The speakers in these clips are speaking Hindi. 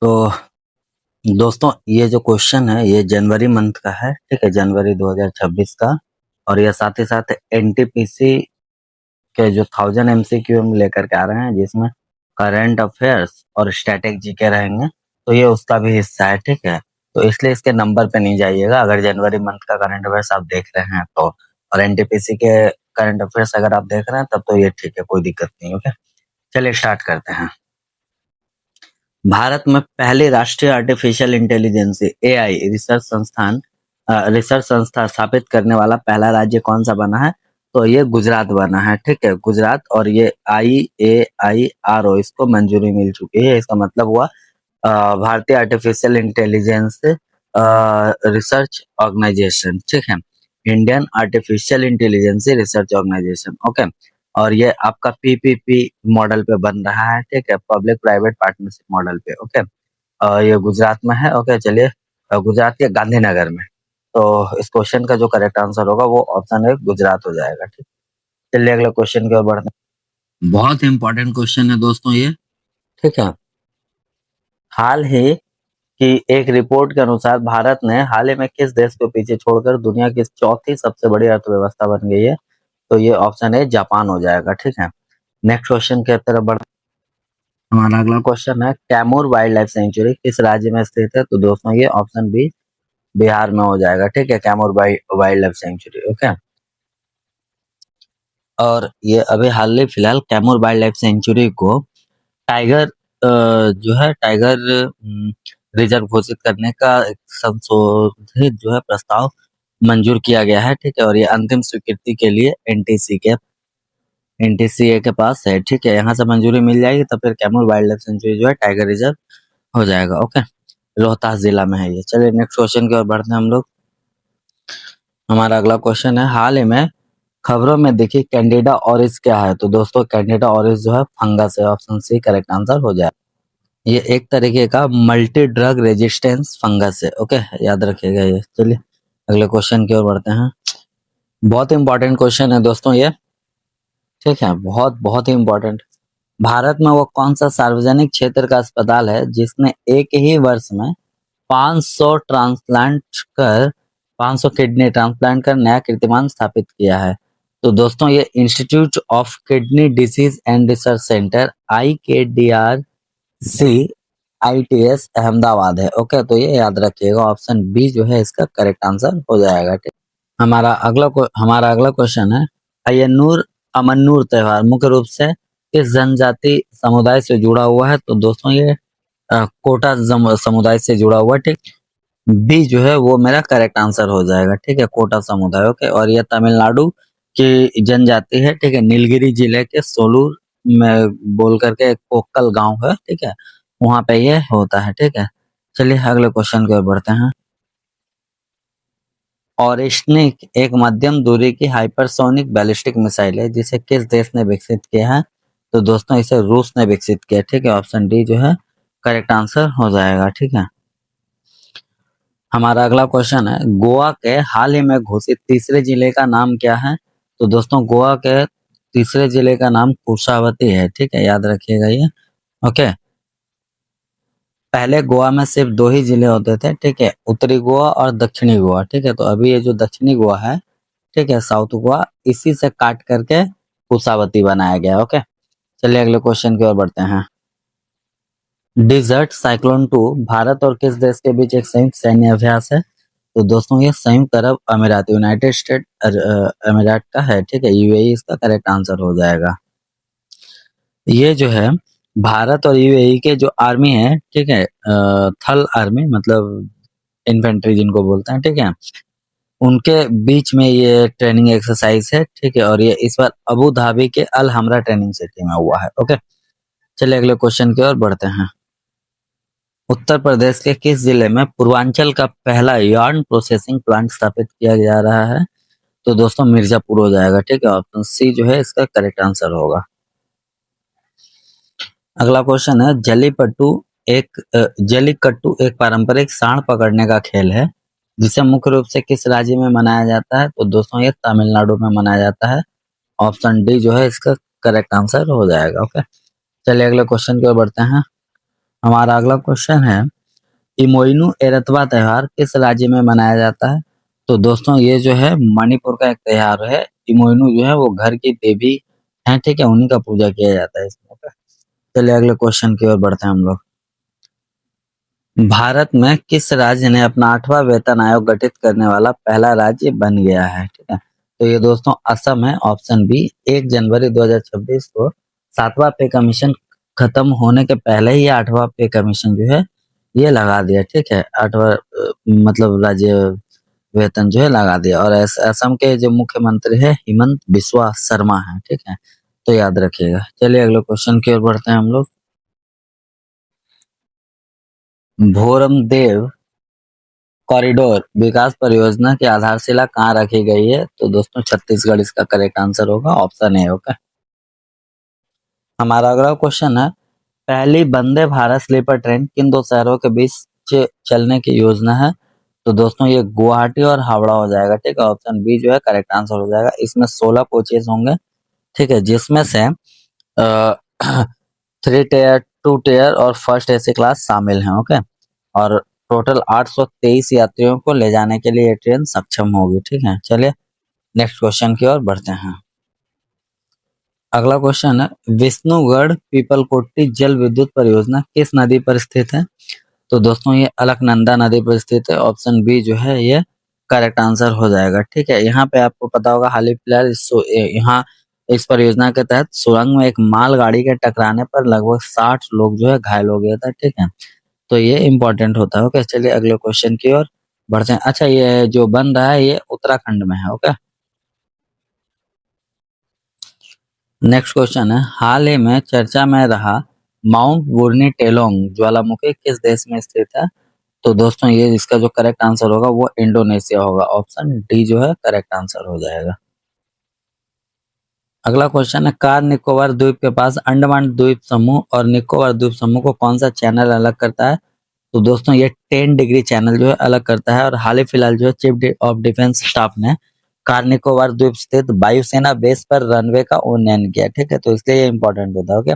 तो दोस्तों ये जो क्वेश्चन है ये जनवरी मंथ का है, ठीक है, जनवरी 2026 का। और ये साथ ही साथ एनटीपीसी के जो 1000 एमसीक्यू हम लेकर के आ रहे हैं, जिसमें करंट अफेयर्स और स्टैटिक जीके रहेंगे। तो ये उसका भी हिस्सा है, ठीक है। तो इसलिए इसके नंबर पे नहीं जाइएगा अगर जनवरी मंथ का करंट अफेयर्स आप देख रहे हैं तो। और एनटीपीसी के करंट अफेयर्स अगर आप देख रहे हैं तब तो ये ठीक है, कोई दिक्कत नहीं। ओके, चलिए स्टार्ट करते हैं। भारत में पहली राष्ट्रीय आर्टिफिशियल इंटेलिजेंस एआई रिसर्च संस्था स्थापित करने वाला पहला राज्य कौन सा बना है? तो ये गुजरात बना है, ठीक है, गुजरात। और ये IAIRO इसको मंजूरी मिल चुकी है। इसका मतलब हुआ भारतीय आर्टिफिशियल इंटेलिजेंस रिसर्च ऑर्गेनाइजेशन, ठीक है, Indian artificial intelligence research organisation. Okay, और ये आपका पीपीपी मॉडल पे बन रहा है, ठीक है, पब्लिक प्राइवेट पार्टनरशिप मॉडल पे। ओके, ये गुजरात में है। ओके, चलिए, गुजरात के गांधीनगर में। तो इस क्वेश्चन का जो करेक्ट आंसर होगा वो ऑप्शन है गुजरात हो जाएगा, ठीक। चलिए अगले क्वेश्चन की ओर बढ़ते हैं। बहुत इंपॉर्टेंट क्वेश्चन है दोस्तों ये, ठीक है। हाल ही की एक रिपोर्ट के अनुसार भारत ने हाल ही में किस देश को पीछे छोड़कर दुनिया की चौथी सबसे बड़ी अर्थव्यवस्था बन गई है? तो ये ऑप्शन है जापान हो जाएगा, ठीक है। नेक्स्ट क्वेश्चन की तरफ बढ़, हमारा अगला क्वेश्चन है कैमूर वाइल्ड लाइफ सेंचुरी किस राज्य में स्थित है? तो दोस्तों ये ऑप्शन बी बिहार में हो जाएगा, ठीक है, Kaimur wild life sanctuary. Okay, और ये अभी हाल ही फिलहाल कैमूर वाइल्ड लाइफ सेंचुरी को टाइगर जो है टाइगर रिजर्व घोषित करने का एक संशोधित जो है प्रस्ताव मंजूर किया गया है, ठीक है। और ये अंतिम स्वीकृति के लिए एनटीसीए के पास है, ठीक है। यहाँ से मंजूरी मिल जाएगी तो फिर कैमूर वाइल्ड लाइफ सेंचुरी जो है टाइगर रिजर्व हो जाएगा। ओके, रोहतास जिला में है ये। चलिए नेक्स्ट क्वेश्चन की ओर बढ़ते हैं हम लोग। हमारा अगला क्वेश्चन है हाल ही में खबरों में देखी कैंडिडा ऑरिस क्या है? तो दोस्तों कैंडिडा ऑरिस जो है फंगस है, ऑप्शन सी करेक्ट आंसर हो जाए। ये एक तरीके का मल्टी ड्रग रेजिस्टेंस फंगस है। ओके, याद रखिएगा ये। चलिए अगले क्वेश्चन की ओर बढ़ते हैं। बहुत इंपॉर्टेंट क्वेश्चन है दोस्तों ये, ठीक है, बहुत बहुत ही इंपॉर्टेंट। भारत में वो कौन सा सार्वजनिक क्षेत्र का अस्पताल है जिसने एक ही वर्ष में 500 ट्रांसप्लांट कर 500 किडनी ट्रांसप्लांट कर नया कीर्तिमान स्थापित किया है? तो दोस्तों ये institute of kidney disease and research centre IKDRC Ahmedabad है। ओके, तो ये याद रखिएगा, ऑप्शन बी जो है इसका करेक्ट आंसर हो जाएगा, ठीक। हमारा अगला क्वेश्चन है अय्यनूर अमन्नूर त्योहार मुख्य रूप से किस जनजाति समुदाय से जुड़ा हुआ है? तो दोस्तों ये कोटा समुदाय से जुड़ा हुआ है, ठीक। बी जो है वो मेरा करेक्ट आंसर हो जाएगा, ठीक है, कोटा समुदाय। ओके, और ये तमिलनाडु की जनजाति है, ठीक है, नीलगिरी जिले के सोलूर में बोल करके एक कोक्कल गांव है, ठीक है, वहां पे ये होता है, ठीक है। चलिए अगले क्वेश्चन की ओर बढ़ते हैं। ओरिस्निक एक मध्यम दूरी की हाइपरसोनिक बैलिस्टिक मिसाइल है जिसे किस देश ने विकसित किया है? तो दोस्तों इसे रूस ने विकसित किया, ठीक है, ऑप्शन डी जो है करेक्ट आंसर हो जाएगा, ठीक है। हमारा अगला क्वेश्चन है गोवा के हाल ही में घोषित तीसरे जिले का नाम क्या है? तो दोस्तों गोवा के तीसरे जिले का नाम कुशावती है, ठीक है, याद रखिएगा ये। ओके, पहले गोवा में सिर्फ 2 ही जिले होते थे, ठीक है, उत्तरी गोवा और दक्षिणी गोवा, ठीक है। तो अभी ये जो दक्षिणी गोवा है, ठीक है, साउथ गोवा, इसी से काट करके कुशावती बनाया गया। ओके, चलिए अगले क्वेश्चन की ओर बढ़ते हैं। डिजर्ट साइक्लोन 2 भारत और किस देश के बीच एक संयुक्त सैन्य अभ्यास है? तो दोस्तों ये संयुक्त अरब अमीरात यूनाइटेड स्टेट अमीरात का है, ठीक है, यूएई इसका करेक्ट आंसर हो जाएगा। ये जो है भारत और यूएई के जो आर्मी है, ठीक है, थल आर्मी मतलब इन्फेंट्री जिनको बोलते हैं, ठीक है, उनके बीच में ये ट्रेनिंग एक्सरसाइज है, ठीक है। और ये इस बार अबू धाबी के अल हमरा ट्रेनिंग सिटी में हुआ है। ओके, चलिए अगले क्वेश्चन की ओर बढ़ते हैं। उत्तर प्रदेश के किस जिले में पूर्वांचल का पहला यार्न प्रोसेसिंग प्लांट स्थापित किया जा रहा है? तो दोस्तों मिर्जापुर हो जाएगा, ठीक है, ऑप्शन सी जो है इसका करेक्ट आंसर होगा। अगला क्वेश्चन है जलीकट्टू एक पारंपरिक सांड पकड़ने का खेल है जिसे मुख्य रूप से किस राज्य में मनाया जाता है? तो दोस्तों ये तमिलनाडु में मनाया जाता है, ऑप्शन डी जो है इसका करेक्ट आंसर हो जाएगा। ओके, चलिए अगले क्वेश्चन की ओर बढ़ते हैं। हमारा अगला क्वेश्चन है, इमोइनु एरतवा त्योहार किस राज्य में मनाया जाता है? तो दोस्तों ये जो है मणिपुर का एक त्योहार है। इमोइनु जो है वो घर की देवी है, ठीक है, उन्हीं का पूजा किया जाता है इसमें। ओके, चलिए अगले क्वेश्चन की ओर बढ़ते हैं हम लोग। भारत में किस राज्य ने अपना 8वां वेतन आयोग गठित करने वाला पहला राज्य बन गया है? ठीक है, तो ये दोस्तों असम है, ऑप्शन बी। 1 जनवरी 2026 को 7वां पे कमीशन खत्म होने के पहले ही 8वां पे कमीशन जो है ये लगा दिया। ठीक है, 8वां मतलब राज्य वेतन जो है लगा दिया। और असम के जो मुख्यमंत्री है हिमंत बिस्वा शर्मा है। ठीक है, तो याद रखिएगा। चलिए अगले क्वेश्चन की ओर बढ़ते हैं हम लोग। भोरमदेव कॉरिडोर विकास परियोजना की आधारशिला कहाँ रखी गई है? तो दोस्तों छत्तीसगढ़ इसका करेक्ट आंसर होगा, ऑप्शन ए। ओके, हमारा अगला क्वेश्चन है, पहली वंदे भारत स्लीपर ट्रेन किन दो शहरों के बीच चलने की योजना है? तो दोस्तों ये गुवाहाटी और हावड़ा हो जाएगा। ठीक है, ऑप्शन बी जो है करेक्ट आंसर हो जाएगा। इसमें 16 कोचेज होंगे, ठीक है, जिसमें से 3 टियर, 2 टियर और फर्स्ट एसी क्लास शामिल हैं। ओके, और टोटल 823 यात्रियों को ले जाने के लिए ये ट्रेन सक्षम होगी। ठीक है, चलिए नेक्स्ट क्वेश्चन की ओर बढ़ते हैं। अगला क्वेश्चन है, विष्णुगढ़ पीपलकोटी जल विद्युत परियोजना किस नदी पर स्थित है? तो दोस्तों ये अलकनंदा नदी पर स्थित है। ऑप्शन बी जो है ये करेक्ट आंसर हो जाएगा। ठीक है, यहाँ पे आपको पता होगा हाल ही फिलहाल यहाँ इस परियोजना के तहत सुरंग में एक माल गाड़ी के टकराने पर लगभग 60 लोग जो है घायल हो गया था। ठीक है, तो ये इम्पोर्टेंट होता है। ओके, चलिए अगले क्वेश्चन की ओर बढ़ते हैं। अच्छा, ये जो बन रहा है ये उत्तराखंड में है। ओके, नेक्स्ट क्वेश्चन है, हाल ही में चर्चा में रहा माउंट बुर्नी टेलोंग ज्वालामुखी किस देश में स्थित है? तो दोस्तों ये इसका जो करेक्ट आंसर होगा वो इंडोनेशिया होगा। ऑप्शन डी जो है करेक्ट आंसर हो जाएगा। अगला क्वेश्चन है, कार निकोबार द्वीप के पास अंडमान द्वीप समूह और निकोबार द्वीप समूह को कौन सा चैनल अलग करता है? तो दोस्तों ये 10 डिग्री चैनल जो है अलग करता है। और हाल ही फिलहाल जो है चीफ ऑफ डिफेंस स्टाफ ने कार निकोबार द्वीप स्थित वायुसेना बेस पर रनवे का उन्नयन किया। ठीक है, तो इसलिए ये इंपॉर्टेंट होता है। ओके,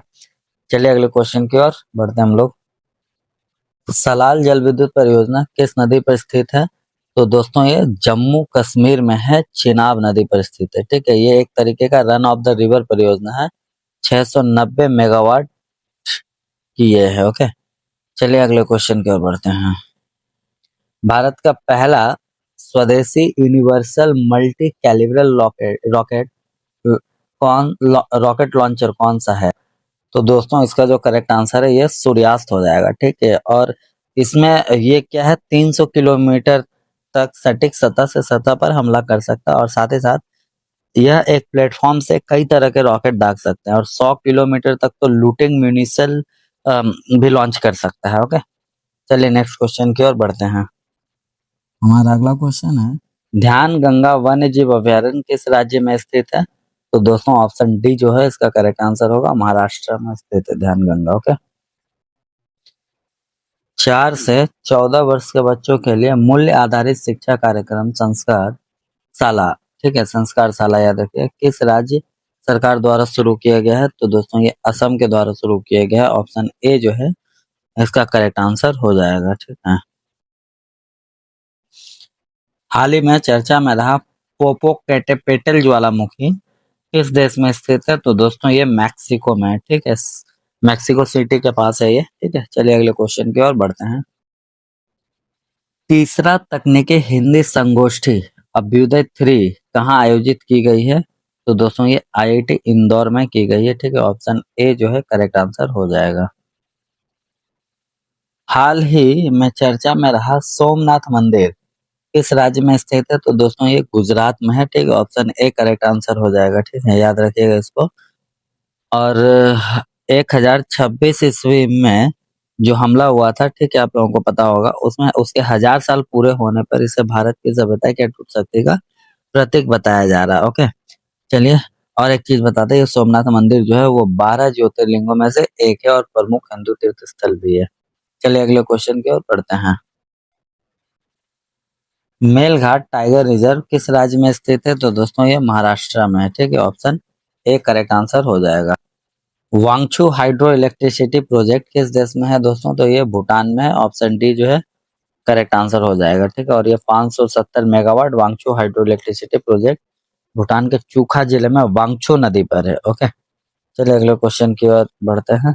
चलिए अगले क्वेश्चन की ओर बढ़ते हैं हम लोग। सलाल जल विद्युत परियोजना किस नदी पर स्थित है? तो दोस्तों ये जम्मू कश्मीर में है, चिनाब नदी पर स्थित है। ठीक है, ये एक तरीके का रन ऑफ द रिवर परियोजना है। 690 मेगावाट की ये है। ओके, चलिए अगले क्वेश्चन की ओर बढ़ते हैं। भारत का पहला स्वदेशी universal multi calibre rocket rocket launcher कौन सा है? तो दोस्तों इसका जो करेक्ट आंसर है ये सूर्यास्त हो जाएगा। ठीक है, और इसमें ये क्या है, 300 किलोमीटर तक सटीक सतह से सतह पर हमला कर सकता है। और साथ ही साथ यह एक प्लेटफॉर्म से कई तरह के रॉकेट दाग सकते हैं और 100 किलोमीटर तक तो लूटिंग म्यूनिसल भी लॉन्च कर सकता है। ओके, चलिए नेक्स्ट क्वेश्चन की ओर बढ़ते हैं। हमारा अगला क्वेश्चन है, ध्यान गंगा वन्य जीव अभयारण्य किस राज्य में स्थित है? तो दोस्तों ऑप्शन डी जो है इसका करेक्ट आंसर होगा, महाराष्ट्र में स्थित है ध्यान गंगा। ओके, 4 से 14 वर्ष के बच्चों के लिए मूल्य आधारित शिक्षा कार्यक्रम संस्कार शाला, ठीक है, संस्कार शाला याद रखिए, किस राज्य सरकार द्वारा शुरू किया गया है? तो दोस्तों ये असम के द्वारा शुरू किया गया है। ऑप्शन ए जो है इसका करेक्ट आंसर हो जाएगा। ठीक है, हाल ही में चर्चा में रहा पोपोकेटेपेटल ज्वालामुखी किस देश में स्थित है? तो दोस्तों ये मैक्सिको में है। ठीक है, मैक्सिको सिटी के पास है ये। ठीक है, चलिए अगले क्वेश्चन की ओर बढ़ते हैं। तीसरा तकनीकी हिंदी संगोष्ठी अभ्युदय 3 कहाँ आयोजित की गई है? तो दोस्तों ये आईआईटी इंदौर में की गई है। ठीक है, ऑप्शन ए जो है करेक्ट आंसर हो जाएगा। हाल ही में चर्चा में रहा सोमनाथ मंदिर किस राज्य में स्थित है? तो दोस्तों ये गुजरात में है। ठीक है, ऑप्शन ए करेक्ट आंसर हो जाएगा। ठीक है, याद रखिएगा इसको। और 1026 ईस्वी में जो हमला हुआ था, ठीक है, आप लोगों को पता होगा, उसमें उसके 1000 साल पूरे होने पर इसे भारत की सभ्यता की अटूट शक्ति का प्रतीक बताया जा रहा है। ओके, चलिए और एक चीज बताते हैं, ये सोमनाथ मंदिर जो है वो 12 ज्योतिर्लिंगों में से एक है और प्रमुख हिंदू तीर्थ स्थल भी है। चलिए अगले क्वेश्चन की ओर बढ़ते हैं। मेलघाट टाइगर रिजर्व किस राज्य में स्थित है? तो दोस्तों ये महाराष्ट्र में है। ठीक है, ऑप्शन ए करेक्ट आंसर हो जाएगा। वांगचू हाइड्रो इलेक्ट्रिसिटी प्रोजेक्ट किस देश में है दोस्तों? तो ये भूटान में है। ऑप्शन डी जो है करेक्ट आंसर हो जाएगा, ठीक है। और ये 570 megawatt Wangchu hydro electricity project Bhutan के चूखा जिले में वांगचू नदी पर है। ओके, चलिए अगले क्वेश्चन की ओर बढ़ते हैं।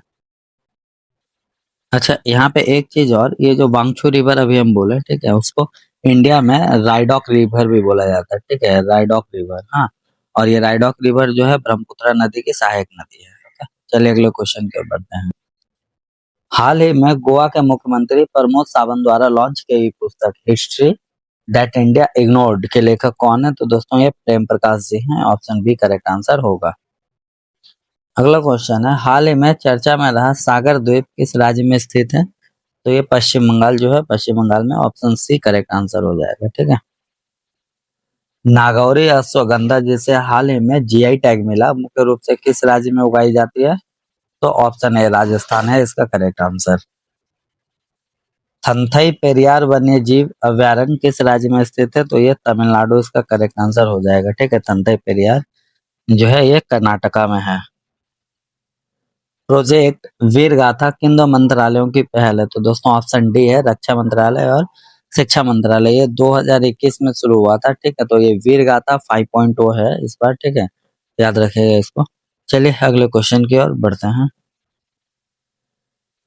अच्छा, यहाँ पे एक चीज और, ये जो वांगचू रिवर अभी हम बोले, ठीक है, उसको इंडिया में रायडॉक रिवर भी बोला जाता है, ठीक है, रायडॉक रिवर। हाँ, और ये रायडॉक रिवर जो है ब्रह्मपुत्र नदी की सहायक नदी है। ओके, चलिए अगले क्वेश्चन की ओर बढ़ते हैं। हाल ही में गोवा के मुख्यमंत्री प्रमोद सावंत द्वारा लॉन्च की गई पुस्तक हिस्ट्री दैट इंडिया इग्नोर्ड के लेखक कौन है? तो दोस्तों ये प्रेम प्रकाश जी हैं। ऑप्शन बी करेक्ट आंसर होगा। अगला क्वेश्चन है, हाल ही में चर्चा में रहा सागर द्वीप किस राज्य में स्थित है? तो ये पश्चिम बंगाल जो है, पश्चिम बंगाल में। ऑप्शन सी करेक्ट आंसर हो जाएगा, ठीक है। नागौरी अश्वगंधा जिसे हाल ही में जीआई टैग मिला, मुख्य रूप से किस राज्य में उगाई जाती है? तो ऑप्शन ए राजस्थान है इसका करेक्ट आंसर। थंथई पेरियार वन्य जीव अभयारण्य किस राज्य में स्थित है? तो ये तमिलनाडु इसका करेक्ट आंसर हो जाएगा, ठीक है। थंथई पेरियार जो है ये कर्नाटका में है। प्रोजेक्ट वीर गाथा किन दो मंत्रालयों की पहल है? तो दोस्तों ऑप्शन डी है रक्षा मंत्रालय और शिक्षा मंत्रालय। ये 2021 में शुरू हुआ था, ठीक है। तो ये वीर गाथा 5.0 है इस बार, ठीक है, याद रखिएगा इसको। चलिए अगले क्वेश्चन की ओर बढ़ते हैं।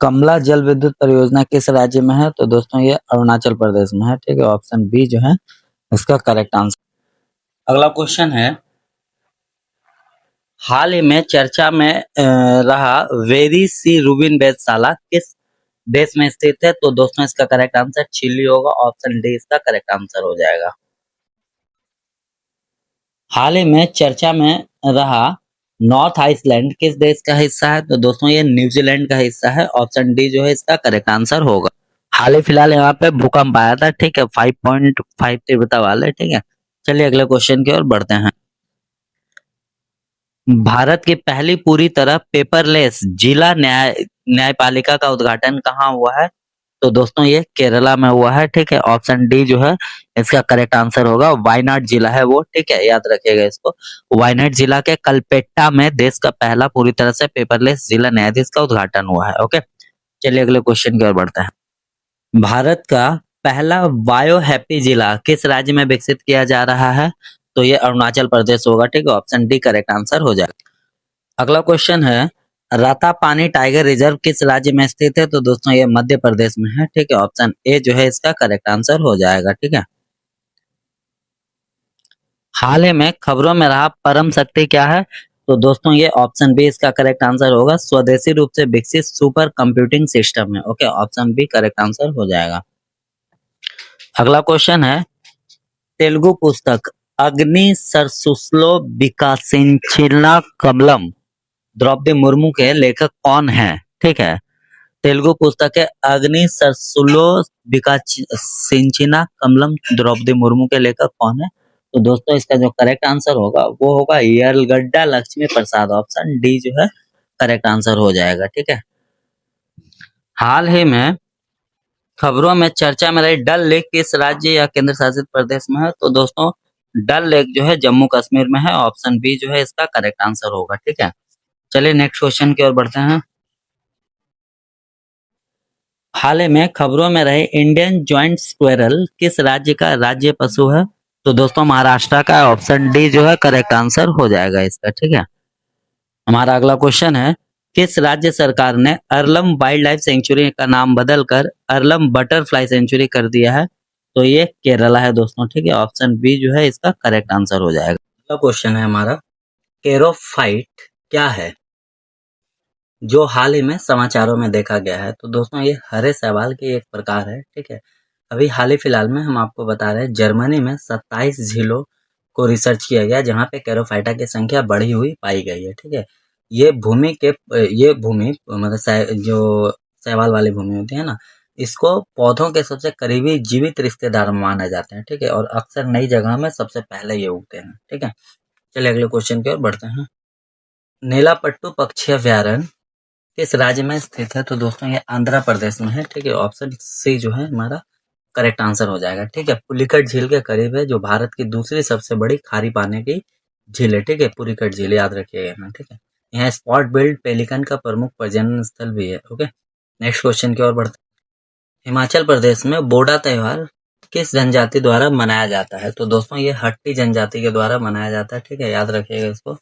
कमला जल विद्युत परियोजना किस राज्य में है? तो दोस्तों ये अरुणाचल प्रदेश में है, ठीक है। ऑप्शन बी जो है इसका करेक्ट आंसर। अगला क्वेश्चन है, हाल ही में चर्चा में रहा वेरी सी रूबिन वेधशाला किस देश में स्थित है? तो दोस्तों इसका करेक्ट आंसर चिली होगा। ऑप्शन डी इसका करेक्ट आंसर हो जाएगा। हाल ही में चर्चा में रहा नॉर्थ आइसलैंड किस देश का हिस्सा है? तो दोस्तों ये न्यूजीलैंड का हिस्सा है। ऑप्शन डी जो है इसका करेक्ट आंसर होगा। हाल ही फिलहाल यहाँ पे भूकंप आया था, ठीक है, 5.5 तीव्रता वाले, ठीक है। चलिए अगले क्वेश्चन की ओर बढ़ते हैं। भारत की पहली पूरी तरह पेपरलेस जिला न्यायपालिका का उद्घाटन कहाँ हुआ है? तो दोस्तों ये केरला में हुआ है, ठीक है। ऑप्शन डी जो है इसका करेक्ट आंसर होगा। वायनाड जिला है वो, ठीक है, याद रखिएगा इसको। वायनाड जिला के कलपेट्टा में देश का पहला पूरी तरह से पेपरलेस जिला न्यायाधीश का उद्घाटन हुआ है। ओके, चलिए अगले क्वेश्चन की ओर बढ़ते हैं। भारत का पहला बायो हैप्पी जिला किस राज्य में विकसित किया जा रहा है? तो ये अरुणाचल प्रदेश होगा, ठीक है। ऑप्शन डी करेक्ट आंसर हो जाएगा। अगला क्वेश्चन है, रातापानी टाइगर रिजर्व किस राज्य में स्थित है? तो दोस्तों ये मध्य प्रदेश में है, ठीक है। ऑप्शन ए जो है इसका करेक्ट आंसर हो जाएगा, ठीक है। हाल ही में खबरों में रहा परम शक्ति क्या है? तो दोस्तों ये ऑप्शन बी इसका करेक्ट आंसर होगा। स्वदेशी रूप से विकसित सुपर कंप्यूटिंग सिस्टम है। Okay, option B correct answer हो जाएगा। अगला क्वेश्चन है, तेलुगु पुस्तक अग्नि सरसुस्लो विकासिंचिला कमलम द्रौपदी मुर्मू के लेखक कौन है? ठीक है, तेलुगु पुस्तक है अग्नि सरसुलो विकासिंचिला कमलम द्रौपदी मुर्मू के लेखक कौन है? तो दोस्तों इसका जो करेक्ट आंसर होगा वो होगा यरगड्डा लक्ष्मी प्रसाद। ऑप्शन डी जो है करेक्ट आंसर हो जाएगा, ठीक है। हाल ही में खबरों में चर्चा में रही डल लेक किस राज्य या केंद्र शासित प्रदेश में है? तो दोस्तों डल लेक जो है जम्मू कश्मीर में है। ऑप्शन बी जो है इसका करेक्ट आंसर होगा, ठीक है। चलिए नेक्स्ट क्वेश्चन की ओर बढ़ते हैं। हाल ही में खबरों में रहे इंडियन ज्वाइंट स्क्वेरल किस राज्य का राज्य पशु है? तो दोस्तों महाराष्ट्र का। ऑप्शन डी जो है करेक्ट आंसर हो जाएगा इसका, ठीक है। हमारा अगला क्वेश्चन है, किस राज्य सरकार ने अरलम वाइल्ड लाइफ सेंचुरी का नाम बदलकर अरलम बटरफ्लाई सेंचुरी कर दिया है? तो ये केरला है दोस्तों, ठीक है। ऑप्शन बी जो है इसका करेक्ट आंसर हो जाएगा। अगला क्वेश्चन है हमारा, केरोफाइट क्या है जो हाल ही में समाचारों में देखा गया है? तो दोस्तों ये हरे शैवाल की एक प्रकार है, ठीक है। अभी हाल ही फिलहाल में हम आपको बता रहे हैं जर्मनी में 27 झीलों को रिसर्च किया गया जहाँ पे कैरोफाइटा की संख्या बढ़ी हुई पाई गई है, ठीक है। ये भूमि मतलब जो शैवाल वाली भूमि होती है ना, इसको पौधों के सबसे करीबी जीवित रिश्तेदार माने जाते हैं, ठीक है। और अक्सर नई जगह में सबसे पहले ये उगते हैं, ठीक है। चलिए अगले क्वेश्चन की ओर बढ़ते हैं। नीलापट्टू पक्षी अभयारण्य किस राज्य में स्थित है? तो दोस्तों ये आंध्र प्रदेश में है, ठीक है। ऑप्शन सी जो है हमारा करेक्ट आंसर हो जाएगा, ठीक है। पुलिकट झील के करीब है जो भारत की दूसरी सबसे बड़ी खारी पानी की झील है, ठीक है। पुलिकट झील याद रखिएगा, ठीक है। यहाँ स्पॉट बिल्ड पेलिकन का प्रमुख प्रजनन स्थल भी है। ओके, नेक्स्ट क्वेश्चन की ओर बढ़ते हैं। हिमाचल प्रदेश में बोडा त्योहार किस जनजाति द्वारा मनाया जाता है? तो दोस्तों ये हट्टी जनजाति के द्वारा मनाया जाता है। ठीक है, याद रखिएगा इसको,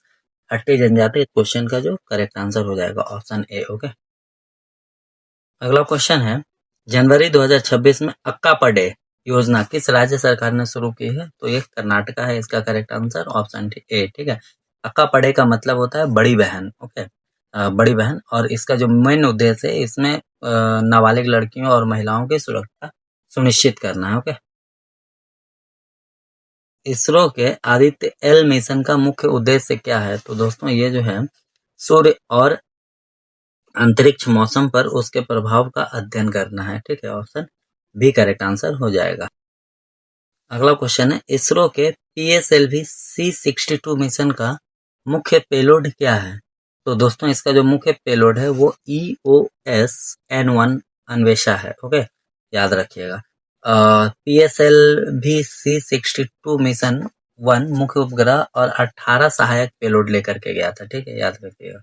हट्टी जनजाति। क्वेश्चन का जो करेक्ट आंसर हो जाएगा ऑप्शन ए। ओके, अगला क्वेश्चन है, जनवरी 2026 में अक्का पडे योजना किस राज्य सरकार ने शुरू की है? तो ये कर्नाटका है इसका करेक्ट आंसर, ऑप्शन ए। ठीक है, अक्का पडे का मतलब होता है बड़ी बहन। ओके, बड़ी बहन, और इसका जो मेन उद्देश्य है इसमें नाबालिग लड़कियों और महिलाओं की सुरक्षा सुनिश्चित करना है। ओके, इसरो के आदित्य एल मिशन का मुख्य उद्देश्य क्या है? तो दोस्तों ये जो है सूर्य और अंतरिक्ष मौसम पर उसके प्रभाव का अध्ययन करना है। ठीक है, ऑप्शन बी करेक्ट आंसर हो जाएगा। अगला क्वेश्चन है, इसरो के PSLV C62 मिशन का मुख्य पेलोड क्या है? तो दोस्तों इसका जो मुख्य पेलोड है वो EOS-N1 अन्वेषा है। ओके, याद रखिएगा। PSLV C62 मिशन 1 मुख्य उपग्रह और 18 सहायक पेलोड लेकर के गया था। ठीक है, याद रखिएगा।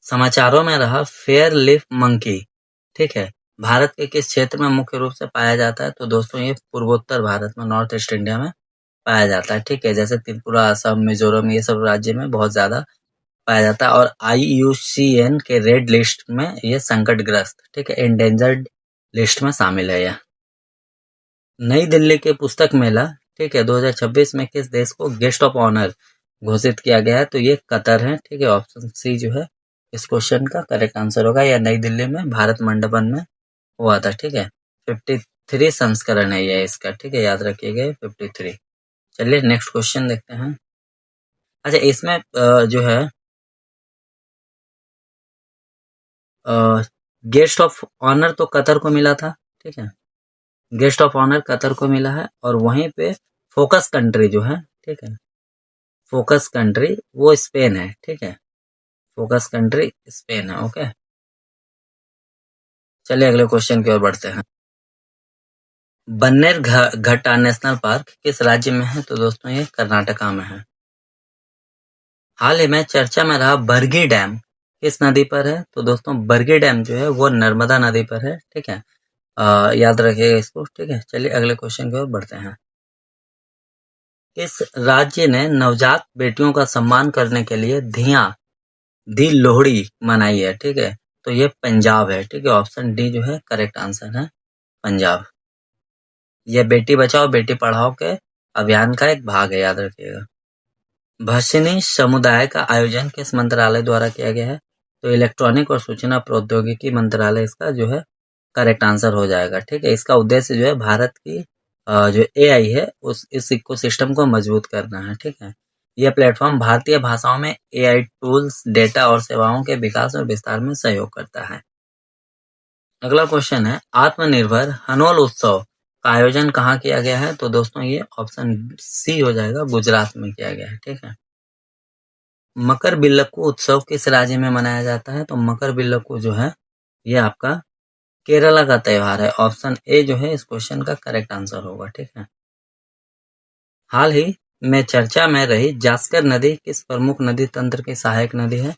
समाचारों में रहा फेयर लिप मंकी, ठीक है, भारत के किस क्षेत्र में मुख्य रूप से पाया जाता है? तो दोस्तों ये पूर्वोत्तर भारत में, नॉर्थ ईस्ट इंडिया में पाया जाता है। ठीक है, जैसे त्रिपुरा, असम, मिजोरम, ये सब राज्य में बहुत ज्यादा पाया जाता है, और IUCN के रेड लिस्ट में ये संकटग्रस्त, ठीक है, एंडेंजर्ड लिस्ट में शामिल है यह। नई दिल्ली के पुस्तक मेला, ठीक है, 2026 में किस देश को गेस्ट ऑफ ऑनर घोषित किया गया है? तो ये कतर है। ठीक है, ऑप्शन सी जो है इस क्वेश्चन का करेक्ट आंसर होगा। यह नई दिल्ली में भारत मंडपम में हुआ था। ठीक है, 53 संस्करण है ये इसका। ठीक है, याद रखिएगा 53। चलिए नेक्स्ट क्वेश्चन देखते हैं। अच्छा, इसमें जो है गेस्ट ऑफ ऑनर तो कतर को मिला था। ठीक है, गेस्ट ऑफ ऑनर कतर को मिला है, और वहीं पे फोकस कंट्री जो है, ठीक है, फोकस कंट्री वो स्पेन है। ठीक है, फोकस कंट्री स्पेन है। ओके, चलिए अगले क्वेश्चन की ओर बढ़ते हैं। बन्नेर घट्टा नेशनल पार्क किस राज्य में है? तो दोस्तों ये कर्नाटका में है। हाल ही में चर्चा में रहा बरगी डैम किस नदी पर है? तो दोस्तों बरगी डैम जो है वो नर्मदा नदी पर है। ठीक है, याद रखिएगा इसको। ठीक है, चलिए अगले क्वेश्चन की ओर बढ़ते हैं। किस राज्य ने नवजात बेटियों का सम्मान करने के लिए दी लोहड़ी मनाई है? ठीक है, तो ये पंजाब है। ठीक है, ऑप्शन डी जो है करेक्ट आंसर है, पंजाब। यह बेटी बचाओ बेटी पढ़ाओ के अभियान का एक भाग है, याद रखिएगा। भाषिणी समुदाय का आयोजन किस मंत्रालय द्वारा किया गया है? तो इलेक्ट्रॉनिक और सूचना प्रौद्योगिकी मंत्रालय इसका जो है करेक्ट आंसर हो जाएगा। ठीक है, इसका उद्देश्य जो है भारत की जो AI है इस इकोसिस्टम को मजबूत करना है। ठीक है, यह प्लेटफॉर्म भारतीय भाषाओं में AI टूल्स, डेटा और सेवाओं के विकास और विस्तार में सहयोग करता है। अगला क्वेश्चन है, आत्मनिर्भर हनोल उत्सव का आयोजन कहाँ किया गया है? तो दोस्तों ये ऑप्शन सी हो जाएगा, गुजरात में किया गया है। ठीक है, मकर बिल्लक्कू उत्सव किस राज्य में मनाया जाता है? तो मकर बिल्लक्कू जो है ये आपका केरला का त्योहार है। ऑप्शन ए जो है इस क्वेश्चन का करेक्ट आंसर होगा। ठीक है, हाल ही में चर्चा में रही जास्कर नदी किस प्रमुख नदी तंत्र की सहायक नदी है?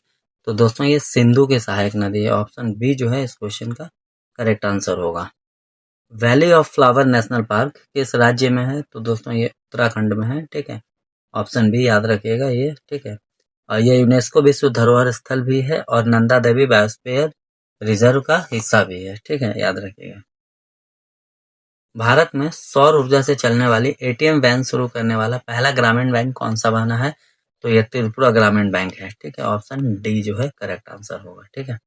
तो दोस्तों ये सिंधु की सहायक नदी है। ऑप्शन बी जो है इस क्वेश्चन का करेक्ट आंसर होगा। Valley of flower national park किस राज्य में है? तो दोस्तों ये उत्तराखंड में है। ठीक है, ऑप्शन बी याद रखिएगा ये। ठीक है, और ये यूनेस्को विश्व धरोहर स्थल भी है और नंदा देवी बायोस्फीयर रिजर्व का हिस्सा भी है। ठीक है, याद रखिएगा। भारत में सौर ऊर्जा से चलने वाली ATM वैन शुरू करने वाला पहला ग्रामीण बैंक कौन सा बना है? तो ये त्रिपुरा ग्रामीण बैंक है। ठीक है, ऑप्शन डी जो है करेक्ट आंसर होगा। ठीक है,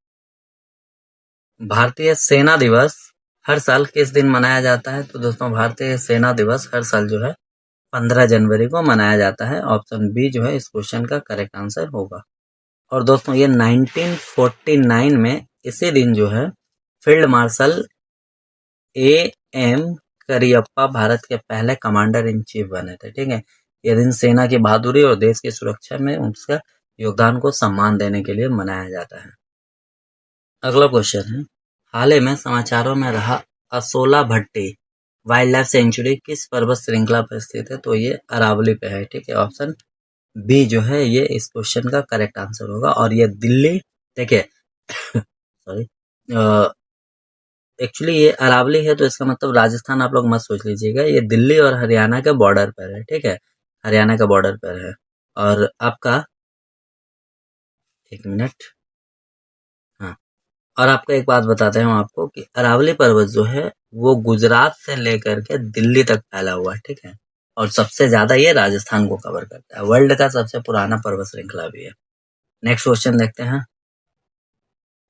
भारतीय सेना दिवस हर साल किस दिन मनाया जाता है? तो दोस्तों भारतीय सेना दिवस हर साल जो है 15 जनवरी को मनाया जाता है। ऑप्शन बी जो है इस क्वेश्चन का करेक्ट आंसर होगा। और दोस्तों ये 1949 में इसी दिन जो है field marshal AM Cariappa Bharat के पहले कमांडर इन चीफ बने थे। ठीक है, यह दिन सेना की बहादुरी और देश की सुरक्षा में उसका योगदान को सम्मान देने के लिए मनाया जाता है। अगला क्वेश्चन है, हाल ही में समाचारों में रहा असोला भट्टी वाइल्ड लाइफ सेंचुरी किस पर्वत श्रृंखला पर स्थित है? तो ये अरावली पे है। ठीक है, ऑप्शन बी जो है ये इस क्वेश्चन का करेक्ट आंसर होगा। और ये दिल्ली, देखिए सॉरी, एक्चुअली ये अरावली है तो इसका मतलब राजस्थान आप लोग मत सोच लीजिएगा, ये दिल्ली और हरियाणा के बॉर्डर पर है, ठीक है, हरियाणा के बॉर्डर पर है। और आपका, एक मिनट, हाँ, और आपको एक बात बताते हैं हम आपको कि अरावली पर्वत जो है वो गुजरात से लेकर के दिल्ली तक फैला हुआ है, ठीक है, और सबसे ज्यादा ये राजस्थान को कवर करता है, वर्ल्ड का सबसे पुराना पर्वत श्रृंखला भी है। नेक्स्ट क्वेश्चन देखते हैं।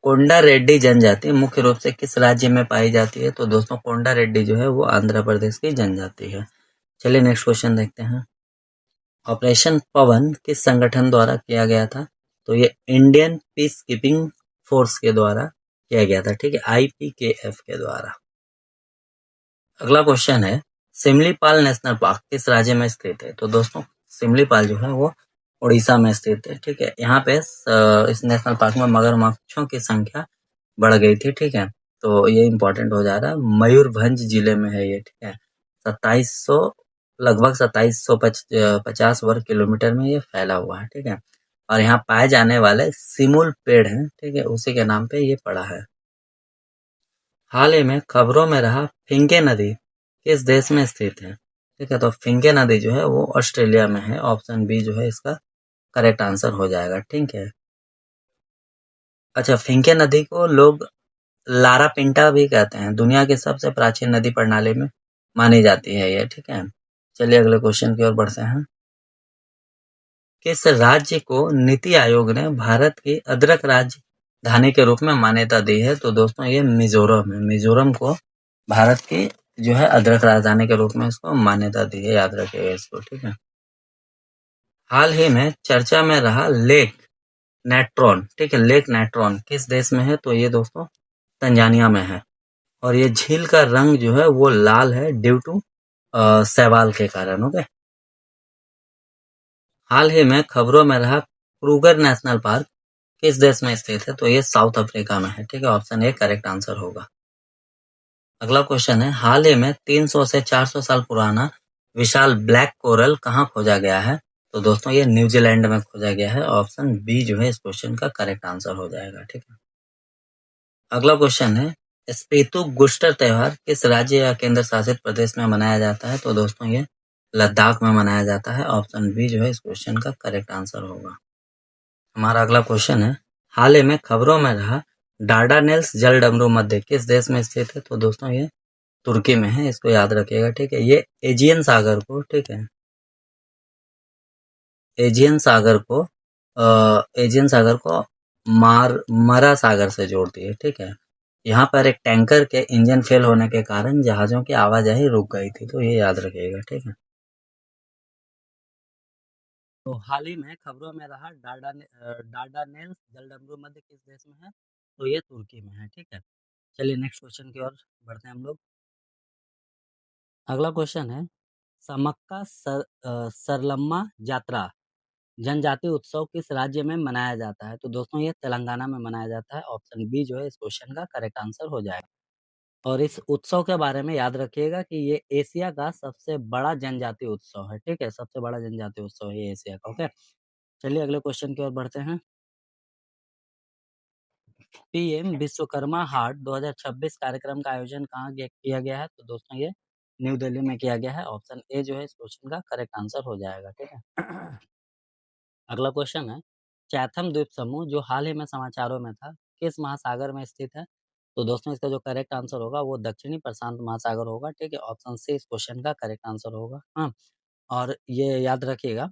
कोंडा रेड्डी जनजाति मुख्य रूप से किस राज्य में पाई जाती है? तो दोस्तों कोंडा रेड्डी जो है वो आंध्र प्रदेश की जनजाति है। चलिए नेक्स्ट क्वेश्चन देखते हैं। ऑपरेशन पवन किस संगठन द्वारा किया गया था? तो ये इंडियन पीस कीपिंग फोर्स के द्वारा किया गया था, ठीक है, IPKF के द्वारा। अगला क्वेश्चन है, सिमलीपाल नेशनल पार्क किस राज्य में स्थित है? तो दोस्तों सिमलीपाल जो है वो उड़ीसा में स्थित है, ठीक है। यहाँ पे इस नेशनल पार्क में मगरमच्छों की संख्या बढ़ गई थी, ठीक है, तो ये इंपॉर्टेंट हो जा रहा है। मयूरभंज जिले में है ये, ठीक है, 2700, लगभग 2750 वर्ग किलोमीटर में ये फैला हुआ है, ठीक है, और यहाँ पाए जाने वाले सिमुल पेड़ हैं, ठीक है, उसी के नाम पे ये पड़ा है। हाल ही में खबरों में रहा फिंके नदी किस देश में स्थित है? ठीक है, तो फिंके नदी जो है वो ऑस्ट्रेलिया में है। ऑप्शन बी जो है इसका करेक्ट आंसर हो जाएगा, ठीक है। अच्छा, फिंके नदी को लोग लारा पिंटा भी कहते हैं, दुनिया की सबसे प्राचीन नदी प्रणाली में मानी जाती है ये, ठीक है। चलिए अगले क्वेश्चन की ओर बढ़ते हैं। किस राज्य को नीति आयोग ने भारत की अदरक राजधानी के रूप में मान्यता दी है? तो दोस्तों ये मिजोरम है, मिजोरम को भारत की जो है अदरक राजधानी के रूप में इसको मान्यता दी है, याद रखिएगा इसको, ठीक है। हाल ही में चर्चा में रहा लेक नेट्रॉन, ठीक है, लेक नेट्रॉन किस देश में है? तो ये दोस्तों तंजानिया में है, और ये झील का रंग जो है वो लाल है ड्यू टू शैवाल के कारण, ओके। हाल ही में खबरों में रहा क्रूगर नेशनल पार्क किस देश में स्थित है? तो ये साउथ अफ्रीका में है, ठीक है, ऑप्शन ए करेक्ट आंसर होगा। अगला क्वेश्चन है, हाल ही में 300 से 400 साल पुराना विशाल ब्लैक कोरल कहाँ खोजा गया है? तो दोस्तों ये न्यूजीलैंड में खोजा गया है, ऑप्शन बी जो है इस क्वेश्चन का करेक्ट आंसर हो जाएगा, ठीक है। अगला क्वेश्चन है, स्पेतु गुस्टर त्योहार किस राज्य या केंद्र शासित प्रदेश में मनाया जाता है? तो दोस्तों ये लद्दाख में मनाया जाता है, ऑप्शन बी जो है इस क्वेश्चन का करेक्ट आंसर होगा। हमारा अगला क्वेश्चन है, हाल ही में खबरों में रहा डार्डानेल्स जलडमरू मध्य किस देश में स्थित है? तो दोस्तों ये तुर्की में है, इसको याद रखिएगा, ठीक है। ये एजियन सागर को, ठीक है, एजियन सागर को एजियन सागर को मरा सागर से जोड़ती है, ठीक है। यहाँ पर एक टैंकर के इंजन फेल होने के कारण जहाजों की आवाजाही रुक गई थी, तो ये याद रखिएगा, ठीक है। तो हाल ही में खबरों में रहा डार्डानेल्स जलडमरू मध्य किस देश में है? तो ये तुर्की में है, ठीक है। चलिए नेक्स्ट क्वेश्चन की ओर बढ़ते हैं हम लोग। अगला क्वेश्चन है, सरलम्मा यात्रा जनजाति उत्सव किस राज्य में मनाया जाता है? तो दोस्तों ये तेलंगाना में मनाया जाता है, ऑप्शन बी जो है इस क्वेश्चन का करेक्ट आंसर हो जाएगा। और इस उत्सव के बारे में याद रखिएगा कि ये एशिया का सबसे बड़ा जनजाति उत्सव है, ठीक है, सबसे बड़ा जनजाति उत्सव है ये एशिया का, ओके। चलिए अगले क्वेश्चन की ओर बढ़ते हैं। पीएम विश्वकर्मा हाट 2026 कार्यक्रम का आयोजन कहाँ किया गया है? तो दोस्तों ये न्यू दिल्ली में किया गया है, ऑप्शन ए जो है इस क्वेश्चन का करेक्ट आंसर हो जाएगा, ठीक है। अगला क्वेश्चन है, चैथम द्वीप समूह जो हाल ही में समाचारों में था किस महासागर में स्थित है? तो दोस्तों इसका जो करेक्ट आंसर होगा वो दक्षिणी प्रशांत महासागर होगा, ठीक है, ऑप्शन सी इस क्वेश्चन का करेक्ट आंसर होगा, हाँ। और ये याद रखिएगा,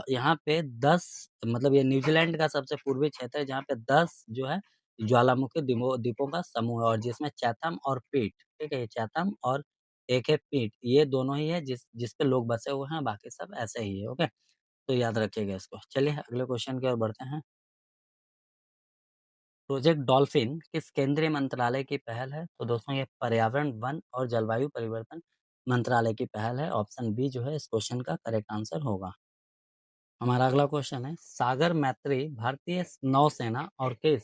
यहाँ पे 10, मतलब ये न्यूजीलैंड का सबसे पूर्वी क्षेत्र है जहाँ पे 10 जो है ज्वालामुखी द्वीपों का समूह है, और जिसमें चैथम और पीठ, ठीक है, ये चैथम और एक है पीठ, ये दोनों ही है जिस पे लोग बसे हुए हैं, बाकी सब ऐसे ही है, ओके। तो याद रखिएगा इसको। चलिए अगले क्वेश्चन की ओर बढ़ते हैं। प्रोजेक्ट डॉल्फिन किस केंद्रीय मंत्रालय की पहल है? तो दोस्तों ये पर्यावरण, वन और जलवायु परिवर्तन मंत्रालय की पहल है, ऑप्शन बी जो है इस क्वेश्चन का करेक्ट आंसर होगा। हमारा अगला क्वेश्चन है, सागर मैत्री भारतीय नौसेना और किस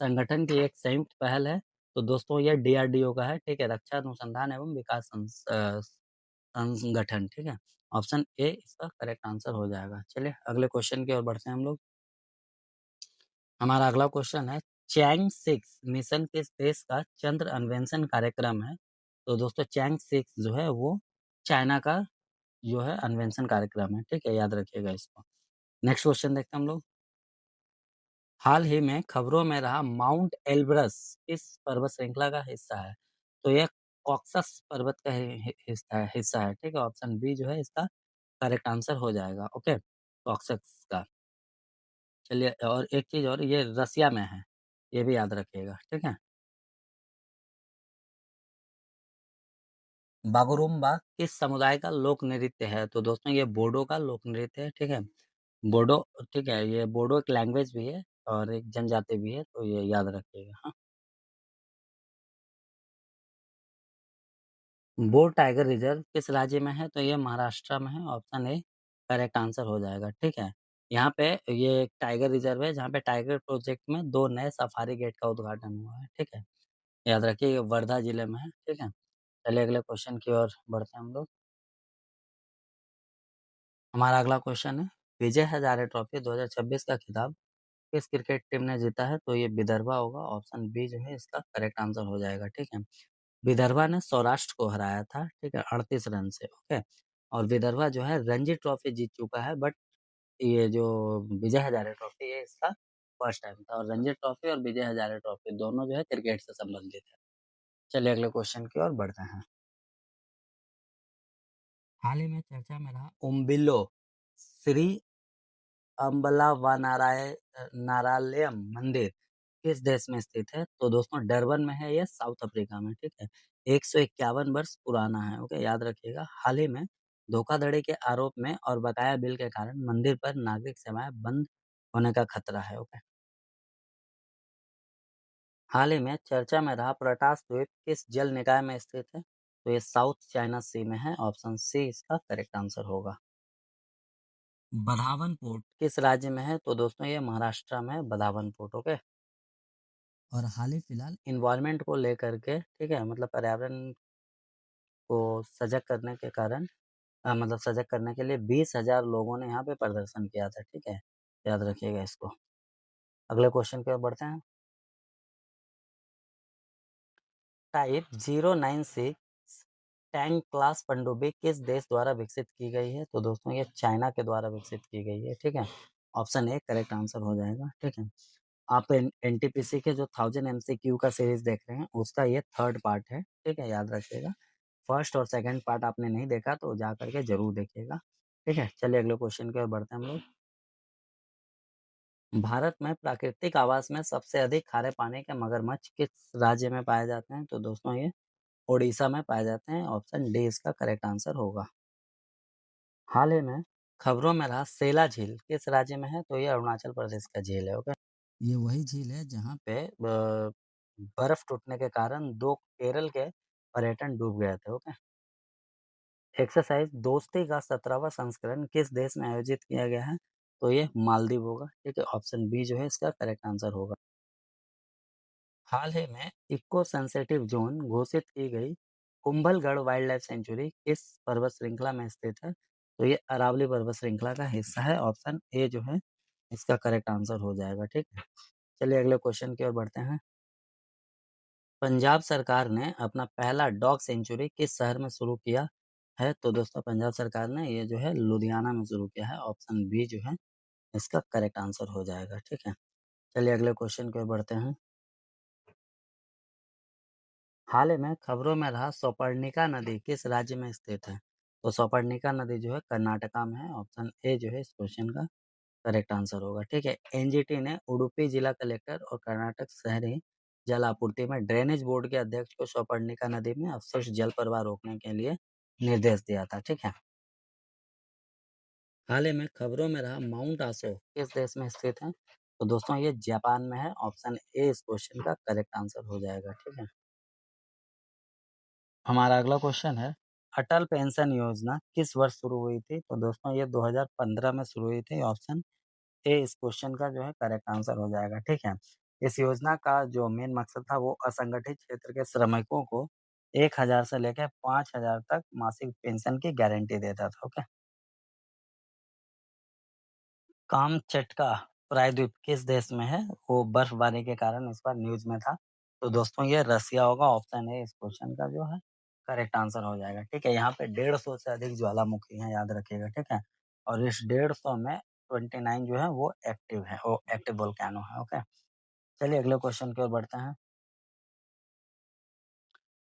संगठन की एक संयुक्त पहल है? तो दोस्तों ये DRDO का है, ठीक है, रक्षा अनुसंधान एवं विकास संगठन, ठीक है? ऑप्शन ए इसका करेक्ट आंसर हो जाएगा। चलिए अगले क्वेश्चन की ओर बढ़ते हैं हम लोग। हमारा अगला क्वेश्चन है, चैंग 6 मिशन किस देश का चंद्र अन्वेषण कार्यक्रम है? तो दोस्तों चैंग 6 जो है वो चाइना का जो है अन्वेषण कार्यक्रम है, ठीक है? याद रखिएगा इसको। नेक्स्ट क्वेश्चन देखते हैं हम लोग। हाल ही में खबरों में रहा माउंट एल्ब्रस किस पर्वत श्रृंखला का हिस्सा है? तो यह कॉक्सस पर्वत का हिस्सा है, ठीक है? ऑप्शन बी जो है इसका करेक्ट आंसर हो जाएगा, ओके? कॉक्सस का। चलिए और एक चीज़ और, ये रसिया में है, ये भी याद रखिएगा, ठीक है? बागुरुम्बा किस समुदाय का लोक नृत्य है? तो दोस्तों ये बोडो का लोक नृत्य है, ठीक है? बोडो, ठीक है? ये बोडो एक लैंग्वेज भी है और एक जनजाति भी है, तो ये याद रखिएगा, हाँ? बोर टाइगर रिजर्व किस राज्य में है? तो ये महाराष्ट्र में है, ऑप्शन ए करेक्ट आंसर हो जाएगा, ठीक है? यहाँ पे ये एक टाइगर रिजर्व है जहाँ पे टाइगर प्रोजेक्ट में 2 नए सफारी गेट का उद्घाटन हुआ है, ठीक है? याद रखिए ये वर्धा जिले में है, ठीक है? चलिए अगले क्वेश्चन की ओर बढ़ते हैं हम लोग। हमारा अगला क्वेश्चन है, विजय हजारे ट्रॉफी 2026 का खिताब किस क्रिकेट टीम ने जीता है? तो ये विदर्भा होगा, ऑप्शन बी जो है इसका करेक्ट आंसर हो जाएगा, ठीक है? विदर्भा ने सौराष्ट्र को हराया था, ठीक है? 38 रन से, ओके? और विदर्भा जो है रणजी ट्रॉफी जीत चुका है, बट ये जो विजय हजारे ट्रॉफी है इसका फर्स्ट टाइम था, और रणजी ट्रॉफी और विजय हजारे ट्रॉफी दोनों जो है क्रिकेट से संबंधित है। चलिए अगले क्वेश्चन की ओर बढ़ते हैं। हाल ही में चर्चा में रहा उम्बिलो श्री नारालयम मंदिर किस देश में स्थित है? तो दोस्तों डरबन में है, ये साउथ अफ्रीका में, ठीक है? 151 वर्ष पुराना है, ओके? याद रखिएगा। हाल ही में धोखाधड़ी के आरोप में और बकाया बिल के कारण मंदिर पर नागरिक सेवाएं बंद होने का खतरा है, ओके? हाल ही में चर्चा में रहा प्रटास द्वीप किस जल निकाय में स्थित है? तो ये साउथ चाइना सी में है, ऑप्शन सी इसका करेक्ट आंसर होगा। बधावन पोर्ट किस राज्य में है? तो दोस्तों ये महाराष्ट्र में है, बधावन पोर्ट, ओके? और हाल ही फिलहाल इन्वायरमेंट को लेकर के, ठीक है? मतलब पर्यावरण को सजग करने के कारण मतलब सजग करने के लिए 20,000 लोगों ने यहाँ पे प्रदर्शन किया था, ठीक है? याद रखिएगा इसको। अगले क्वेश्चन की ओर बढ़ते हैं। टाइप 096 टैंक क्लास पनडुब्बी किस देश द्वारा विकसित की गई है? तो दोस्तों ये चाइना के द्वारा विकसित की गई है, ठीक है? ऑप्शन ए करेक्ट आंसर हो जाएगा, ठीक है? आप एनटीपीसी के जो 1000 एमसीक्यू का सीरीज देख रहे हैं उसका ये थर्ड पार्ट है, ठीक है? याद रखिएगा। फर्स्ट और सेकंड पार्ट आपने नहीं देखा तो जा करके जरूर देखिएगा, ठीक है? चलिए अगले क्वेश्चन की ओर बढ़ते हैं हम लोग। भारत में प्राकृतिक आवास में सबसे अधिक खारे पानी के मगरमच्छ किस राज्य में पाए जाते हैं? तो दोस्तों ये ओडिशा में पाए जाते हैं, ऑप्शन डी इसका करेक्ट आंसर होगा। हाल ही में खबरों में रहा सेला झील किस राज्य में है? तो ये अरुणाचल प्रदेश का झील है, ओके? ये वही झील है जहाँ पे बर्फ टूटने के कारण 2 केरल के पर्यटन डूब गए थे, ओके? एक्सरसाइज दोस्ती का 17वां संस्करण किस देश में आयोजित किया गया है? तो ये मालदीव होगा, ठीक है? ऑप्शन बी जो है इसका करेक्ट आंसर होगा। हाल ही में इको सेंसिटिव जोन घोषित की गई कुंभलगढ़ वाइल्ड लाइफ सेंचुरी किस पर्वत श्रृंखला में स्थित है? तो ये अरावली पर्वत श्रृंखला का हिस्सा है, ऑप्शन ए जो है इसका करेक्ट आंसर हो जाएगा, ठीक है? चलिए अगले क्वेश्चन की ओर बढ़ते हैं। पंजाब सरकार ने अपना पहला डॉग सेंचुरी किस शहर में शुरू किया है? तो दोस्तों पंजाब सरकार ने ये जो है लुधियाना में शुरू किया है, ऑप्शन बी जो है इसका करेक्ट आंसर हो जाएगा, ठीक है? चलिए अगले क्वेश्चन की ओर बढ़ते हैं। हाल ही में खबरों में रहा सौपर्णिका नदी किस राज्य में स्थित है? तो सौपर्णिका नदी जो है कर्नाटका में है, ऑप्शन ए जो है इस क्वेश्चन का करेक्ट आंसर होगा, ठीक है? एनजीटी ने उडुपी जिला कलेक्टर और कर्नाटक शहरी जल आपूर्ति में ड्रेनेज बोर्ड के अध्यक्ष को सौपर्णिका नदी में अवशिष्ट जल प्रवाह रोकने के लिए निर्देश दिया था, ठीक है? हाल ही में खबरों में रहा माउंट आसो किस देश में स्थित है? तो दोस्तों ये जापान में है, ऑप्शन ए इस क्वेश्चन का करेक्ट आंसर हो जाएगा, ठीक है? हमारा अगला क्वेश्चन है, अटल पेंशन योजना किस वर्ष शुरू हुई थी? तो दोस्तों ये 2015 में शुरू हुई थी, ऑप्शन ए इस क्वेश्चन का जो है करेक्ट आंसर हो जाएगा, ठीक है? इस योजना का जो मेन मकसद था वो असंगठित क्षेत्र के श्रमिकों को 1000 से लेके 5000 तक मासिक पेंशन की गारंटी देता था। ओके। कामचटका प्रायद्वीप किस देश में है? वो बर्फबारी के कारण इस बार न्यूज़ में था। तो दोस्तों ये रसिया होगा, ऑप्शन ए इस क्वेश्चन का जो है करेक्ट आंसर हो जाएगा। ठीक है, यहाँ पे 150 से अधिक ज्वालामुखी हैं, याद रखिएगा। ठीक है, और इस 150 में 29 जो है वो एक्टिव है, वो एक्टिव वोल्केनो है। ओके, चलिए अगले क्वेश्चन की ओर बढ़ते हैं।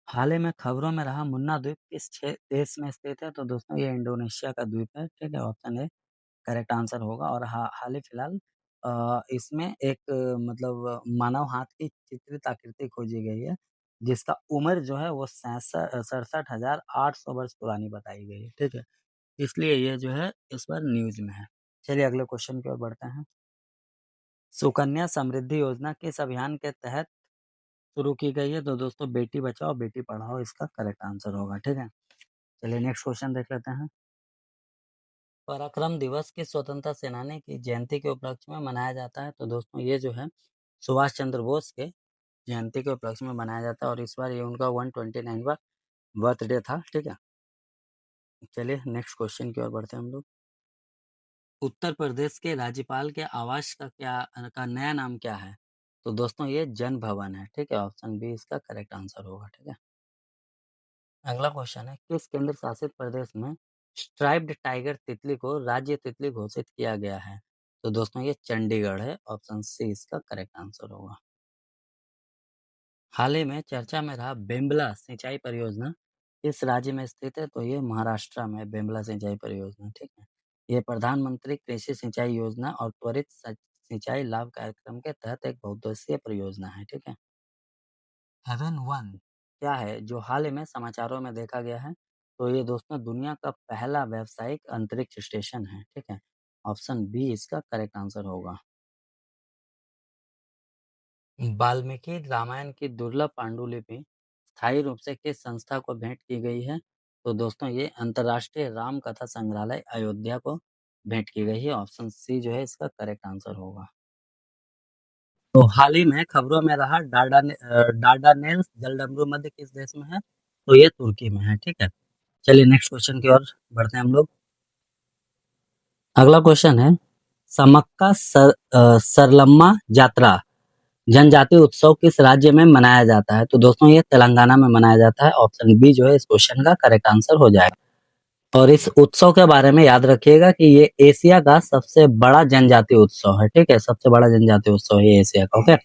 हाल ही में खबरों में रहा मुन्ना द्वीप किस देश में स्थित है? तो दोस्तों ये इंडोनेशिया का द्वीप है। ठीक है, ऑप्शन ए करेक्ट आंसर होगा। और हाल ही फिलहाल इसमें एक मतलब मानव हाथ की चित्रित आकृति खोजी गई है, जिसका उम्र जो है वो 67,800 वर्ष पुरानी बताई गई है। ठीक है, इसलिए ये जो है इस बार न्यूज़ में है। चलिए अगले क्वेश्चन की ओर बढ़ते हैं। सुकन्या समृद्धि योजना किस अभियान के तहत शुरू की गई है? तो दोस्तों बेटी बचाओ बेटी पढ़ाओ इसका करेक्ट आंसर होगा। ठीक है, चलिए नेक्स्ट क्वेश्चन देख लेते हैं। पराक्रम दिवस किस स्वतंत्रता सेनानी की जयंती के उपलक्ष्य में मनाया जाता है? तो दोस्तों ये जो है सुभाष चंद्र बोस के जयंती के उपलक्ष्य में मनाया जाता है, और इस बार ये उनका 129वां बर्थडे था। ठीक है, चलिए नेक्स्ट क्वेश्चन की ओर बढ़ते हैं हम लोग। उत्तर प्रदेश के राज्यपाल के आवास का नया नाम क्या है? तो दोस्तों ये जन भवन है। ठीक है, ऑप्शन बी इसका करेक्ट आंसर होगा। ठीक है, अगला क्वेश्चन है किस केंद्र शासित प्रदेश में स्ट्राइप्ड टाइगर तितली को राज्य तितली घोषित किया गया है? तो दोस्तों ये चंडीगढ़ है, ऑप्शन सी इसका करेक्ट आंसर होगा। हाल ही में चर्चा में रहा बेम्बला सिंचाई परियोजना किस राज्य में स्थित है? तो ये महाराष्ट्र में बेम्बला सिंचाई परियोजना। ठीक है, ये प्रधानमंत्री कृषि सिंचाई योजना और त्वरित सिंचाई लाभ कार्यक्रम के तहत एक बहुउद्देशीय परियोजना है। ठीक है, हेवन वन क्या है जो हाल ही में समाचारों में देखा गया है? तो ये दोस्तों दुनिया का पहला व्यावसायिक अंतरिक्ष स्टेशन है। ठीक है, ऑप्शन बी इसका करेक्ट आंसर होगा। वाल्मीकि रामायण की दुर्लभ पांडुलिपि स्थायी रूप से किस संस्था को भेंट की गई है? तो दोस्तों ये अंतर्राष्ट्रीय राम कथा संग्रहालय अयोध्या को भेंट की गई है, ऑप्शन सी जो है इसका करेक्ट आंसर होगा। तो हाल ही में खबरों में रहा डार्डानेल्स जलडमरू मध्य किस देश में है? तो ये तुर्की में है। ठीक है, चलिए नेक्स्ट क्वेश्चन की ओर बढ़ते हैं हम लोग। अगला क्वेश्चन है सरलम्मा यात्रा जनजातीय उत्सव किस राज्य में मनाया जाता है? तो दोस्तों ये तेलंगाना में मनाया जाता है, ऑप्शन बी जो है इस क्वेश्चन का करेक्ट आंसर हो जाएगा। और इस उत्सव के बारे में याद रखिएगा कि ये एशिया का सबसे बड़ा जनजातीय उत्सव है। ठीक है, सबसे बड़ा जनजातीय उत्सव है एशिया का। ओके,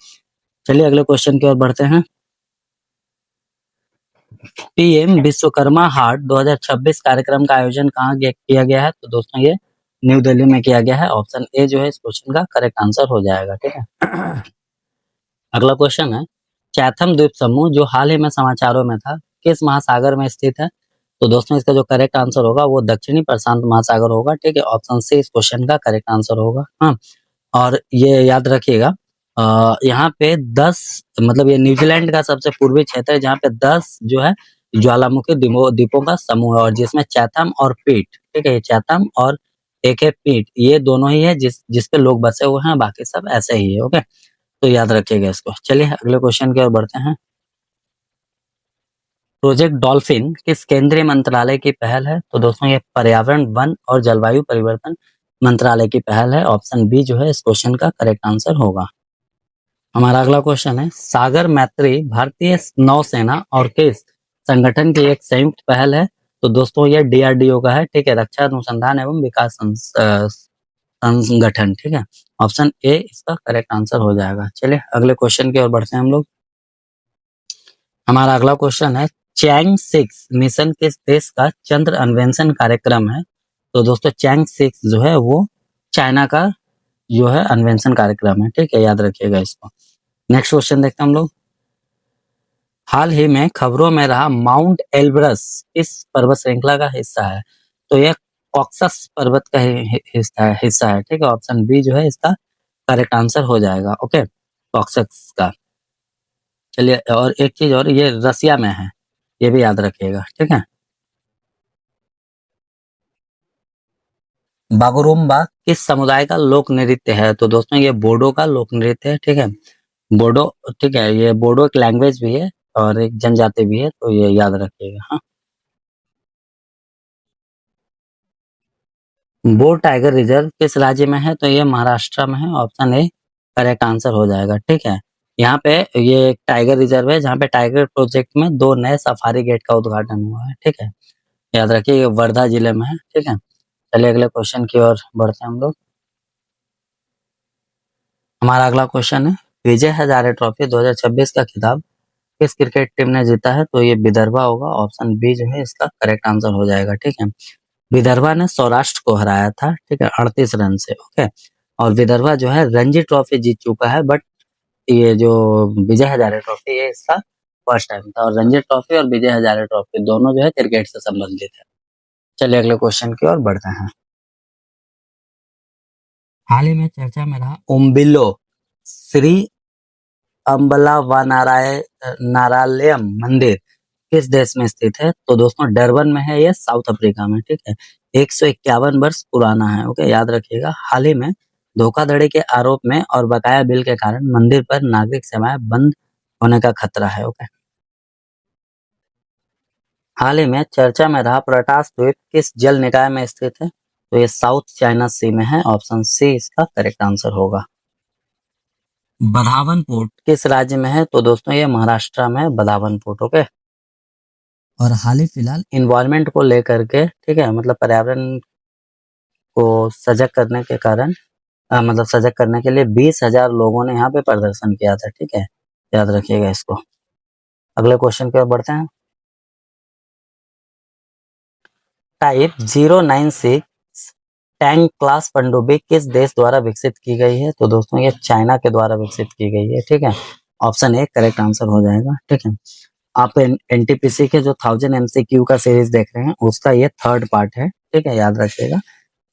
चलिए अगले क्वेश्चन की ओर बढ़ते हैं। पीएम विश्वकर्मा हाट 2026 कार्यक्रम का आयोजन कहाँ किया गया है? तो दोस्तों ये न्यू दिल्ली में किया गया है, ऑप्शन ए जो है इस क्वेश्चन का करेक्ट आंसर हो जाएगा। ठीक है, अगला क्वेश्चन है चैथम द्वीप समूह जो हाल ही में समाचारों में था किस महासागर में स्थित है? तो दोस्तों इसका जो करेक्ट आंसर होगा वो दक्षिणी प्रशांत महासागर होगा। ठीक है, ऑप्शन सी इस क्वेश्चन का करेक्ट आंसर होगा। हाँ, और ये याद रखिएगा यहाँ पे 10 मतलब ये न्यूजीलैंड का सबसे पूर्वी क्षेत्र है, जहाँ पे 10 जो है ज्वालामुखी द्वीपों का समूह है, और जिसमें चैथम और पीट, ठीक है, ये चैथम और एक है पीट, ये दोनों ही है जिसपे लोग बसे हुए हैं, बाकी सब ऐसे ही है। ओके, तो याद रखिएगा इसको। चलिए अगले क्वेश्चन की ओर बढ़ते हैं। प्रोजेक्ट डॉल्फिन किस केंद्रीय मंत्रालय की पहल है? तो दोस्तों ये पर्यावरण वन और जलवायु परिवर्तन मंत्रालय की पहल है, ऑप्शन बी जो है इस क्वेश्चन का करेक्ट आंसर होगा। हमारा अगला क्वेश्चन है सागर मैत्री भारतीय नौसेना और किस संगठन की एक संयुक्त पहल है? तो दोस्तों ये डीआरडीओ का है। ठीक है, रक्षा अनुसंधान एवं विकास संगठन। ठीक है, ऑप्शन ए इसका करेक्ट आंसर हो जाएगा। चलिए अगले क्वेश्चन की ओर बढ़ते हैं हम लोग। हमारा अगला क्वेश्चन है चैंग 6 मिशन किस देश का चंद्र अन्वेषण कार्यक्रम है? तो दोस्तों चैंग 6 जो है वो चाइना का जो है अन्वेषण कार्यक्रम है। ठीक है, याद रखिएगा इसको। नेक्स्ट क्वेश्चन देखते हैं हम लोग। हाल ही में खबरों में रहा माउंट एल्ब्रस इस पर्वत श्रृंखला का हिस्सा है? तो यह कॉक्सस पर्वत का हिस्सा है। ठीक है, ऑप्शन बी जो है इसका करेक्ट आंसर हो जाएगा। ओके, कॉक्सस का। चलिए और एक चीज और, ये रसिया में है, ये भी याद रखिएगा। ठीक है, बागुरुम्बा किस समुदाय का लोक नृत्य है? तो दोस्तों ये बोडो का लोक नृत्य है। ठीक है, बोडो, ठीक है, ये बोडो एक लैंग्वेज भी है, और एक जनजाति भी है, तो ये याद रखिएगा। हाँ, बोर टाइगर रिजर्व किस राज्य में है? तो ये महाराष्ट्र में है, ऑप्शन ए करेक्ट आंसर हो जाएगा। ठीक है, यहाँ पे ये एक टाइगर रिजर्व है जहाँ पे टाइगर प्रोजेक्ट में 2 नए सफारी गेट का उद्घाटन हुआ है। ठीक है, याद रखिए ये वर्धा जिले में है। ठीक है, चलिए अगले क्वेश्चन की ओर बढ़ते हैं हम लोग। हमारा अगला क्वेश्चन है, विजय हजारे ट्रॉफी 2026 का खिताब किस क्रिकेट टीम ने जीता है? तो ये विदर्भा होगा, ऑप्शन बी जो है इसका करेक्ट आंसर हो जाएगा। ठीक है, विदर्भा ने सौराष्ट्र को हराया था। ठीक है, 38 रन से। ओके, और विदर्भा जो है रणजी ट्रॉफी जीत चुका है, बट ये जो विजय हजारे ट्रॉफी है इसका फर्स्ट टाइम था, और रणजी ट्रॉफी और विजय हजारे ट्रॉफी दोनों जो है क्रिकेट से संबंधित है। चलिए अगले क्वेश्चन की ओर बढ़ते हैं। हाल ही में चर्चा में रहा उम्बिलो श्री नारायण मंदिर किस देश में स्थित है? तो दोस्तों डरबन में है, ये साउथ अफ्रीका में। ठीक है, 151 वर्ष पुराना है। ओके, याद रखिएगा। हाल ही में धोखाधड़ी के आरोप में और बकाया बिल के कारण मंदिर पर नागरिक सेवाएं बंद होने का खतरा है। ओके, हाल ही में चर्चा में रहा प्रटास द्वीप किस जल निकाय में स्थित है? तो ये साउथ चाइना सी में है, ऑप्शन सी इसका करेक्ट आंसर होगा। बधावन पोर्ट किस राज्य में है? तो दोस्तों ये महाराष्ट्र में है, बधावन पोर्ट। ओके, और हाल ही फिलहाल इन्वायरमेंट को लेकर के, ठीक है, मतलब पर्यावरण को सजग करने के कारण मतलब सजग करने के लिए 20,000 लोगों ने यहाँ पे प्रदर्शन किया था। ठीक है, याद रखिएगा इसको। अगले क्वेश्चन की ओर बढ़ते हैं। टाइप 096 टैंक क्लास पनडुब्बी किस देश द्वारा विकसित की गई है? तो दोस्तों ये चाइना के द्वारा विकसित की गई है। ठीक है, ऑप्शन ए करेक्ट आंसर हो जाएगा। ठीक है, आप एनटीपीसी के जो 1000 एमसीक्यू का सीरीज देख रहे हैं उसका ये थर्ड पार्ट है। ठीक है, याद रखिएगा।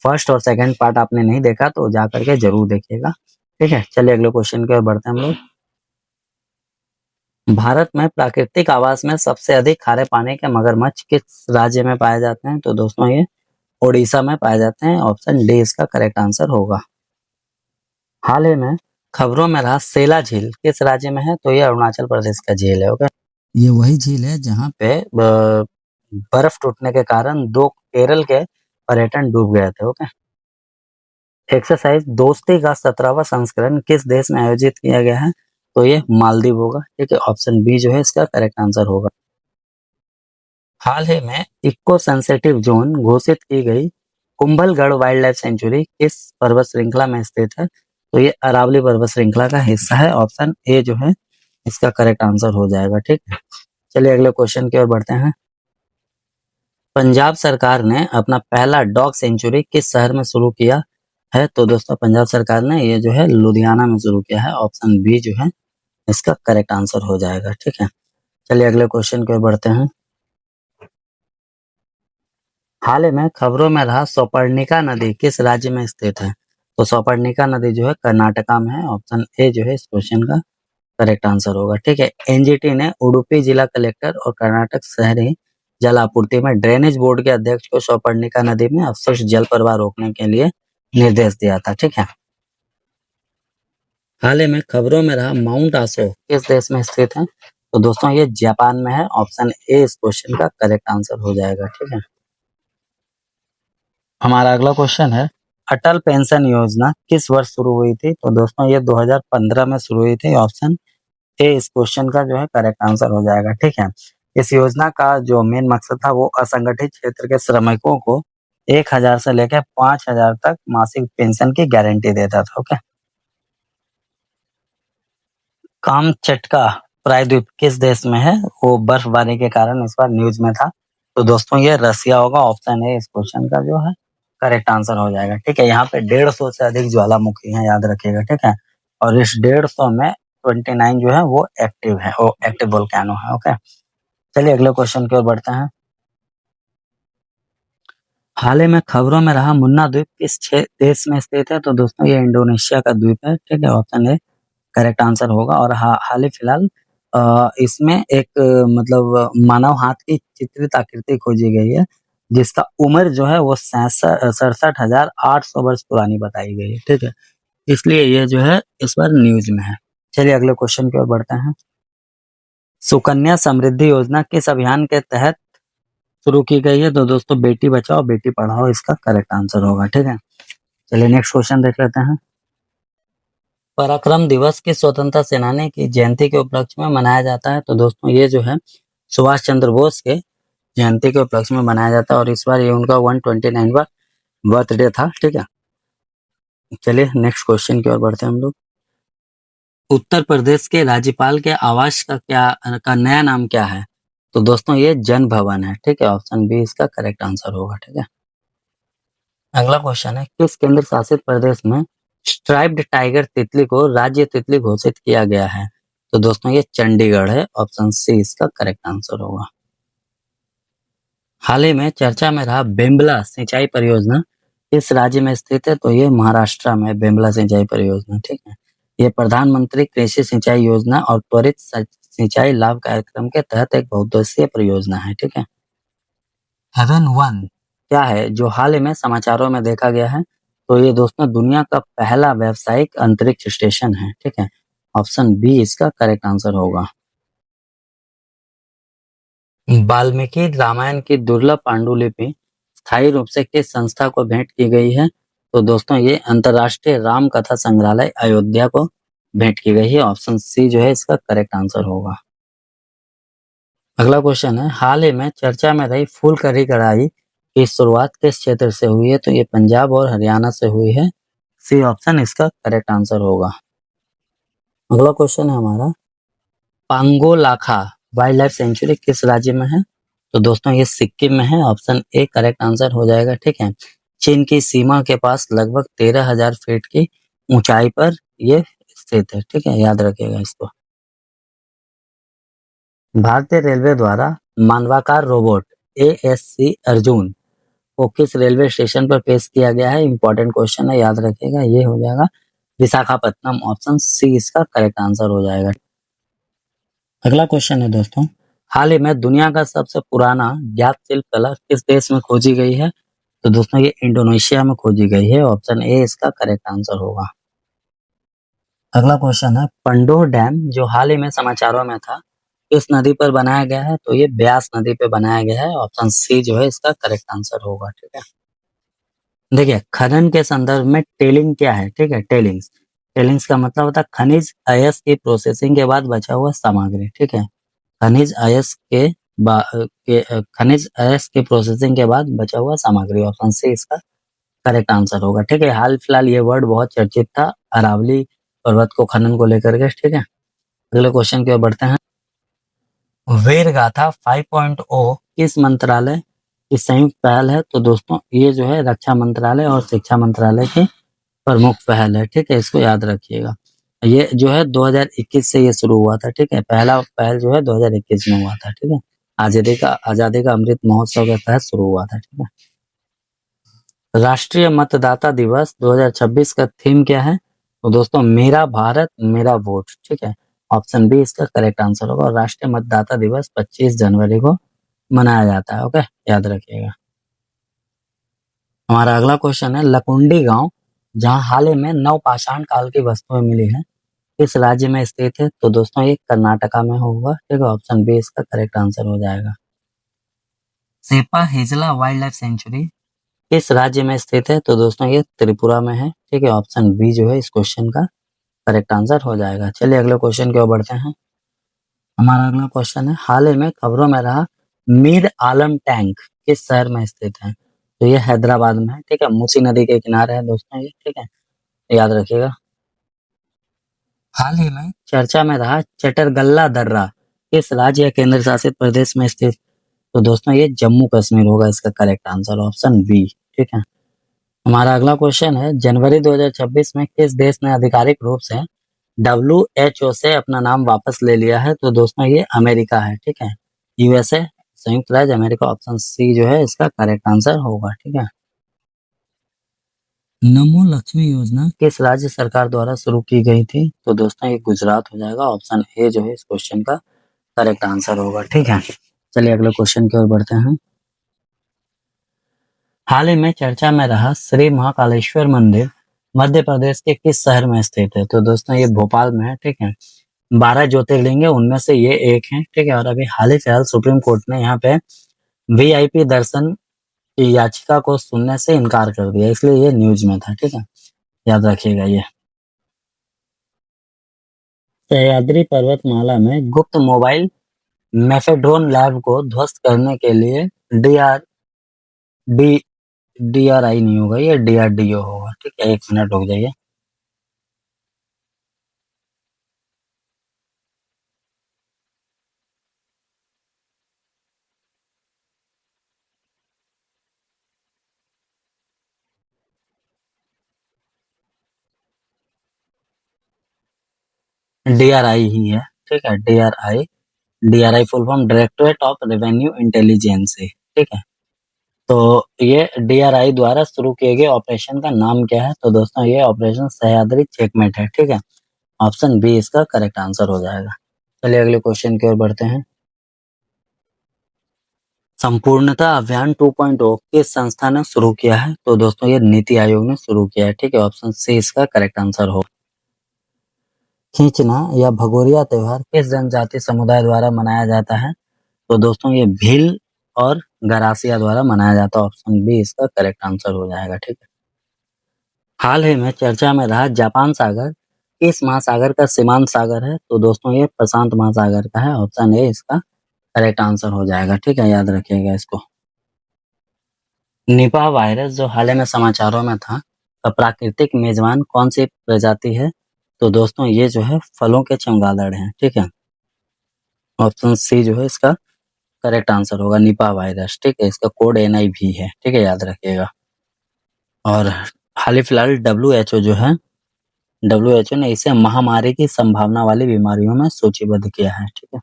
फर्स्ट और सेकंड पार्ट आपने नहीं देखा तो जा करके जरूर देखिएगा। ठीक है, चलिए अगले क्वेश्चन की ओर बढ़ते हैं हम लोग। भारत में प्राकृतिक आवास में सबसे अधिक खारे पानी के मगरमच्छ किस राज्य में पाए जाते हैं? तो दोस्तों ये ओडिशा में पाए जाते हैं, ऑप्शन डी इसका करेक्ट आंसर होगा। हाल ही में खबरों में रहा सेला झील किस राज्य में है? तो ये अरुणाचल प्रदेश का झील है। ओके, ये वही झील है जहाँ पे बर्फ टूटने के कारण 2 केरल के पर्यटन डूब गए थे। ओके, एक्सरसाइज दोस्ती का 17वां संस्करण किस देश में आयोजित किया गया है? तो ये मालदीव होगा। ठीक है, ऑप्शन बी जो है इसका करेक्ट आंसर होगा। हाल ही में इको सेंसिटिव जोन घोषित की गई कुंभलगढ़ वाइल्ड लाइफ सेंचुरी किस पर्वत श्रृंखला में स्थित है? तो ये अरावली पर्वत श्रृंखला का हिस्सा है, ऑप्शन ए जो है इसका करेक्ट आंसर हो जाएगा। ठीक है, चलिए अगले क्वेश्चन की ओर बढ़ते हैं। पंजाब सरकार ने अपना पहला डॉग सेंचुरी किस शहर में शुरू किया है? तो दोस्तों पंजाब सरकार ने ये जो है लुधियाना में शुरू किया है, ऑप्शन बी जो है इसका करेक्ट आंसर हो जाएगा। ठीक है, चलिए अगले क्वेश्चन की ओर बढ़ते हैं। हाल ही में खबरों में रहा सौपर्णिका नदी किस राज्य में स्थित है? तो सौपर्णिका नदी जो है कर्नाटका में है, ऑप्शन ए जो है इस क्वेश्चन का करेक्ट आंसर होगा। ठीक है, एनजीटी ने उडुपी जिला कलेक्टर और कर्नाटक शहरी जल आपूर्ति में ड्रेनेज बोर्ड के अध्यक्ष को सौपर्णिका नदी में अवशिष्ट जल प्रवाह रोकने के लिए निर्देश दिया था। ठीक है, हाल ही में खबरों में रहा माउंट आसो किस देश में स्थित है? तो दोस्तों ये जापान में है, ऑप्शन ए इस क्वेश्चन का करेक्ट आंसर हो जाएगा। ठीक है, हमारा अगला क्वेश्चन है, अटल पेंशन योजना किस वर्ष शुरू हुई थी? तो दोस्तों ये 2015 में शुरू हुई थी, ऑप्शन ए इस क्वेश्चन का जो है करेक्ट आंसर हो जाएगा। ठीक है, इस योजना का जो मेन मकसद था वो असंगठित क्षेत्र के श्रमिकों को 1,000 से लेकर 5,000 तक मासिक पेंशन की गारंटी देता था। ओके, कामचटका प्रायद्वीप किस देश में है? वो बर्फबारी के कारण इस बार न्यूज में था, तो दोस्तों ये रसिया होगा, ऑप्शन ए इस क्वेश्चन का जो है करेक्ट आंसर हो जाएगा। ठीक है, यहाँ पे 150 से अधिक ज्वालामुखी हैं, याद रखिएगा। ठीक है, और इस 150 में 29 जो है वो एक्टिव है, वो एक्टिव वोल्केनो है। ओके, चलिए अगले क्वेश्चन की ओर बढ़ते हैं। हाल ही में खबरों में रहा मुन्ना द्वीप किस देश में स्थित है? तो दोस्तों ये इंडोनेशिया का द्वीप है। ठीक है, ऑप्शन ए करेक्ट आंसर होगा। और हाल ही फिलहाल इसमें एक मतलब मानव हाथ की चित्रित आकृति खोजी गई है जिसका उम्र जो है वो 67,800 वर्ष पुरानी बताई गई है। ठीक है, इसलिए ये जो है इस बार न्यूज में है। चलिए अगले क्वेश्चन की ओर बढ़ते हैं। सुकन्या समृद्धि योजना किस अभियान के तहत शुरू की गई है? तो दोस्तों बेटी बचाओ बेटी पढ़ाओ इसका करेक्ट आंसर होगा। ठीक है, चलिए नेक्स्ट क्वेश्चन देख लेते हैं। पराक्रम दिवस किस स्वतंत्रता सेनानी की जयंती के उपलक्ष्य में मनाया जाता है? तो दोस्तों ये जो है सुभाष चंद्र बोस के जयंती के उपलक्ष्य में मनाया जाता है और इस बार ये उनका 129वां बर्थडे था। ठीक है, चलिए नेक्स्ट क्वेश्चन की ओर बढ़ते हैं हम लोग। उत्तर प्रदेश के राज्यपाल के आवास का नया नाम क्या है? तो दोस्तों ये जन भवन है। ठीक है, ऑप्शन बी इसका करेक्ट आंसर होगा। ठीक है, अगला क्वेश्चन है किस केंद्र शासित प्रदेश में स्ट्राइप्ड टाइगर तितली को राज्य तितली घोषित किया गया है? तो दोस्तों ये चंडीगढ़ है। ऑप्शन सी इसका करेक्ट आंसर होगा। हाल ही में चर्चा में रहा बेम्बला सिंचाई परियोजना किस राज्य में स्थित है? तो ये महाराष्ट्र में बेम्बला सिंचाई परियोजना। ठीक है, ये प्रधानमंत्री कृषि सिंचाई योजना और त्वरित सिंचाई लाभ कार्यक्रम के तहत एक बहुउद्देशीय परियोजना है। ठीक है, हेवन वन क्या है जो हाल ही में समाचारों में देखा गया है? तो ये दोस्तों दुनिया का पहला व्यावसायिक अंतरिक्ष स्टेशन है। ठीक है, ऑप्शन बी इसका करेक्ट आंसर होगा। वाल्मीकि रामायण की दुर्लभ पांडुलिपि स्थायी रूप से किस संस्था को भेंट की गई है? तो दोस्तों ये अंतर्राष्ट्रीय राम कथा संग्रहालय अयोध्या को भेंट की गई है। ऑप्शन सी जो है इसका करेक्ट आंसर होगा। अगला क्वेश्चन है हाल ही में चर्चा में रही फूल करी कढ़ाई की शुरुआत किस क्षेत्र से हुई है? तो ये पंजाब और हरियाणा से हुई है। सी ऑप्शन इसका करेक्ट आंसर होगा। अगला क्वेश्चन है हमारा पांगोलाखा वाइल्ड लाइफ सेंचुरी किस राज्य में है? तो दोस्तों ये सिक्किम में है। ऑप्शन ए करेक्ट आंसर हो जाएगा। ठीक है, चीन की सीमा के पास लगभग 13,000 फीट की ऊंचाई पर ये स्थित है। ठीक है, याद रखिएगा इसको। भारतीय रेलवे द्वारा मानवाकार रोबोट ASC अर्जुन को किस रेलवे स्टेशन पर पेश किया गया है? इंपॉर्टेंट क्वेश्चन है, याद रखिएगा। ये हो जाएगा विशाखापट्टनम। ऑप्शन सी इसका करेक्ट आंसर हो जाएगा। अगला क्वेश्चन है दोस्तों हाल ही में दुनिया का सबसे पुराना ज्ञात शिल्प कला किस देश में खोजी गई है? तो दोस्तों ये इंडोनेशिया में खोजी गई है। ऑप्शन ए इसका करेक्ट आंसर होगा। अगला क्वेश्चन है पंडोह डैम जो हाल ही में समाचारों में था किस नदी पर बनाया गया है? तो ये ब्यास नदी पे बनाया गया है। ऑप्शन सी जो है इसका करेक्ट आंसर होगा। ठीक है, देखिए खनन के संदर्भ में टेलिंग क्या है? ठीक है, टेलिंग्स टेलिंग्स का मतलब होता है खनिज अयस्क की प्रोसेसिंग के बाद बचा हुआ सामग्री। ठीक है, खनिज अयस्क खनिज अयस्क की प्रोसेसिंग के बाद बचा हुआ सामग्री। ऑप्शन सी इसका करेक्ट आंसर होगा। ठीक है, हाल फिलहाल ये वर्ड बहुत चर्चित था अरावली पर्वत को खनन को लेकर के। ठीक है, अगले क्वेश्चन की ओर बढ़ते हैं। वीर गाथा 5.0 किस मंत्रालय की संयुक्त पहल है? तो दोस्तों ये जो है रक्षा मंत्रालय और शिक्षा मंत्रालय की प्रमुख पहल है। ठीक है, इसको याद रखिएगा। ये जो है 2021 से ये शुरू हुआ था। ठीक है, पहला पहल जो है 2021 में हुआ था। ठीक है, आजादी का अमृत महोत्सव के तहत शुरू हुआ था। ठीक है, राष्ट्रीय मतदाता दिवस 2026 का थीम क्या है? तो दोस्तों मेरा भारत मेरा वोट। ठीक है, ऑप्शन बी इसका करेक्ट आंसर होगा। और राष्ट्रीय मतदाता दिवस 25 जनवरी को मनाया जाता है। ओके, याद रखिएगा। हमारा अगला क्वेश्चन है लकुंडी गांव जहां हाल ही में नवपाषाण काल की वस्तुएं मिली है किस राज्य में स्थित है? तो दोस्तों ये कर्नाटका में होगा। ठीक है, ऑप्शन बी इसका करेक्ट आंसर हो जाएगा। Sepahijala wildlife sanctuary किस राज्य में स्थित है? तो दोस्तों ये त्रिपुरा में है। ठीक है, ऑप्शन बी जो है इस क्वेश्चन का करेक्ट आंसर हो जाएगा। चलिए अगले क्वेश्चन की ओर बढ़ते हैं। हमारा अगला क्वेश्चन है हाल ही में खबरों में रहा मीर आलम टैंक किस शहर में स्थित है? तो ये हैदराबाद में है। ठीक है, मूसी नदी के किनारे है दोस्तों ये। ठीक है, याद रखिएगा। हाल ही में चर्चा में रहा चटरगल्ला दर्रा किस राज्य या केंद्र शासित प्रदेश में स्थित? तो दोस्तों ये जम्मू कश्मीर होगा इसका करेक्ट आंसर। Option B. ठीक है, हमारा अगला क्वेश्चन है जनवरी 2026 में किस देश ने आधिकारिक रूप से WHO से अपना नाम वापस ले लिया है? तो दोस्तों ये अमेरिका है। ठीक है, USA संयुक्त राज्य अमेरिका। ऑप्शन सी जो है इसका करेक्ट आंसर होगा। ठीक है, नमो लक्ष्मी योजना किस राज्य सरकार द्वारा शुरू की गई थी? तो दोस्तों ये गुजरात हो जाएगा। ऑप्शन ए जो है इस क्वेश्चन का करेक्ट आंसर होगा। ठीक है, चलिए अगले क्वेश्चन की ओर बढ़ते हैं। हाल ही में चर्चा में रहा श्री महाकालेश्वर मंदिर मध्य प्रदेश के किस शहर में स्थित है? तो दोस्तों ये भोपाल में है। ठीक है, 12 ज्योतिर्लिंग है, उनमें से ये एक है, ठीक है? और अभी हाल ही फिलहाल सुप्रीम कोर्ट ने यहाँ पे वीआईपी दर्शन की याचिका को सुनने से इनकार कर दिया, इसलिए ये न्यूज़ में था, ठीक है? याद रखिएगा ये। सह्याद्री पर्वतमाला में गुप्त मोबाइल मैफेडोन लैब को ध्वस्त करने के लिए डीआर डी डीआरआई नहीं होगा, ये डीआरडीओ होगा, ठीक है? 1 मिनट रुक जाइए। डीआरआई ही है, ठीक है? DRI. DRI full form directorate of revenue intelligence, ठीक है? तो ये डीआरआई द्वारा शुरू किए गए ऑपरेशन का नाम क्या है? तो दोस्तों ये ऑपरेशन सह्याद्री चेकमेट है, ठीक है? ऑप्शन बी इसका करेक्ट आंसर हो जाएगा। चलिए अगले क्वेश्चन की ओर बढ़ते हैं। संपूर्णता अभियान 2.0 किस संस्था ने शुरू किया है? तो दोस्तों ये नीति आयोग ने शुरू किया है, ठीक है? ऑप्शन सी इसका करेक्ट आंसर हो। खींचना या भगोरिया त्योहार किस जनजाति समुदाय द्वारा मनाया जाता है? तो दोस्तों ये भील और गरासिया द्वारा मनाया जाता है, ऑप्शन बी इसका करेक्ट आंसर हो जाएगा, ठीक है? हाल ही में चर्चा में रहा जापान सागर किस महासागर का सीमांत सागर है? तो दोस्तों ये प्रशांत महासागर का है, ऑप्शन ए इसका करेक्ट आंसर हो जाएगा, ठीक है? याद रखिएगा इसको। निपाह वायरस जो हाल ही में समाचारों में था, का प्राकृतिक मेजबान कौन सी प्रजाति है? तो दोस्तों ये जो है फलों के चमगादड़ हैं, ठीक है? ऑप्शन सी जो है इसका करेक्ट आंसर होगा, निपाह वायरस, ठीक है? इसका कोड NIV है, ठीक है? याद रखिएगा। और हाल ही फिलहाल WHO जो है, WHO ने इसे महामारी की संभावना वाली बीमारियों में सूचीबद्ध किया है, ठीक है?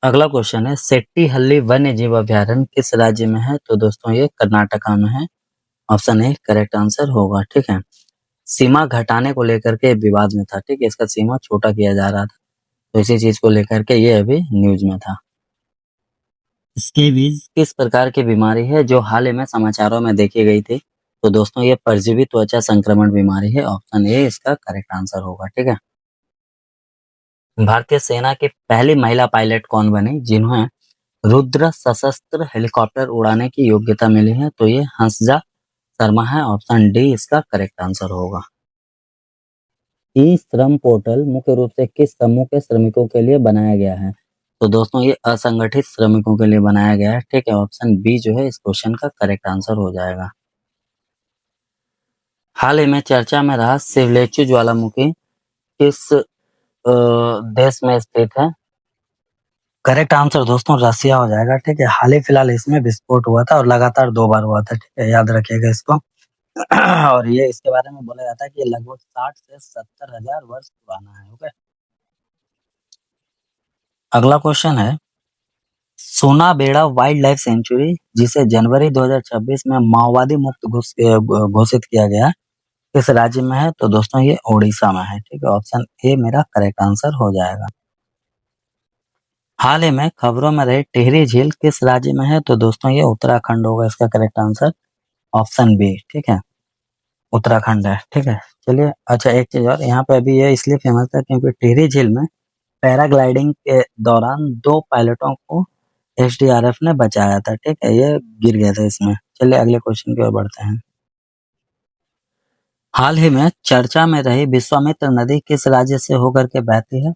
अगला क्वेश्चन है सेट्टीहल्ली वन्य जीव अभयारण्य किस राज्य में है? तो दोस्तों ये कर्नाटका में है, ऑप्शन ए करेक्ट आंसर होगा, ठीक है? सीमा घटाने को लेकर के विवाद में था, ठीक है? इसका सीमा छोटा किया जा रहा था, तो इसी चीज को लेकर के ये अभी न्यूज में था। स्केबीज किस प्रकार की बीमारी है जो हाल ही में समाचारों में देखी गई थी? तो दोस्तों ये परजीवी त्वचा संक्रमण बीमारी है, ऑप्शन ए इसका करेक्ट आंसर होगा, ठीक है? भारतीय सेना की पहली महिला पायलट कौन बनी जिन्हें रुद्र सशस्त्र हेलीकॉप्टर उड़ाने की योग्यता मिली है? तो ये हंसजा शर्मा है, ऑप्शन डी इसका करेक्ट आंसर होगा। ई श्रम पोर्टल मुख्य रूप से किस समूह के श्रमिकों के लिए बनाया गया है? तो दोस्तों ये असंगठित श्रमिकों के लिए बनाया गया है, ठीक है? ऑप्शन बी जो है इस क्वेश्चन का करेक्ट आंसर हो जाएगा। हाल ही में चर्चा में रहा शिवलेचु ज्वालामुखी किस देश में स्थित है? करेक्ट आंसर दोस्तों रसिया हो जाएगा, ठीक है? हाल ही फिलहाल इसमें विस्फोट हुआ था और लगातार 2 बार हुआ था, ठीक है? याद रखिएगा इसको। और ये इसके बारे में बोला जाता है कि ये लगभग 60 से 70 हजार वर्ष पुराना है, ओके? अगला क्वेश्चन है सोना बेड़ा वाइल्ड लाइफ सेंचुरी जिसे जनवरी 2026 में माओवादी मुक्त घोषित किया गया किस राज्य में है? तो दोस्तों ये ओडिशा में है, ठीक है? ऑप्शन ए मेरा करेक्ट आंसर हो जाएगा। हाल ही में खबरों में रही टिहरी झील किस राज्य में है? तो दोस्तों ये उत्तराखंड होगा इसका करेक्ट आंसर, ऑप्शन बी, ठीक है? उत्तराखंड है, ठीक है? चलिए अच्छा एक चीज और यहाँ पे अभी ये इसलिए फेमस है क्योंकि टिहरी झील में पैराग्लाइडिंग के दौरान 2 पायलटों को SDRF ने बचाया था, ठीक है? ये गिर गए थे इसमें। चलिए अगले क्वेश्चन की ओर बढ़ते हैं। हाल ही में चर्चा में रही विश्वामित्र नदी किस राज्य से होकर के बहती है?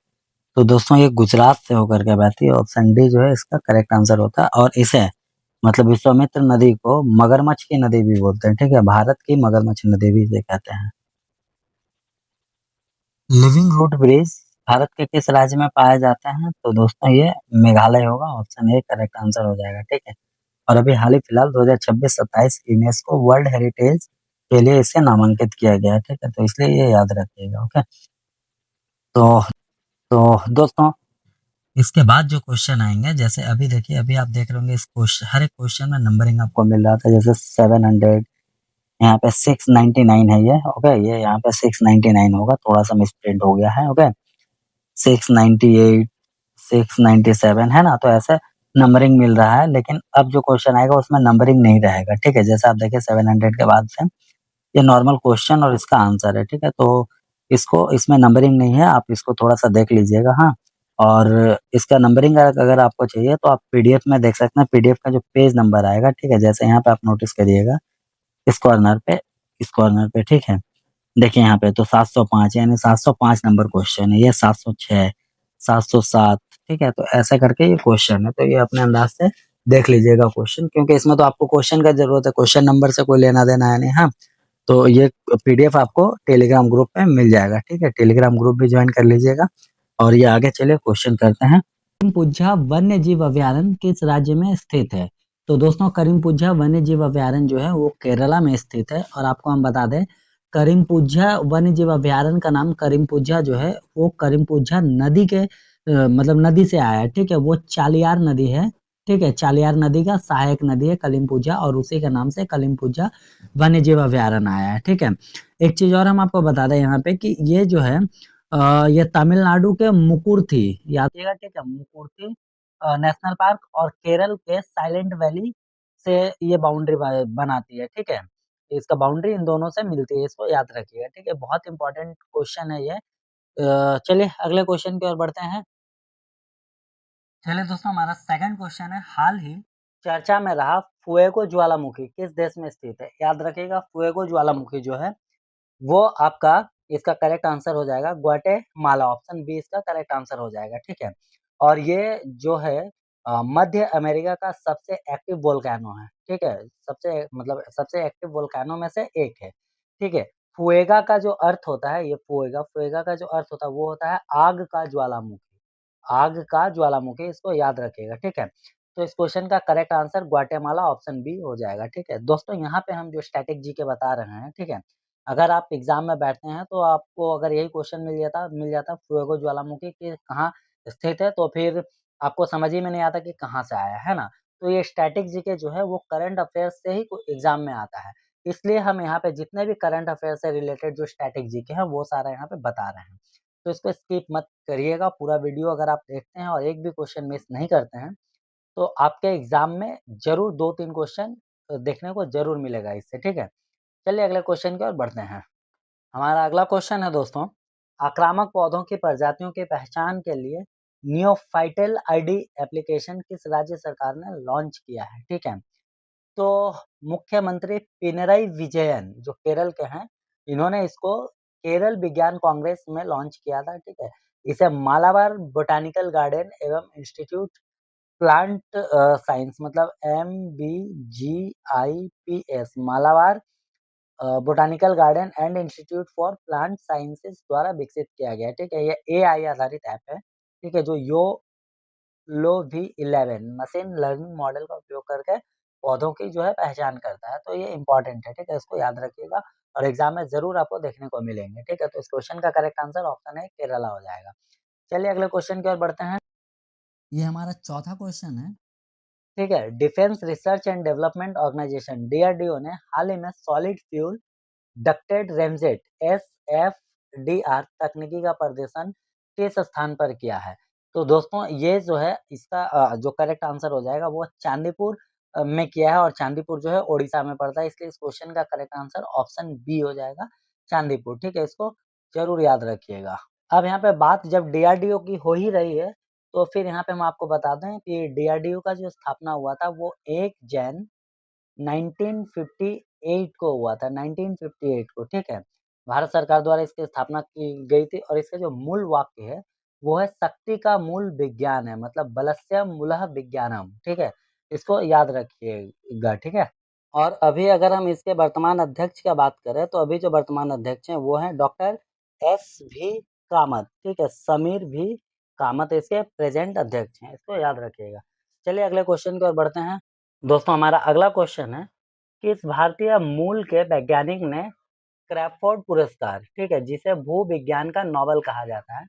तो दोस्तों ये गुजरात से होकर के बहती है, ऑप्शन डी जो है इसका करेक्ट आंसर होता है। और इसे मतलब विश्वामित्र नदी को मगरमच्छ की नदी भी बोलते हैं, ठीक है? भारत की मगरमच्छ नदी भी इसे कहते हैं। लिविंग रूट ब्रिज भारत के किस राज्य में पाए जाते हैं? तो दोस्तों ये मेघालय होगा, ऑप्शन ए करेक्ट आंसर हो जाएगा, ठीक है? और अभी हाल ही फिलहाल 2026-27 यूनेस्को वर्ल्ड हेरिटेज के लिए इसे नामांकित किया गया है, ठीक है? तो इसलिए ये याद रखिएगा, ओके? तो दोस्तों इसके बाद जो क्वेश्चन आएंगे जैसे अभी देखिए अभी आप देख रहे होंगे इस क्वेश्चन हर एक क्वेश्चन में नंबरिंग आपको मिल रहा था जैसे 700 यहाँ पे 699 है ये, ओके? ये यहाँ पे 699 होगा, थोड़ा सा मिसप्रिंट हो गया है, ओके? 698 697 है ना? तो ऐसे नंबरिंग मिल रहा है, लेकिन अब जो क्वेश्चन आएगा उसमें नंबरिंग नहीं रहेगा, ठीक है? जैसे आप देखिए 700 के बाद से ये नॉर्मल क्वेश्चन और इसका आंसर है, ठीक है? तो इसमें नंबरिंग नहीं है, आप इसको थोड़ा-सा देख लीजिएगा, हाँ। और इसका नंबरिंग अगर आपको चाहिए तो आप पीडीएफ में देख सकते हैं, पीडीएफ का जो पेज नंबर आएगा, ठीक है? जैसे यहाँ पे आप नोटिस करिएगा, इस कॉर्नर पे, ठीक है? देखिए यहाँ पे तो 705 यानी 705 नंबर क्वेश्चन है, ये 706, 707, ठीक है? तो ऐसा करके ये क्वेश्चन है, तो ये अपने अंदाज से देख लीजिएगा क्वेश्चन, क्योंकि इसमें तो आपको क्वेश्चन का ज़रूरत है, क्वेश्चन नंबर से कोई लेना-देना है नहीं, हाँ? तो ये पीडीएफ आपको टेलीग्राम ग्रुप पे मिल जाएगा, ठीक है? टेलीग्राम ग्रुप भी जॉइन कर लीजिएगा और ये आगे चलिए क्वेश्चन करते हैं। करीमपुजा वन्य जीव अभयारण्य किस राज्य में स्थित है? तो दोस्तों करीमपुजा वन्य जीव अभयारण्य जो है वो केरला में स्थित है और आपको हम बता दें करीमपुजा वन्य जीव अभयारण्य का नाम करीमपुजा जो है वो करीमपुजा नदी के मतलब नदी से आया है, ठीक है? वो चालियार नदी है, ठीक है? चालियार नदी का सहायक नदी है कलीमपुजा और उसी के नाम से कलीमपुजा वन्य जीव अभयारण्य आया है, ठीक है? एक चीज और हम आपको बता दें यहाँ पे कि ये जो है ये तमिलनाडु के मुकुर्थी याद रखिएगा, ठीक है? मुकुर्थी नेशनल पार्क और केरल के साइलेंट वैली से ये बाउंड्री बनाती है, ठीक है? इसका बाउंड्री इन दोनों से मिलती है, इसको याद रखिएगा, ठीक है? बहुत इंपॉर्टेंट क्वेश्चन है ये। चलिए अगले क्वेश्चन की ओर बढ़ते हैं। चलिए दोस्तों हमारा सेकंड क्वेश्चन है, हाल ही चर्चा में रहा फुएगो ज्वालामुखी किस देश में स्थित है? याद रखिएगा फुएगो ज्वालामुखी जो है वो आपका इसका करेक्ट आंसर हो जाएगा ग्वाटेमाला, ऑप्शन बी इसका करेक्ट आंसर हो जाएगा, ठीक है? और ये जो है मध्य अमेरिका का सबसे एक्टिव वोल्केनो है, ठीक है? सबसे एक्टिव वोल्केनो में से एक है, ठीक है? फुएगा का जो अर्थ होता है, ये फुएगा का जो अर्थ होता है वो होता है आग का ज्वालामुखी, आग का ज्वालामुखी, इसको याद रखिएगा, ठीक है? तो इस क्वेश्चन का correct answer Guatemala option B हो जाएगा, ठीक है? दोस्तों यहाँ पे हम जो स्टैटिक जीके बता रहे हैं, ठीक है? अगर आप एग्ज़ाम में बैठते हैं तो आपको अगर यही क्वेश्चन मिल जाता फुएगो ज्वालामुखी कि कहाँ स्थित है, तो फिर आपको समझ ही में नहीं आता कि कहाँ से आया, है ना? तो ये स्टैटिक जीके जो है वो करंट अफ़ेयर्स से ही को एग्ज़ाम में आता है। इसलिए हम यहाँ पे जितने भी करंट अफ़ेयर से रिलेटेड जो स्टैटिक जीके हैं वो सारा यहाँ पे बता रहे हैं। तो इसको स्किप मत करिएगा, पूरा वीडियो अगर आप देखते हैं और एक भी क्वेश्चन मिस नहीं करते हैं, तो आपके एग्ज़ाम में ज़रूर 2-3 क्वेश्चन देखने को ज़रूर मिलेगा इससे, ठीक है? चलिए अगले क्वेश्चन की ओर बढ़ते हैं। हमारा अगला क्वेश्चन है दोस्तों, आक्रामक पौधों की प्रजातियों की पहचान के लिए नियोफाइटल आईडी एप्लीकेशन किस राज्य सरकार ने लॉन्च किया है? ठीक है। तो मुख्यमंत्री पिनरई विजयन जो केरल के हैं, इन्होंने इसको केरल विज्ञान कांग्रेस में लॉन्च किया था, ठीक है। इसे मालाबार बोटानिकल गार्डन एवं इंस्टीट्यूट प्लांट साइंस मतलब MBGIPS Malabar botanical garden and institute for plant sciences द्वारा विकसित किया गया है, ठीक है। ये एआई आधारित ऐप है, ठीक है, जो यो लो V11 मशीन लर्निंग मॉडल का उपयोग करके पौधों की जो है पहचान करता है, तो ये इम्पोर्टेंट है, ठीक है, इसको याद रखिएगा और एग्जाम में ज़रूर आपको देखने को मिलेंगे, ठीक है। तो इस क्वेश्चन का करेक्ट आंसर ऑप्शन है केरला हो जाएगा। चलिए अगले क्वेश्चन की ओर बढ़ते हैं। ये हमारा चौथा क्वेश्चन है, ठीक है। Defence research and development organisation DRDO ने हाल ही में solid fuel ducted ramjet SFDR तकनीकी का प्रदर्शन किस स्थान पर किया है? तो दोस्तों ये जो है इसका जो करेक्ट आंसर हो जाएगा वो चांदीपुर में किया है और चांदीपुर जो है ओडिशा में पड़ता है, इसलिए इस क्वेश्चन का करेक्ट आंसर ऑप्शन बी हो जाएगा चांदीपुर, ठीक है, इसको ज़रूर याद रखिएगा। अब यहाँ पे बात जब DRDO की हो ही रही है, तो फिर यहाँ पे हम आपको बता दें कि DRDO का जो स्थापना हुआ था वो 1 जैन 1958 को हुआ था, 1958 को, ठीक है। भारत सरकार द्वारा इसकी स्थापना की गई थी और इसका जो मूल वाक्य है, वो है शक्ति का मूल विज्ञान है, मतलब बलस्य मूलः विज्ञानम, ठीक है। इसको याद रखिएगा, ठीक है। और अभी अगर हम इसके वर्तमान अध्यक्ष का बात करें, तो अभी जो वर्तमान अध्यक्ष हैं, वो हैं डॉक्टर SV कामत, ठीक है, समीर भी कामत इसके प्रेज़ेंट अध्यक्ष हैं, इसको याद रखिएगा। चलिए अगले क्वेश्चन की ओर बढ़ते हैं। दोस्तों हमारा अगला क्वेश्चन है, किस भारतीय मूल के वैज्ञानिक ने क्रैफोर्ड पुरस्कार, ठीक है, जिसे भूविज्ञान का नोबेल कहा जाता है,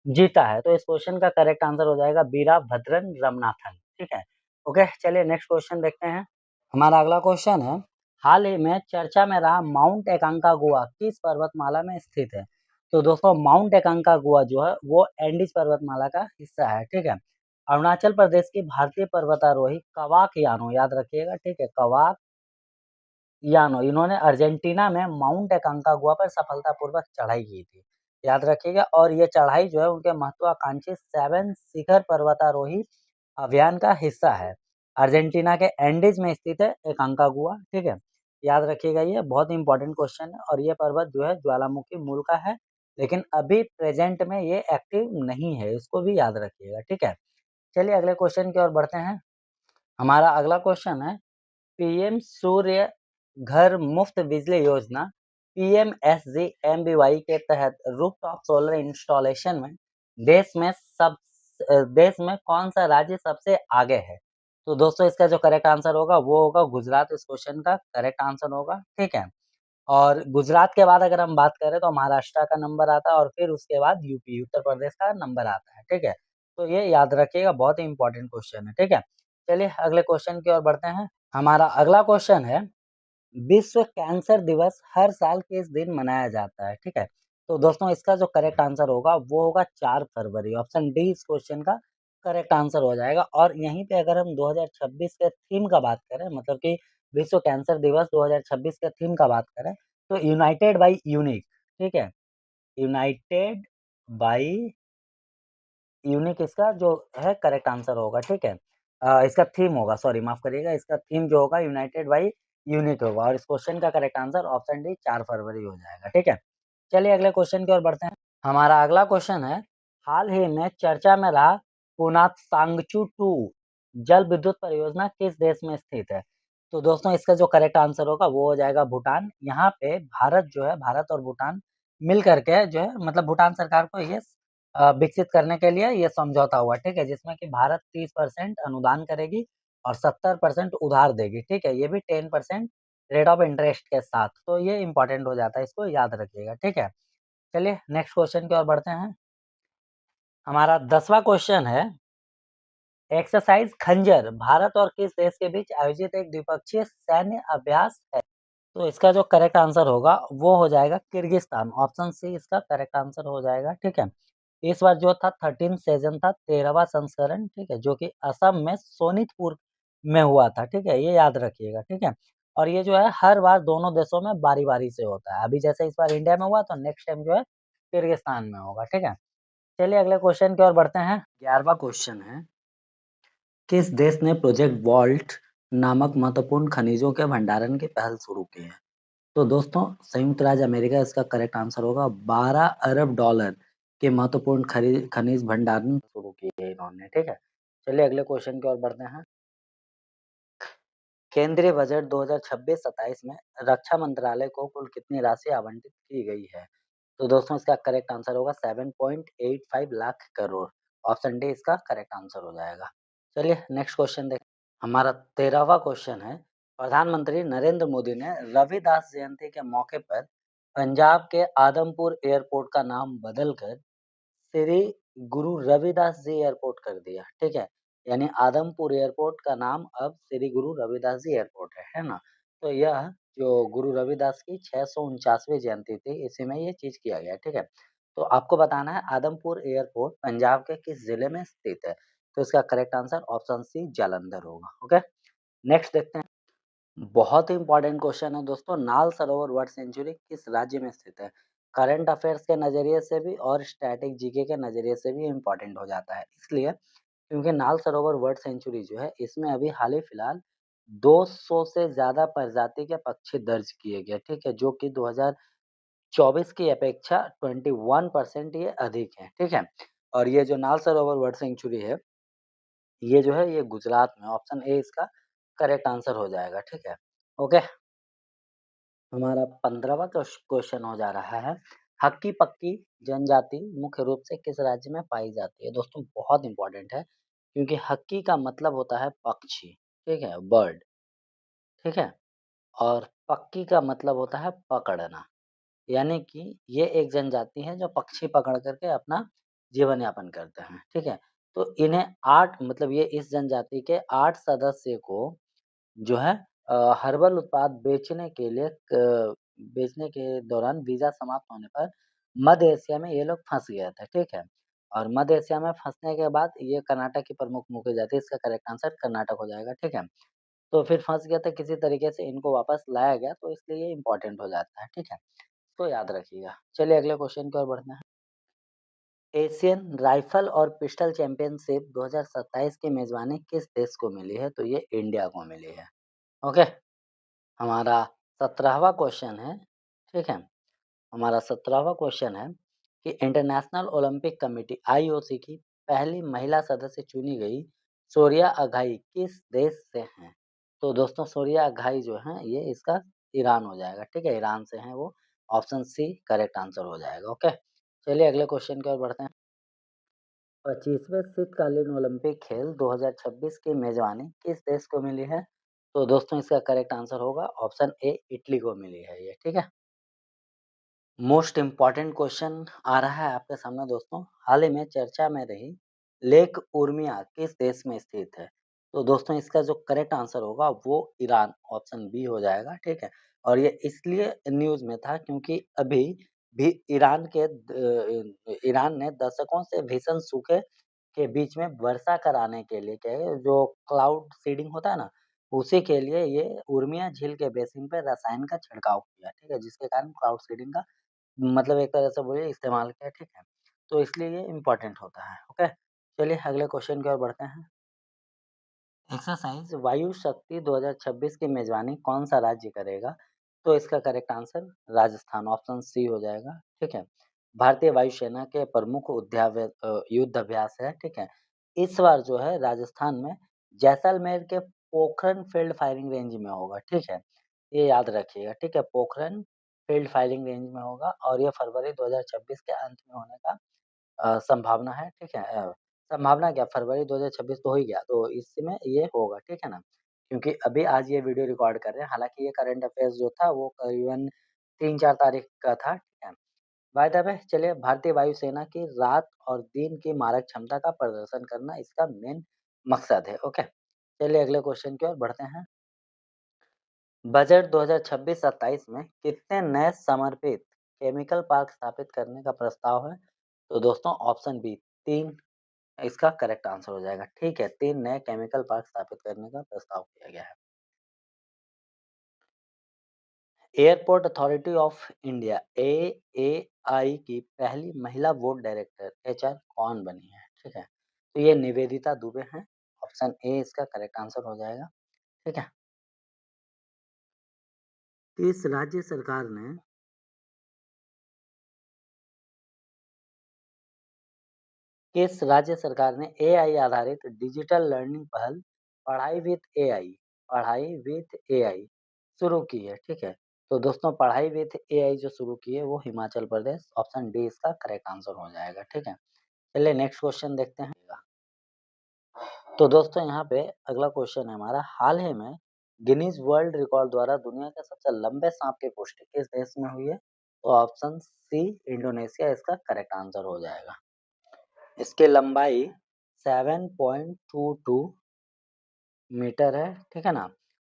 जीता है? तो इस क्वेश्चन का करेक्ट आंसर हो जाएगा वीराभद्रन रामनाथन, ठीक है। ओके, चलिए नेक्स्ट क्वेश्चन देखते हैं। हमारा अगला क्वेश्चन है, हाल ही में चर्चा में रहा माउंट एकांकागुआ किस पर्वतमाला में स्थित है? तो दोस्तों माउंट एकांकागुआ जो है वो एंडीज पर्वतमाला का हिस्सा है, ठीक है। अरुणाचल प्रदेश की भारतीय पर्वतारोही कवाक यानो, याद रखिएगा, ठीक है, कवाक यानो, इन्होंने अर्जेंटीना में माउंट एकांकागुआ पर सफलतापूर्वक चढ़ाई की थी। याद रखिएगा। और ये चढ़ाई जो है उनके महत्वाकांक्षी 7 शिखर पर्वतारोही अभियान का हिस्सा है। अर्जेंटीना के एंडीज में स्थित है एकांकागुआ, ठीक है। याद रखिएगा, ये बहुत इंपॉर्टेंट क्वेश्चन है। और ये पर्वत जो है ज्वालामुखी मूल का है, लेकिन अभी प्रेजेंट में ये एक्टिव नहीं है, इसको भी याद रखिएगा, ठीक है। चलिए अगले क्वेश्चन की ओर बढ़ते हैं। हमारा अगला क्वेश्चन है, पीएम सूर्य घर मुफ्त बिजली योजना पीएमएसजीएमबीवाई के तहत रूफटॉप सोलर इंस्टॉलेशन में देश में सब देश में कौन सा राज्य सबसे आगे है? तो दोस्तों इसका जो करेक्ट आंसर होगा वो होगा गुजरात, इस क्वेश्चन का करेक्ट आंसर होगा, ठीक है। और गुजरात के बाद अगर हम बात करें तो महाराष्ट्र का नंबर आता है और फिर उसके बाद यूपी उत्तर प्रदेश का नंबर आता है, ठीक है। तो ये याद रखिएगा, बहुत ही इंपॉर्टेंट क्वेश्चन है, ठीक है। चलिए अगले क्वेश्चन की ओर बढ़ते हैं। हमारा अगला क्वेश्चन है, विश्व कैंसर दिवस हर साल किस दिन मनाया जाता है? ठीक है। तो दोस्तों इसका जो करेक्ट आंसर होगा वो होगा 4 फरवरी। ऑप्शन डी इस क्वेश्चन का करेक्ट आंसर हो जाएगा। और यहीं पे अगर हम 2026 के थीम का बात करें, मतलब कि विश्व कैंसर दिवस 2026 के थीम का बात करें, तो यूनाइटेड बाय यूनिक, ठीक है। यूनाइटेड बाय यूनिक इसका जो है करेक्ट आंसर होगा, ठीक है। इसका थीम होगा, सॉरी माफ करिएगा, इसका थीम जो होगा यूनाइटेड बाय यूनिक होगा। और इस क्वेश्चन का करेक्ट आंसर ऑप्शन डी 4 फरवरी हो जाएगा, ठीक है। चलिए अगले क्वेश्चन की ओर बढ़ते हैं। हमारा अगला क्वेश्चन है, हाल ही में चर्चा में रहा पुनात सांगचू 2 जल विद्युत परियोजना किस देश में स्थित है? तो दोस्तों इसका जो करेक्ट आंसर होगा वो हो जाएगा भूटान। यहाँ पे भारत जो है, भारत और भूटान मिल करके जो है, मतलब भूटान सरकार को ये विकसित करने के लिए ये समझौता हुआ, ठीक है, जिसमें कि भारत 30% अनुदान करेगी और 70% उधार देगी, ठीक है। ये भी 10% रेट ऑफ इंटरेस्ट के साथ। तो ये इंपॉर्टेंट हो जाता है, इसको याद रखिएगा, ठीक है। चलिए नेक्स्ट क्वेश्चन की ओर बढ़ते हैं। हमारा 10वां क्वेश्चन है, एक्सरसाइज खंजर भारत और किस देश के बीच आयोजित एक द्विपक्षीय सैन्य अभ्यास है? तो इसका जो करेक्ट आंसर होगा वो हो जाएगा किर्गिस्तान। ऑप्शन सी इसका करेक्ट आंसर हो जाएगा, ठीक है। इस बार जो था 13 सीजन था, 13वां संस्करण, ठीक है, जो कि असम में सोनितपुर में हुआ था, ठीक है। ये याद रखिएगा, ठीक है। और ये जो है हर बार दोनों देशों में बारी बारी से होता है। अभी जैसे इस बार इंडिया में हुआ तो नेक्स्ट टाइम जो है किर्गिस्तान में होगा, ठीक है। चलिए अगले क्वेश्चन की ओर बढ़ते हैं। 11वां क्वेश्चन है, किस देश ने प्रोजेक्ट वॉल्ट नामक महत्वपूर्ण खनिजों के भंडारण की पहल शुरू की है? तो दोस्तों संयुक्त राज्य अमेरिका इसका करेक्ट आंसर होगा। 12 अरब डॉलर के महत्वपूर्ण खनिज भंडारण शुरू किए हैं इन्होंने, ठीक है। चलिए अगले क्वेश्चन की ओर बढ़ते हैं। केंद्रीय बजट 2026-27 में रक्षा मंत्रालय को कुल कितनी राशि आवंटित की गई है? तो दोस्तों इसका करेक्ट आंसर होगा 7.85 लाख करोड़। ऑप्शन डी इसका करेक्ट आंसर हो जाएगा। चलिए नेक्स्ट क्वेश्चन देखते हैं। हमारा 13वां क्वेश्चन है, प्रधानमंत्री नरेंद्र मोदी ने रविदास जयंती के मौके पर पंजाब के आदमपुर एयरपोर्ट का नाम बदलकर श्री गुरु रविदास जी एयरपोर्ट कर दिया, ठीक है। यानी आदमपुर एयरपोर्ट का नाम अब श्री गुरु रविदास जी एयरपोर्ट है ना? तो यह जो गुरु रविदास की 649वीं जयंती थी, इसी में ये चीज किया गया, ठीक है। तो आपको बताना है आदमपुर एयरपोर्ट पंजाब के किस जिले में स्थित है? तो इसका correct answer option C Jalandhar होगा, ओके। नेक्स्ट देखते हैं। बहुत ही इंपॉर्टेंट क्वेश्चन है दोस्तों, नाल सरोवर वर्ल्ड सेंचुरी किस राज्य में स्थित है? करंट अफेयर्स के नजरिए से भी और स्टैटिक जीके के नजरिए से भी इंपॉर्टेंट हो जाता है, इसलिए क्योंकि नाल सरोवर वर्ल्ड सेंचुरी जो है इसमें अभी हाल ही फिलहाल 200 से ज्यादा प्रजाति के पक्षी दर्ज किए गए, ठीक है, जो कि 2024 की अपेक्षा 21% ये अधिक है, ठीक है। और ये जो नाल सरोवर वर्ल्ड सेंचुरी है, ये जो है ये गुजरात में, ऑप्शन ए इसका करेक्ट आंसर हो जाएगा, ठीक है, ओके। हमारा 15वां क्वेश्चन हो जा रहा है, हक्की पक्की जनजाति मुख्य रूप से किस राज्य में पाई जाती है? दोस्तों बहुत इंपॉर्टेंट है, क्योंकि हक्की का मतलब होता है पक्षी, ठीक है, बर्ड, ठीक है। और पक्की का मतलब होता है पकड़ना, यानी कि ये एक जनजाति है जो पक्षी पकड़ करके अपना जीवन यापन करते हैं, ठीक है। तो इन्हें 8 मतलब ये इस जनजाति के 8 सदस्य को जो है हर्बल उत्पाद बेचने के दौरान वीज़ा समाप्त होने पर मध्य एशिया में ये लोग फँस गए थे, ठीक है? और मध्य एशिया में फँसने के बाद ये कर्नाटक की प्रमुख मुख्य जाति, इसका करेक्ट आंसर कर्नाटक हो जाएगा, ठीक है? तो फिर फँस गए थे, किसी तरीके से इनको वापस लाया गया, तो इसलिए ये इम्पोर्टेंट हो जाता है, ठीक है? तो याद रखिएगा। चलिए अगले क्वेश्चन की ओर बढ़ते हैं। एशियन राइफल और पिस्टल चैंपियनशिप 2027 की मेज़बानी किस देश को मिली है? तो ये इंडिया को मिली है। ओके, हमारा 17वाँ क्वेश्चन है, ठीक है? हमारा 17वाँ क्वेश्चन है कि इंटरनेशनल ओलंपिक कमेटी आईओसी की पहली महिला सदस्य चुनी गई सोरिया अघाई किस देश से हैं? तो दोस्तों सोरिया अघाई जो हैं ये इसका ईरान हो जाएगा, ठीक है? ईरान से हैं वो, ऑप्शन सी करेक्ट आंसर हो जाएगा, ओके? चलिए अगले क्वेश्चन की ओर बढ़ते हैं। 25वें शीतकालीन ओलंपिक खेल 2026 की मेज़बानी किस देश को मिली है? तो दोस्तों इसका करेक्ट आंसर होगा ऑप्शन ए इटली को मिली है ये, ठीक है? मोस्ट इम्पोर्टेंट क्वेश्चन आ रहा है आपके सामने दोस्तों। हाल ही में चर्चा में रही लेक उर्मिया किस देश में स्थित है? तो दोस्तों इसका जो करेक्ट आंसर होगा वो ईरान ऑप्शन बी हो जाएगा, ठीक है? और ये इसलिए न्यूज़ में था क्योंकि अभी भी ईरान ने दशकों से भीषण सूखे के बीच में वर्षा कराने के लिए क्या है जो क्लाउड सीडिंग होता है ना, उसी के लिए ये उर्मिया झील के बेसिन पे रसायन का छिड़काव किया, ठीक है? जिसके कारण क्लाउड सीडिंग का मतलब एक तरह से बोलिए इस्तेमाल किया, ठीक है? तो इसलिए ये इम्पोर्टेंट होता है, ओके? चलिए अगले क्वेश्चन की ओर बढ़ते हैं। एक्सरसाइज़ वायु शक्ति 2026 की मेज़बानी कौन-सा राज्य करेगा? तो इसका correct answer Rajasthan option C हो जाएगा, ठीक है? भारतीय वायुसेना के प्रमुख युद्ध अभ्यास है, ठीक है? इस बार जो है राजस्थान में जैसलमेर के पोखरन फील्ड फायरिंग रेंज में होगा, ठीक है? ये याद रखिएगा, ठीक है? पोखरन फील्ड फायरिंग रेंज में होगा और ये फरवरी 2026 के अंत में होने का संभावना है, ठीक है? संभावना क्या फरवरी 2026 तो हो ही गया, तो इसमें ये होगा, ठीक है ना? क्योंकि अभी आज ये वीडियो रिकॉर्ड कर रहे हैं, हालाँकि ये करंट अफ़ेयर्स जो था वो करीबन 3-4 तारीख का था, ठीक है? बाय द वे चलिए भारतीय वायुसेना की रात और दिन की मारक क्षमता का प्रदर्शन करना इसका मेन मकसद है, ओके? चलिए अगले क्वेश्चन की ओर बढ़ते हैं। बजट 2026-27 में कितने नए समर्पित केमिकल पार्क स्थापित करने का प्रस्ताव है? तो दोस्तों ऑप्शन बी 3 इसका करेक्ट आंसर हो जाएगा। ठीक है, 3 नए केमिकल पार्क स्थापित करने का प्रस्ताव किया गया है। Airport authority of India AAI की पहली महिला बोर्ड डायरेक्टर एचआर कौन बनी है? ठीक है, तो ये निवेदिता दुबे हैं। ऑप्शन ए इसका करेक्ट आंसर हो जाएगा। ठीक है, किस राज्य सरकार ने किस राज्य सरकार ने एआई आधारित डिजिटल लर्निंग पहल पढ़ाई विथ एआई शुरू की है, ठीक है? तो दोस्तों पढ़ाई विथ एआई जो शुरू की है वो हिमाचल प्रदेश ऑप्शन डी इसका करेक्ट आंसर हो जाएगा, ठीक है? चलिए नेक्स्ट क्वेश्चन देखते हैं। तो दोस्तों यहाँ पे अगला क्वेश्चन है हमारा हाल ही में गिनीज वर्ल्ड रिकॉर्ड द्वारा दुनिया के सबसे लंबे सांप की पुष्टि किस देश में हुई है? तो ऑप्शन सी इंडोनेशिया इसका करेक्ट आंसर हो जाएगा। इसकी लंबाई 7.22 मीटर है, ठीक है ना?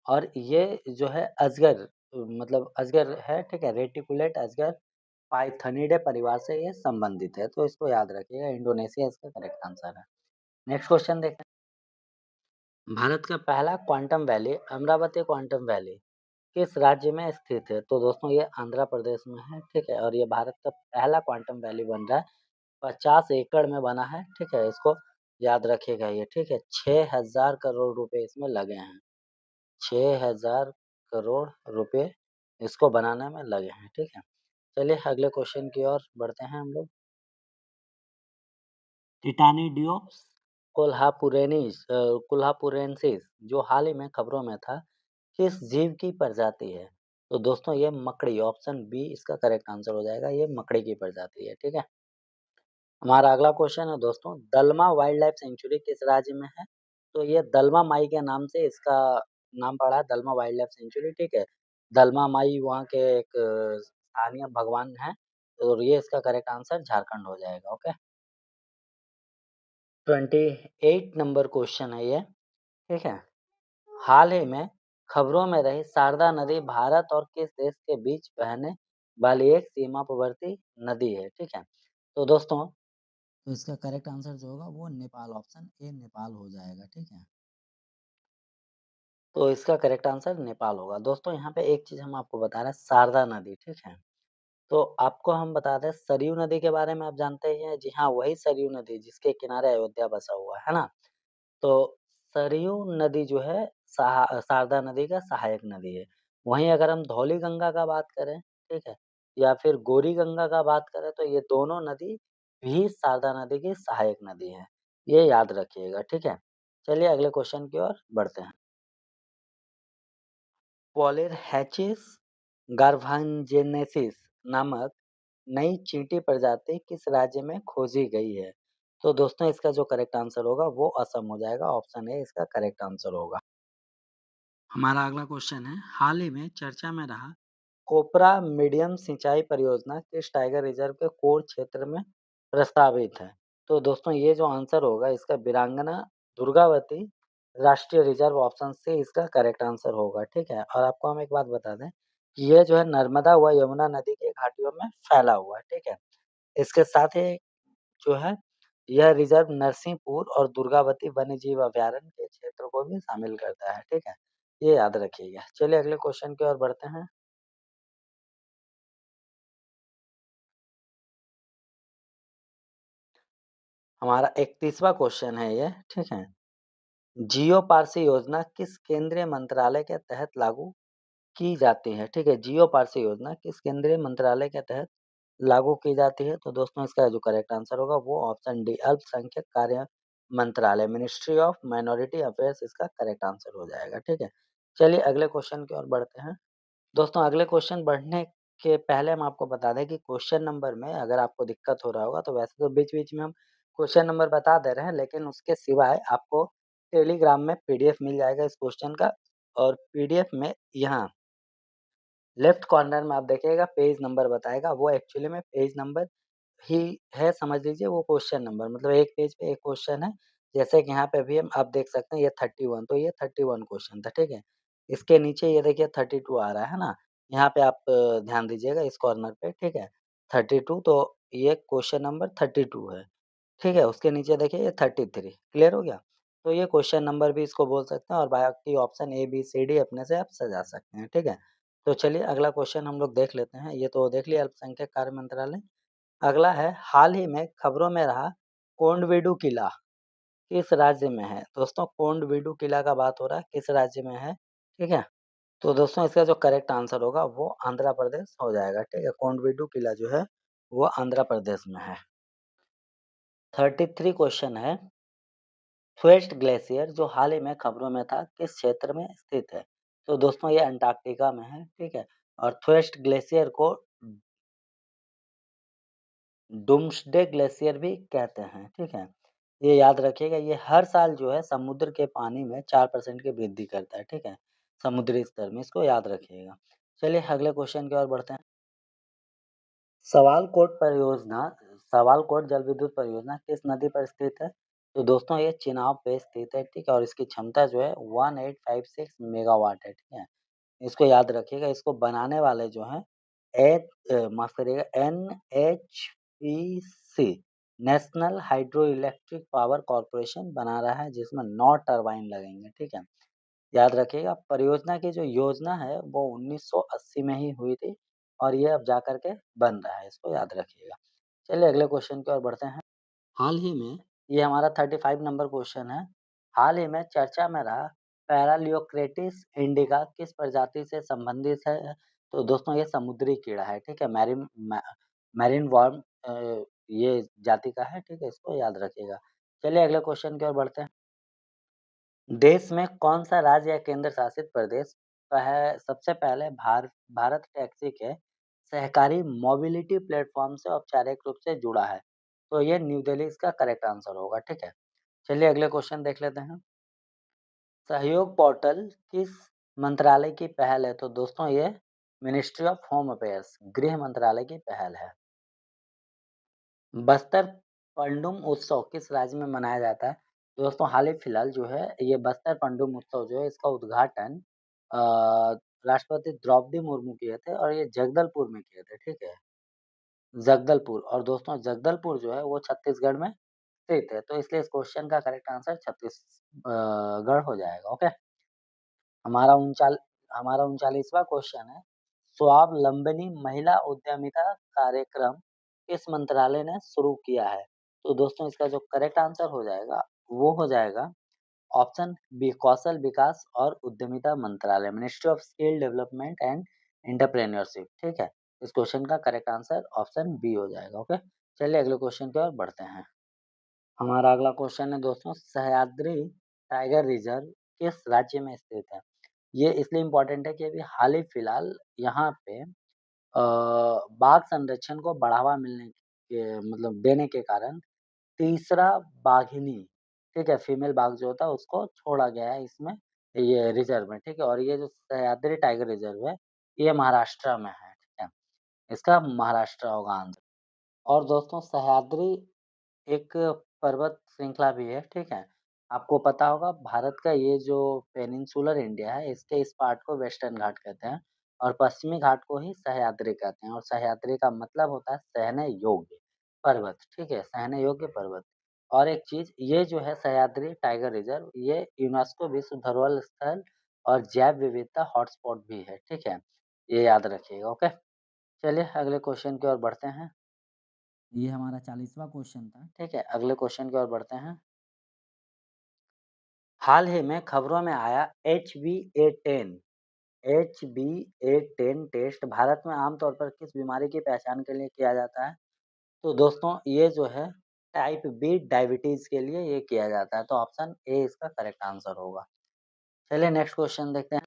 और ये जो है अजगर मतलब अजगर है, ठीक है? रेटिकुलेट अजगर पाइथनिडे परिवार से ये संबंधित है, तो इसको याद रखिएगा इंडोनेशिया इसका करेक्ट आंसर है। नेक्स्ट क्वेश्चन देखते हैं। भारत का पहला quantum valley Amravati quantum valley किस राज्य में स्थित है? तो दोस्तों ये आंध्र प्रदेश में है, ठीक है? और ये भारत का पहला क्वांटम वैली बन रहा है। 50 एकड़ में बना है, ठीक है? इसको याद रखिएगा ये, ठीक है? 6000 करोड़ रुपए इसमें लगे हैं। 6000 करोड़ रुपए इसको बनाने में लगे हैं, ठीक है? चलिए अगले क्वेश्चन की ओर बढ़ते हैं हम लोग। टिटानिडियोप्स कोल्हापुरेंसिस जो हाल ही में खबरों में था, किस जीव की प्रजाति है? तो दोस्तों ये मकड़ी ऑप्शन बी इसका करेक्ट आंसर हो जाएगा, ये मकड़ी की प्रजाति है, ठीक है? हमारा अगला क्वेश्चन है दोस्तों, दलमा वाइल्ड लाइफ सेंचुरी किस राज्य में है? तो ये दलमा माई के नाम से इसका नाम पड़ा है, दलमा वाइल्ड लाइफ सेंचुरी, ठीक है? दलमा माई वहाँ के एक स्थानीय भगवान हैं और ये इसका करेक्ट आंसर झारखंड हो जाएगा, ओके? 28 नंबर क्वेश्चन है ये, ठीक है? हाल ही में खबरों में रही शारदा नदी भारत और किस देश के बीच बहने वाली एक सीमावर्ती नदी है, ठीक है? तो दोस्तों तो इसका करेक्ट आंसर जो होगा वो नेपाल ऑप्शन ए नेपाल हो जाएगा, ठीक है? तो इसका करेक्ट आंसर नेपाल होगा। दोस्तों यहाँ पे एक चीज़ हम आपको बता रहे हैं शारदा नदी, ठीक है? तो आपको हम बता दें सरयू नदी के बारे में आप जानते ही हैं? जी हाँ, वही सरयू नदी जिसके किनारे अयोध्या बसा हुआ है ना? तो सरयू नदी जो है शारदा नदी का सहायक नदी है। वहीं अगर हम धौली गंगा का बात करें, ठीक है? या फिर गौरी गंगा का बात करें तो ये दोनों नदी भी शारदा नदी की सहायक नदी हैं। ये याद रखिएगा, ठीक है? चलिए अगले क्वेश्चन की ओर बढ़ते हैं। पॉलिरहेचिस गार्भान्जेनेसिस नामक नई चींटी प्रजाति किस राज्य में खोजी गई है? तो दोस्तों इसका जो करेक्ट आंसर होगा वो असम हो जाएगा। ऑप्शन ए इसका करेक्ट आंसर होगा। हमारा अगला क्वेश्चन है, हाल ही में चर्चा में रहा कोपरा मीडियम सिंचाई परियोजना किस टाइगर रिजर्व के कोर क्षेत्र में प्रस्तावित है? तो दोस्तों ये जो आंसर होगा इसका वीरांगना दुर्गावती राष्ट्रीय रिजर्व ऑप्शन सी इसका करेक्ट आंसर होगा, ठीक है? और आपको हम एक बात बता दें कि ये जो है नर्मदा व यमुना नदी के घाटियों में फैला हुआ है, ठीक है? इसके साथ ही जो है यह रिजर्व नरसिंहपुर और दुर्गावती वन्यजीव अभयारण्य के क्षेत्र को भी शामिल करता है, ठीक है? ये याद रखिएगा। चलिए अगले क्वेश्चन की ओर बढ़ते हैं। हमारा 31वां क्वेश्चन है ये, ठीक है? जियो पारसी योजना किस केंद्रीय मंत्रालय के तहत लागू की जाती है? ठीक है, जियो पारसी योजना किस केंद्रीय मंत्रालय के तहत लागू की जाती है? तो दोस्तों इसका जो करेक्ट आंसर होगा वो ऑप्शन डी अल्पसंख्यक कार्य मंत्रालय मिनिस्ट्री ऑफ माइनॉरिटी अफेयर्स इसका करेक्ट आंसर हो जाएगा, ठीक है? चलिए अगले क्वेश्चन की ओर बढ़ते हैं। दोस्तों अगले क्वेश्चन बढ़ने के पहले हम आपको बता दें कि क्वेश्चन नंबर में अगर आपको दिक्कत हो रहा होगा तो वैसे तो बीच-बीच में हम क्वेश्चन नंबर बता दे रहे हैं, लेकिन उसके सिवाय आपको टेलीग्राम में पीडीएफ मिल जाएगा इस क्वेश्चन का और पीडीएफ में यहाँ लेफ्ट कॉर्नर में आप देखिएगा पेज नंबर बताएगा, वो एक्चुअली में पेज नंबर ही है, समझ लीजिए वो क्वेश्चन नंबर मतलब एक पेज पे एक क्वेश्चन है। जैसे कि यहाँ पे भी हम आप देख सकते हैं ये 31 तो ये 31 क्वेश्चन था, ठीक है? इसके नीचे ये देखिए 32 आ रहा है ना? यहाँ पे आप ध्यान दीजिएगा इस कॉर्नर पे, ठीक है? 32 तो ये क्वेश्चन नंबर 32 है। ठीक है, उसके नीचे देखिए ये 33 क्लियर हो गया? तो ये क्वेश्चन नंबर भी इसको बोल सकते हैं और बाकी option A, B, C, D अपने से आप सजा सकते हैं, ठीक है? तो चलिए अगला क्वेश्चन हम लोग देख लेते हैं, ये तो देख लिया अल्पसंख्यक कार्य मंत्रालय। अगला है हाल ही में खबरों में रहा कोंडवेडु किला किस राज्य में है? दोस्तों कोंडवेडु किला का बात हो रहा है, किस राज्य में है? ठीक है? तो दोस्तों इसका जो करेक्ट आंसर होगा वो आंध्र प्रदेश हो जाएगा, ठीक है? कोंडवेडु किला जो है वो आंध्र प्रदेश में है। 33 क्वेश्चन है थ्वेस्ट ग्लेशियर जो हाल ही में खबरों में था किस क्षेत्र में स्थित है? तो दोस्तों ये अंटार्कटिका में है, ठीक है? और थ्वेस्ट ग्लेशियर को डूम्सडे ग्लेशियर भी कहते हैं, ठीक है? ये याद रखिएगा ये हर साल जो है समुद्र के पानी में 4% की वृद्धि करता है, ठीक है? समुद्री स्तर में इसको याद रखिएगा। चलिए अगले क्वेश्चन की ओर बढ़ते हैं। सवालकोट परियोजना सवालकोट जल विद्युत परियोजना किस नदी पर स्थित है? तो दोस्तों ये चिनाब पे स्थित है, ठीक है? और इसकी क्षमता जो है 1856 मेगावाट है, ठीक है? इसको याद रखिएगा, इसको बनाने वाले जो हैं माफ़ करिएगा NHPC national hydro electric power corporation बना रहा है जिसमें 9 टरबाइन लगेंगे, ठीक है? याद रखिएगा परियोजना की जो योजना है वो 1980 में ही हुई थी और ये अब जा कर के बन रहा है, इसको याद रखिएगा। चलिए अगले क्वेश्चन की ओर बढ़ते हैं। हाल ही में ये हमारा 35 नंबर क्वेश्चन है। हाल ही में चर्चा में रहा पैरालियोक्रेटिस इंडिका किस प्रजाति से संबंधित है? तो दोस्तों ये समुद्री कीड़ा है, ठीक है? मैरीन वर्म ये जाति का है, ठीक है? इसको याद रखिएगा। चलिए अगले क्वेश्चन की ओर बढ़ते हैं। देश में कौन-सा राज्य या केंद्र शासित प्रदेश सबसे पहले भारत टैक्सी के सहकारी मोबिलिटी प्लेटफ़ॉर्म से औपचारिक रूप से जुड़ा है? तो ये न्यू दिल्ली इसका करेक्ट आंसर होगा, ठीक है? चलिए अगले क्वेश्चन देख लेते हैं। सहयोग पोर्टल किस मंत्रालय की पहल है? तो दोस्तों ये मिनिस्ट्री ऑफ होम अफेयर्स गृह मंत्रालय की पहल है। बस्तर पंडुम उत्सव किस राज्य में मनाया जाता है? तो दोस्तों हाल ही फिलहाल जो है ये बस्तर पंडुम उत्सव जो है इसका उद्घाटन अ, राष्ट्रपति द्रौपदी मुर्मू किए थे और ये जगदलपुर में किए थे, ठीक है? जगदलपुर और दोस्तों जगदलपुर जो है वो छत्तीसगढ़ में स्थित है, तो इसलिए इस क्वेश्चन का करेक्ट आंसर गढ़ हो जाएगा, ओके? हमारा उनचाल हमारा 39वां क्वेश्चन है स्वावलंबनी महिला उद्यमिता कार्यक्रम किस मंत्रालय ने शुरू किया है? तो दोस्तों इसका जो करेक्ट आंसर हो जाएगा, वो हो जाएगा ऑप्शन बी कौशल विकास और उद्यमिता मंत्रालय, ministry of skill development and entrepreneurship, ठीक है? इस क्वेश्चन का करेक्ट आंसर ऑप्शन बी हो जाएगा, ओके? चलिए अगले क्वेश्चन की ओर बढ़ते हैं। हमारा अगला क्वेश्चन है दोस्तों, सह्याद्री टाइगर रिजर्व किस राज्य में स्थित है? ये इसलिए इम्पोर्टेंट है कि अभी हाल ही फिलहाल यहाँ पे बाघ संरक्षण को बढ़ावा मिलने के मतलब देने के कारण तीसरा बाघिनी, ठीक है? फीमेल बाघ जो होता है उसको छोड़ा गया है इसमें, ये रिज़र्व में, ठीक है? और ये जो सह्याद्री टाइगर रिज़र्व है, ये महाराष्ट्र में है, ठीक है? इसका महाराष्ट्र होगा आंसर। और दोस्तों सह्याद्री एक पर्वत श्रृंखला भी है, ठीक है? आपको पता होगा भारत का ये जो पेनिनसुलर इंडिया है, इसके इस पार्ट को वेस्टर्न घाट कहते हैं और पश्चिमी घाट को ही सह्याद्री कहते हैं और सह्याद्री का मतलब होता है सहने योग्य पर्वत, ठीक है? सहने योग्य पर्वत। और एक चीज़ ये जो है सह्याद्री टाइगर रिज़र्व ये यूनेस्को विश्व धरोहर स्थल और जैव विविधता हॉटस्पॉट भी है, ठीक है? ये याद रखिएगा, ओके? चलिए अगले क्वेश्चन की ओर बढ़ते हैं। ये हमारा 40वां क्वेश्चन था, ठीक है? अगले क्वेश्चन की ओर बढ़ते हैं। हाल ही में खबरों में आया HbA10 HbA10 टेस्ट भारत में आमतौर पर किस बीमारी की पहचान के लिए किया जाता है? तो दोस्तों ये जो है टाइप बी डायबिटीज़ के लिए ये किया जाता है, तो ऑप्शन ए इसका करेक्ट आंसर होगा। चलिए नेक्स्ट क्वेश्चन देखते हैं।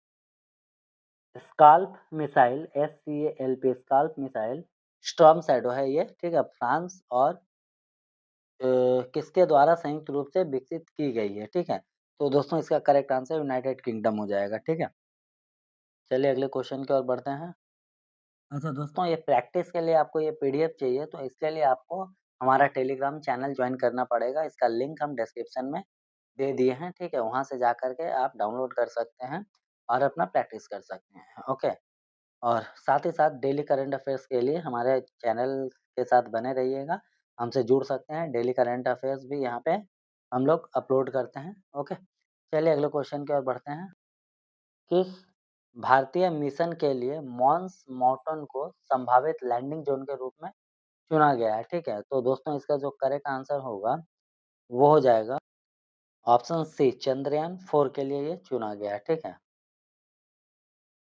Scalp missile SCALP scalp missile storm shadow है ये, ठीक है? फ्रांस और किसके द्वारा संयुक्त रूप से विकसित की गई है, ठीक है? तो दोस्तों इसका करेक्ट आंसर यूनाइटेड किंगडम हो जाएगा, ठीक है? चलिए अगले क्वेश्चन की ओर बढ़ते हैं। अच्छा दोस्तों ये प्रैक्टिस के लिए आपको ये पीडीएफ चाहिए तो इसके लिए आपको हमारा टेलीग्राम चैनल जॉइन करना पड़ेगा। इसका लिंक हम डिस्क्रिप्शन में दे दिए हैं, ठीक है? वहाँ से जा कर के आप डाउनलोड कर सकते हैं और अपना प्रैक्टिस कर सकते हैं, ओके? और साथ ही साथ डेली करंट अफ़ेयर्स के लिए हमारे चैनल के साथ बने रहिएगा, हमसे जुड़ सकते हैं, डेली करंट अफ़ेयर्स भी यहाँ पे हम लोग अपलोड करते हैं, ओके? चलिए अगले क्वेश्चन की ओर बढ़ते हैं। किस भारतीय मिशन के लिए मॉन्स मॉर्टन को संभावित लैंडिंग ज़ोन के रूप में चुना गया है, ठीक है? तो दोस्तों इसका जो करेक्ट आंसर होगा, वो हो जाएगा ऑप्शन सी चंद्रयान 4 के लिए ये चुना गया है, ठीक है?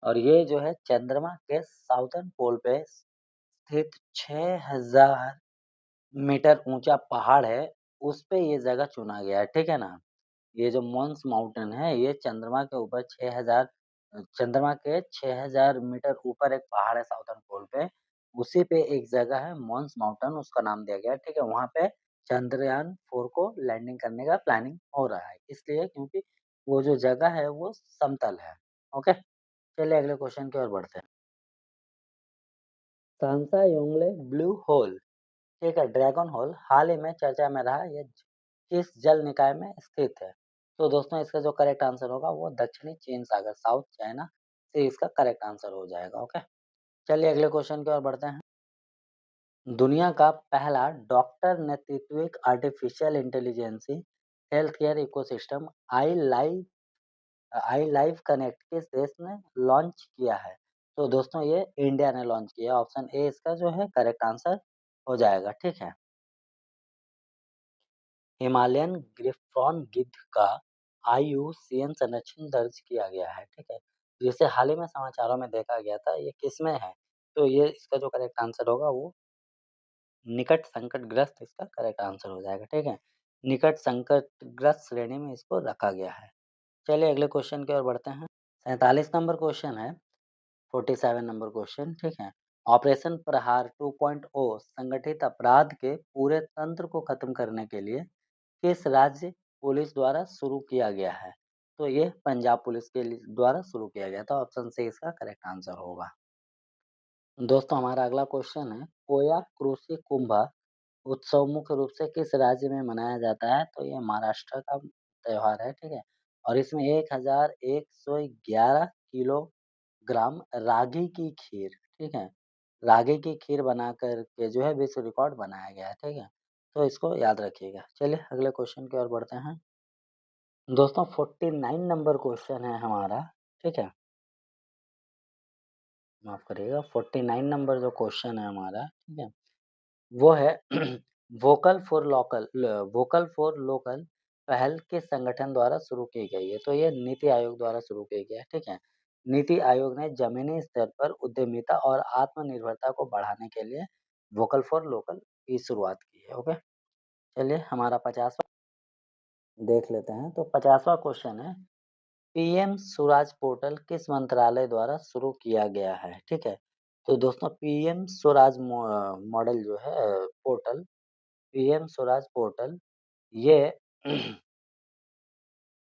और ये जो है चंद्रमा के साउदर्न पोल पे स्थित 6000 मीटर ऊँचा पहाड़ है, उस पे ये जगह चुना गया है, ठीक है ना? ये जो मॉन्स माउंटेन है, ये चंद्रमा के ऊपर 6000 चंद्रमा के 6000 मीटर ऊपर एक पहाड़ है साउदर्न पोल पे, उसी पे एक जगह है मॉन्स माउंटेन उसका नाम दिया गया है, ठीक है? वहाँ पे चंद्रयान 4 को लैंडिंग करने का प्लानिंग हो रहा है, इसलिए क्योंकि वो जो जगह है वो समतल है, ओके? चलिए अगले क्वेश्चन की ओर बढ़ते हैं। सांसा-योंगले ब्लू होल, ठीक है, ड्रैगन होल हाल ही में चर्चा में रहा, ये किस जल निकाय में स्थित है? तो दोस्तों इसका जो करेक्ट आंसर होगा वो दक्षिणी चीन सागर, साउथ चाइना से इसका करेक्ट आंसर हो जाएगा, ओके? चलिए अगले क्वेश्चन की ओर बढ़ते हैं। दुनिया का पहला डॉक्टर नेतृत्विक artificial intelligence health care ecosystem I live connect किस देश ने लॉन्च किया है? तो दोस्तों ये इंडिया ने लॉन्च किया, ऑप्शन ए इसका जो है करेक्ट आंसर हो जाएगा, ठीक है? हिमालयन ग्रिफॉन गिद्ध का IUCN संरक्षण दर्ज किया गया है, ठीक है? जिसे हाल ही में समाचारों में देखा गया था, ये किसमें है? तो ये इसका जो करेक्ट आंसर होगा वो निकट संकटग्रस्त इसका करेक्ट आंसर हो जाएगा, ठीक है? निकट संकटग्रस्त श्रेणी में इसको रखा गया है। चलिए अगले क्वेश्चन की ओर बढ़ते हैं। 47 नंबर क्वेश्चन है, 47 नंबर क्वेश्चन, ठीक है? ऑपरेशन प्रहार 2.0 संगठित अपराध के पूरे तंत्र को खत्म करने के लिए किस राज्य पुलिस द्वारा शुरू किया गया है? तो ये पंजाब पुलिस के द्वारा शुरू किया गया था, ऑप्शन सी इसका करेक्ट आंसर होगा। दोस्तों हमारा अगला क्वेश्चन है, कोया कृषि कुंभ उत्सव मुख्य रूप से किस राज्य में मनाया जाता है? तो ये महाराष्ट्र का त्योहार है, ठीक है? और इसमें 1111 किलोग्राम रागी की खीर, ठीक है? रागी की खीर बना कर के जो है विश्व रिकॉर्ड बनाया गया है, ठीक है? तो इसको याद रखिएगा। चलिए अगले क्वेश्चन की ओर बढ़ते हैं। दोस्तों 49 नंबर क्वेश्चन है हमारा, ठीक है? माफ़ करिएगा 49 नंबर जो क्वेश्चन है हमारा, ठीक है? वो है वोकल फॉर लोकल पहल किस संगठन द्वारा शुरू की गई है? तो ये नीति आयोग द्वारा शुरू की गई है, ठीक है? नीति आयोग ने ज़मीनी स्तर पर उद्यमिता और आत्मनिर्भरता को बढ़ाने के लिए वोकल फॉर लोकल की शुरुआत की है, ओके? चलिए हमारा 50वां देख लेते हैं, तो 50वां क्वेश्चन है पीएम स्वराज पोर्टल किस मंत्रालय द्वारा शुरू किया गया है? ठीक है? तो दोस्तों पीएम स्वराज मॉडल जो है पोर्टल पीएम स्वराज पोर्टल ये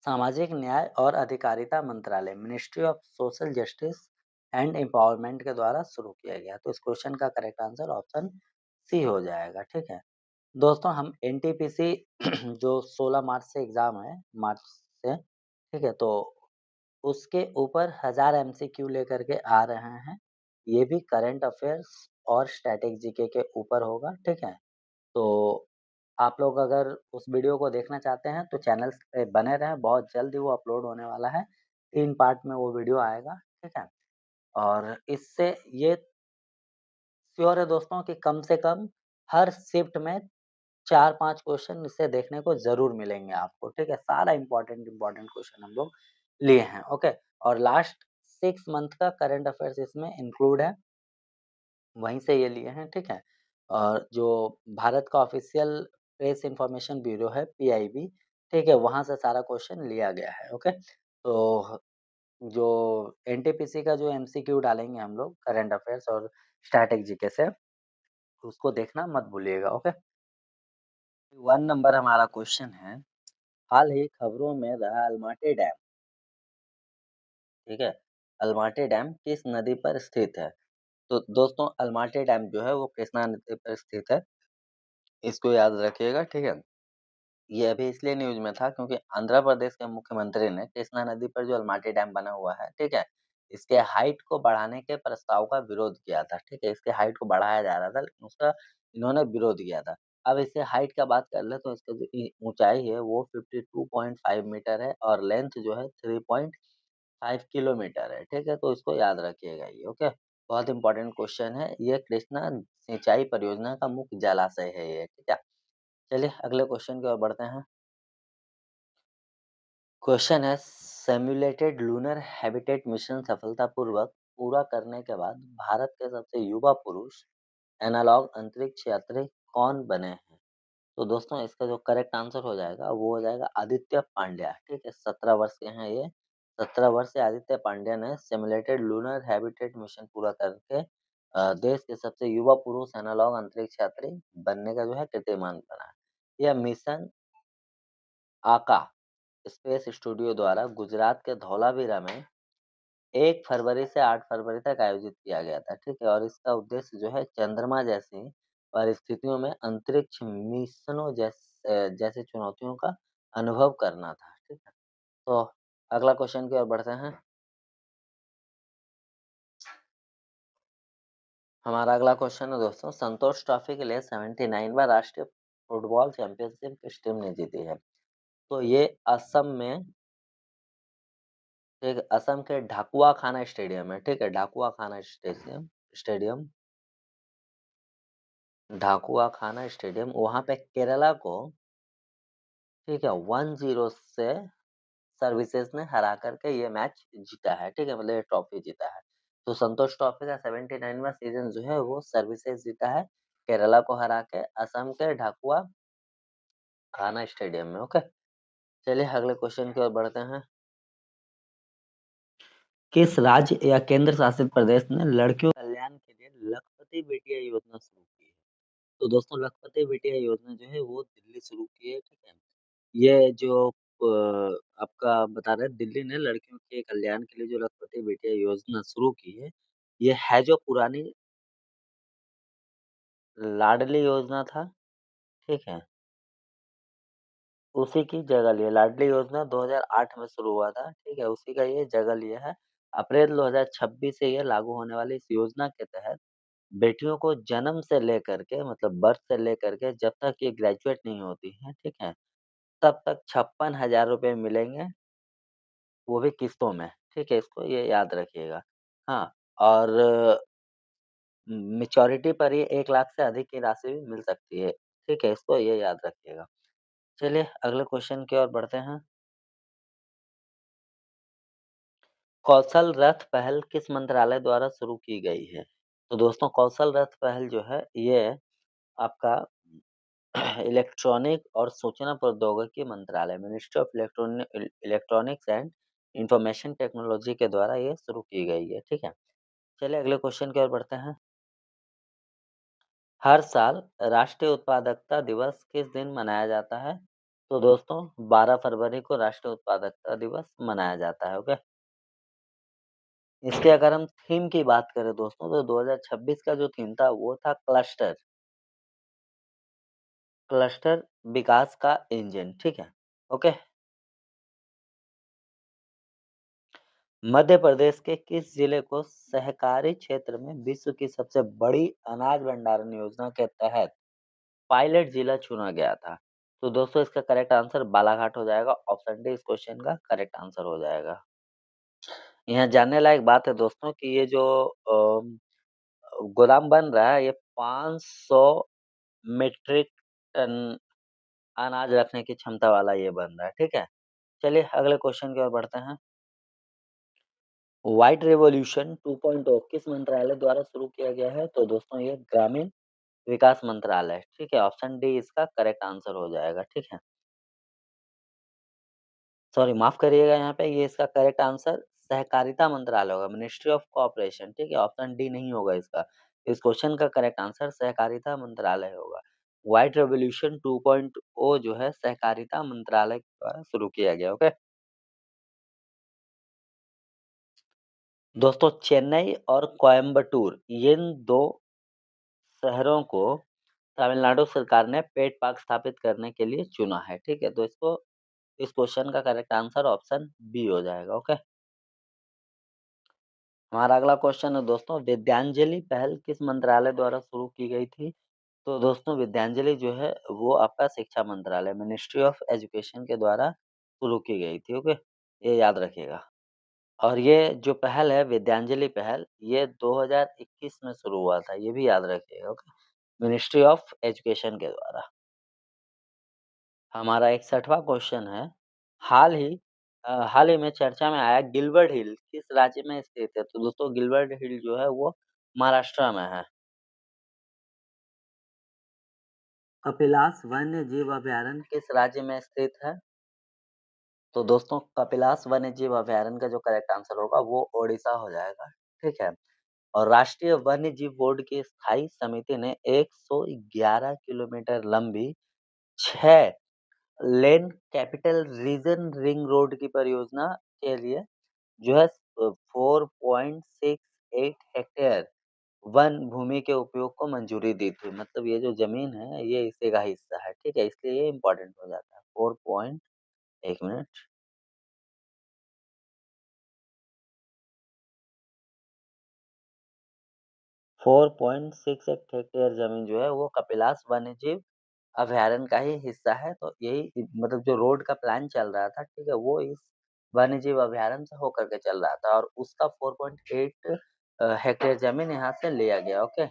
सामाजिक न्याय और अधिकारिता मंत्रालय ministry of social justice and empowerment के द्वारा शुरू किया गया। तो इस क्वेश्चन का करेक्ट आंसर ऑप्शन सी हो जाएगा, ठीक है? दोस्तों हम एनटीपीसी जो 16 मार्च से एग्ज़ाम है, मार्च से, ठीक है? तो उसके ऊपर 1000 एमसीक्यू लेकर के आ रहे हैं। ये भी करंट अफ़ेयर्स और स्टैटिक जीके के ऊपर होगा, ठीक है? तो आप लोग अगर उस वीडियो को देखना चाहते हैं तो चैनल पे बने रहें, बहुत जल्द ही वो अपलोड होने वाला है। 3 पार्ट में वो वीडियो आएगा, ठीक है? और इससे ये श्योर है दोस्तों कि कम से कम हर शिफ्ट में 4-5 क्वेश्चन इससे देखने को ज़रूर मिलेंगे आपको, ठीक है? सारा इम्पोर्टेंट क्वेश्चन हम लोग लिए हैं, ओके? और लास्ट 6 मंथ का करंट अफ़ेयर्स इसमें इंक्लूड है, वहीं से ये लिए हैं, ठीक है? और जो भारत का ऑफ़िशियल प्रेस इन्फॉर्मेशन ब्यूरो है पीआईबी, ठीक है? वहाँ से सारा क्वेश्चन लिया गया है, ओके? तो जो एनटीपीसी का जो एमसीक्यू डालेंगे हम लोग करंट अफ़ेयर्स और स्टैटिक जीके से, उसको देखना मत भूलिएगा, ओके? 1 नंबर हमारा क्वेश्चन है, हाल ही खबरों में रहा अलमाटी डैम, ठीक है? अलमाटी डैम किस नदी पर स्थित है? तो दोस्तों अलमाटी डैम जो है वो कृष्णा नदी पर स्थित है, इसको याद रखिएगा, ठीक है? ये अभी इसलिए न्यूज़ में था क्योंकि आंध्र प्रदेश के मुख्यमंत्री ने कृष्णा नदी पर जो अलमाटी डैम बना हुआ है, ठीक है? इसके हाइट को बढ़ाने के प्रस्ताव का विरोध किया था, ठीक है? इसके हाइट को बढ़ाया जा रहा था लेकिन उसका इन्होंने विरोध किया था। अब इससे हाइट का बात कर लें तो इसका जो ऊँचाई है वो 52.5 मीटर है और लेंथ जो है 3.5 किलोमीटर है, ठीक है? तो इसको याद रखिएगा ये, ओके? बहुत इंपॉर्टेंट क्वेश्चन है, ये कृष्णा सिंचाई परियोजना का मुख्य जलाशय है ये, ठीक है? चलिए अगले क्वेश्चन की ओर बढ़ते हैं। क्वेश्चन है सिम्युलेटेड लूनर हैबिटेट मिशन सफलतापूर्वक पूरा करने के बाद भारत के सबसे युवा पुरुष एनालॉग अंतरिक्ष यात्री कौन बने हैं? तो दोस्तों इसका जो करेक्ट आंसर हो जाएगा वो हो जाएगा आदित्य पांड्या, ठीक है? 17 वर्ष के हैं ये। 17 वर्ष से आदित्य पांड्या ने सिम्युलेटेड लूनर हैबिटेट मिशन पूरा करके देश के सबसे युवा पुरुष एनालॉग अंतरिक्ष यात्री बनने का जो है कीर्तिमान बना है। यह मिशन आका स्पेस स्टूडियो द्वारा गुजरात के धौलावीरा में 1 फरवरी से 8 फरवरी तक आयोजित किया गया था, ठीक है? और इसका उद्देश्य जो है चंद्रमा जैसी परिस्थितियों में अंतरिक्ष मिशनों जैसी चुनौतियों का अनुभव करना था, ठीक है? तो अगला क्वेश्चन की ओर बढ़ते हैं। हमारा अगला क्वेश्चन है दोस्तों, संतोष ट्रॉफी के लिए 79वां राष्ट्रीय फुटबॉल चैंपियनशिप किस टीम ने जीती है? तो ये असम में ठीक है, असम के ढाकुआ खाना स्टेडियम है, ठीक है? ढाकुआ खाना स्टेडियम स्टेडियम ढाकुआ खाना स्टेडियम वहाँ पे केरला को ठीक है 1-0 से सर्विसेज ने हरा करके ये मैच जीता है, ठीक है? मतलब ये ट्रॉफी जीता है। तो संतोष ट्रॉफी का 79वां सीज़न जो है वो सर्विसेज जीता है, केरला को हरा के असम के ढाकुआ खाना स्टेडियम में, ओके? चलिए अगले क्वेश्चन की ओर बढ़ते हैं। किस राज्य या केंद्र शासित प्रदेश ने लड़कियों के कल्याण के लिए लखपति बिटिया योजना शुरू की है? तो दोस्तों लखपति बिटिया योजना जो है वो दिल्ली शुरू की है, ठीक है? ये जो आपका बता रहे हैं दिल्ली ने लड़कियों के कल्याण के लिए जो लखपति बिटिया योजना शुरू की है, ये है जो पुरानी लाडली योजना था, ठीक है? उसी की जगह लिया लाडली योजना 2008 में शुरू हुआ था, ठीक है? उसी का ये जगह लिया है। अप्रैल 2026 से ये लागू होने वाली इस योजना के तहत बेटियों को जन्म से लेकर के मतलब बर्थ से लेकर के जब तक ये ग्रेजुएट नहीं होती हैं, ठीक है? तब तक 56,000 रुपए मिलेंगे, वो भी किस्तों में, ठीक है? इसको ये याद रखिएगा। हाँ, और मैच्योरिटी पर ही 1 लाख से अधिक की राशि भी मिल सकती है। ठीक है, इसको ये याद रखिएगा। चलिए अगले क्वेश्चन की ओर बढ़ते हैं। कौशल रथ पहल किस मंत्रालय द्वारा शुरू की गई है? तो दोस्तों कौशल रथ पहल जो है ये आपका इलेक्ट्रॉनिक और सूचना प्रौद्योगिकी मंत्रालय ministry of electronics and information technology के द्वारा ये शुरू की गई है। ठीक है, चलिए अगले क्वेश्चन की ओर बढ़ते हैं। हर साल राष्ट्रीय उत्पादकता दिवस किस दिन मनाया जाता है? तो दोस्तों 12 फरवरी को राष्ट्रीय उत्पादकता दिवस मनाया जाता है। ओके, इसके अगर हम थीम की बात करें दोस्तों तो 2026 का जो थीम था वो था क्लस्टर क्लस्टर विकास का इंजन। ठीक है, ओके। मध्य प्रदेश के किस जिले को सहकारी क्षेत्र में विश्व की सबसे बड़ी अनाज भंडारण योजना के तहत पायलट जिला चुना गया था? तो दोस्तों इसका करेक्ट आंसर बालाघाट हो जाएगा। ऑप्शन डी इस क्वेश्चन का करेक्ट आंसर हो जाएगा। यहाँ जानने लायक बात है दोस्तों कि ये जो गोदाम बन रहा है ये 500 मीट्रिक टन अनाज रखने की क्षमता वाला ये बन रहा है। ठीक है, चलिए अगले क्वेश्चन की ओर बढ़ते हैं। व्हाइट रिवॉल्यूशन 2.0 किस मंत्रालय द्वारा शुरू किया गया है? तो दोस्तों ये ग्रामीण विकास मंत्रालय। ठीक है, ऑप्शन डी इसका करेक्ट आंसर हो जाएगा। ठीक है, सॉरी माफ करिएगा, यहाँ पे ये इसका करेक्ट आंसर सहकारिता मंत्रालय होगा, मिनिस्ट्री ऑफ कोऑपरेशन। ठीक है, ऑप्शन डी नहीं होगा इसका। इस क्वेश्चन का करेक्ट आंसर सहकारिता मंत्रालय होगा। व्हाइट रेवोल्यूशन 2.0 जो है सहकारिता मंत्रालय द्वारा शुरू किया गया। ओके दोस्तों, चेन्नई और कोयम्बटूर इन दो शहरों को तमिलनाडु सरकार ने पेट पार्क स्थापित करने के लिए चुना है। ठीक है, तो इसको इस क्वेश्चन का करेक्ट आंसर ऑप्शन बी हो जाएगा। ओके, हमारा अगला क्वेश्चन है दोस्तों, विद्यांजलि पहल किस मंत्रालय द्वारा शुरू की गई थी? तो दोस्तों विद्यांजलि जो है वो आपका शिक्षा मंत्रालय मिनिस्ट्री ऑफ एजुकेशन के द्वारा शुरू की गई थी। ओके, ये याद रखिएगा। और ये जो पहल है विद्यांजलि पहल ये 2021 में शुरू हुआ था, ये भी याद रखिएगा। ओके, मिनिस्ट्री ऑफ एजुकेशन के द्वारा। हमारा 61वां क्वेश्चन है, हाल ही में चर्चा में आया गिलबर्ट हिल किस राज्य में स्थित है? तो दोस्तों गिलबर्ट हिल जो है वो महाराष्ट्र में है। कपिलास वन्य जीव अभयारण्य किस राज्य में स्थित है? तो दोस्तों कपिलास वन्य जीव अभयारण्य का जो करेक्ट आंसर होगा वो ओडिशा हो जाएगा। ठीक है, और राष्ट्रीय वन्य जीव बोर्ड की स्थायी समिति ने 111 किलोमीटर लंबी 6 लेन कैपिटल रीजन रिंग रोड की परियोजना के लिए जो है 4.68 हेक्टेयर वन भूमि के उपयोग को मंजूरी दी थी। मतलब ये जो ज़मीन है ये इसी का हिस्सा है। ठीक है, इसलिए ये इम्पोर्टेंट हो जाता है। 4 पॉइंट 1 मिनट 4.68 हेक्टेयर ज़मीन जो है वो कपिलास वन्यजीव अभयारण्य का ही हिस्सा है। तो यही मतलब जो रोड का प्लान चल रहा था, ठीक है, वो इस वन्यजीव अभयारण्य से होकर के चल रहा था और उसका 4.8 हेक्टेयर ज़मीन यहाँ से लिया गया। ओके।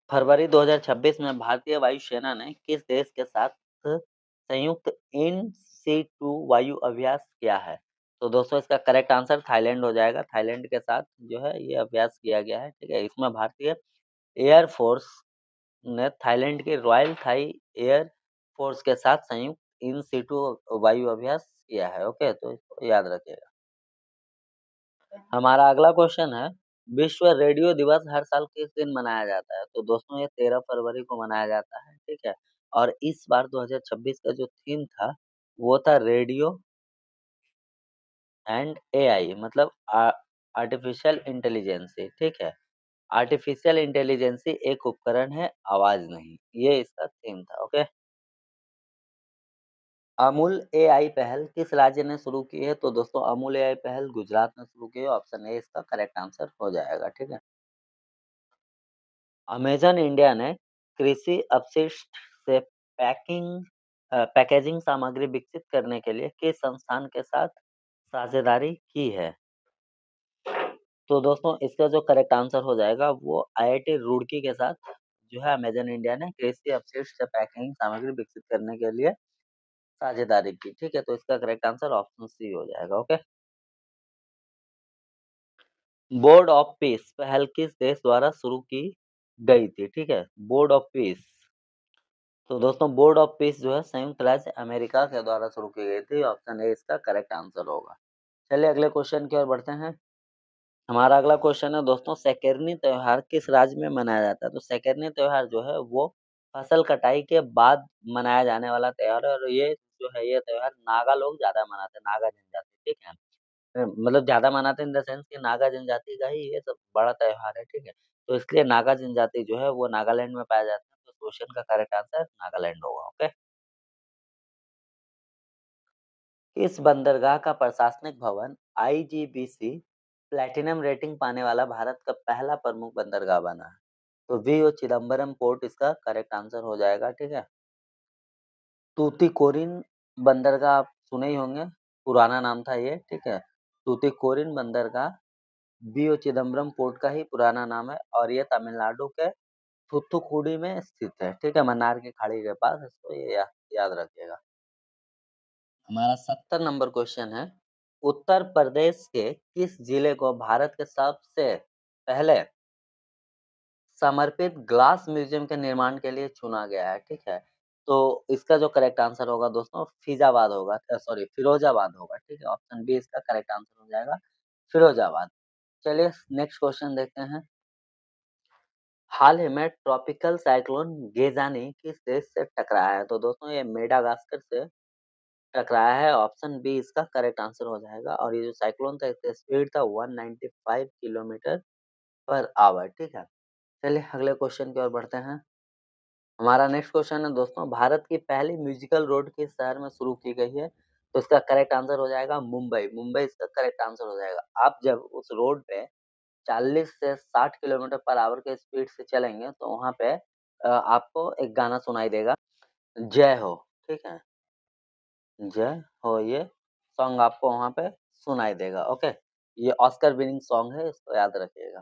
फरवरी 2026 में भारतीय वायुसेना ने किस देश के साथ संयुक्त इन सी टू वायु अभ्यास किया है? तो दोस्तों इसका करेक्ट आंसर थाईलैंड हो जाएगा। थाईलैंड के साथ जो है ये अभ्यास किया गया है। ठीक है, इसमें भारतीय एयर फोर्स ने थाईलैंड के रॉयल थाई एयर फोर्स के साथ संयुक्त इन सीटू वायु अभ्यास किया है। ओके, तो इसको याद रखिएगा। हमारा अगला क्वेश्चन है, विश्व रेडियो दिवस हर साल किस दिन मनाया जाता है? तो दोस्तों ये 13 फरवरी को मनाया जाता है। ठीक है, और इस बार 2026 का जो थीम था वो था रेडियो एंड एआई, मतलब आर्टिफिशियल इंटेलिजेंसी। ठीक है, आर्टिफिशियल इंटेलिजेंसी एक उपकरण है, आवाज नहीं। ये इसका थीम था। ओके, अमूल एआई पहल किस राज्य ने शुरू की है? तो दोस्तों अमूल एआई पहल गुजरात ने शुरू की है। ऑप्शन ए इसका करेक्ट आंसर हो जाएगा। ठीक है, अमेज़न इंडिया ने कृषि अपशिष्ट से पैकेजिंग सामग्री विकसित करने के लिए किस संस्थान के साथ साझेदारी की है? तो दोस्तों इसका जो करेक्ट आंसर हो जाएगा वो आईआईटी रुड़की के साथ जो है अमेज़न इंडिया ने कृषि अपशिष्ट से पैकिंग सामग्री विकसित करने के लिए साझेदारी की, ठीक है? तो इसका करेक्ट आंसर ऑप्शन सी हो जाएगा, ओके? बोर्ड ऑफ पीस पहल किस देश द्वारा शुरू की गई थी, ठीक है? बोर्ड ऑफ पीस तो दोस्तों बोर्ड ऑफ पीस जो है संयुक्त राज्य अमेरिका के द्वारा शुरू की गई थी, ऑप्शन ए इसका करेक्ट आंसर होगा। चलिए अगले क्वेश्चन की ओर बढ़ते हैं। हमारा अगला क्वेश्चन है दोस्तों सैकरनी त्योहार किस राज्य में मनाया जाता है? तो सैकरनी त्योहार जो है वो फसल कटाई के बाद मनाया जाने वाला त्योहार है और ये जो है ये त्योहार नागा लोग ज़्यादा मनाते हैं, नागा जनजाति, ठीक है? मतलब ज़्यादा मनाते हैं इन द सेंस कि नागा जनजाति का ही ये सब बड़ा त्योहार है, ठीक है? तो इसलिए नागा जनजाति जो है वो नागालैंड में पाया जाता है, तो क्वेश्चन का करेक्ट आंसर नागालैंड होगा, ओके? किस बंदरगाह का प्रशासनिक भवन आईजीबीसी प्लैटिनम रेटिंग पाने वाला भारत का पहला प्रमुख बंदरगाह बना है? तो वीओ चिदम्बरम पोर्ट इसका करेक्ट आंसर हो जाएगा, ठीक है? तूतीकोरिन बंदरगाह आप सुने ही होंगे, पुराना नाम था ये, ठीक है? तूतीकोरिन बंदरगाह वीओ चिदम्बरम पोर्ट का ही पुराना नाम है और ये तमिलनाडु के थूथुकुडी में स्थित है, ठीक है? मन्नार की खाड़ी के पास, इसको ये याद रखिएगा। हमारा 70 नंबर क्वेश्चन है, उत्तर प्रदेश के किस जिले को भारत के सबसे पहले समर्पित ग्लास म्यूजियम के निर्माण के लिए चुना गया है, ठीक है? तो इसका जो करेक्ट आंसर होगा दोस्तों फीजाबाद होगा सॉरी फिरोजाबाद होगा, ठीक है? ऑप्शन बी इसका करेक्ट आंसर हो जाएगा फिरोजाबाद। चलिए नेक्स्ट क्वेश्चन देखते हैं। हाल ही में ट्रॉपिकल साइक्लोन गेजानी किस देश से टकराया है? तो दोस्तों ये मेडागास्कर से टकराया है, ऑप्शन बी इसका करेक्ट आंसर हो जाएगा और ये जो साइक्लोन था इसका स्पीड था 195 किलोमीटर पर आवर, ठीक है? चलिए अगले क्वेश्चन की ओर बढ़ते हैं। हमारा नेक्स्ट क्वेश्चन है दोस्तों भारत की पहली म्यूजिकल रोड किस शहर में शुरू की गई है? तो इसका करेक्ट आंसर हो जाएगा मुंबई, मुंबई इसका करेक्ट आंसर हो जाएगा। आप जब उस रोड पे 40 से 60 किलोमीटर पर आवर के स्पीड से चलेंगे तो वहाँ पे आपको एक गाना सुनाई देगा, जय हो, ठीक है? जय हो ये सॉन्ग आपको वहाँ पे सुनाई देगा, ओके? ये ऑस्कर विनिंग सॉन्ग है, इसको याद रखिएगा।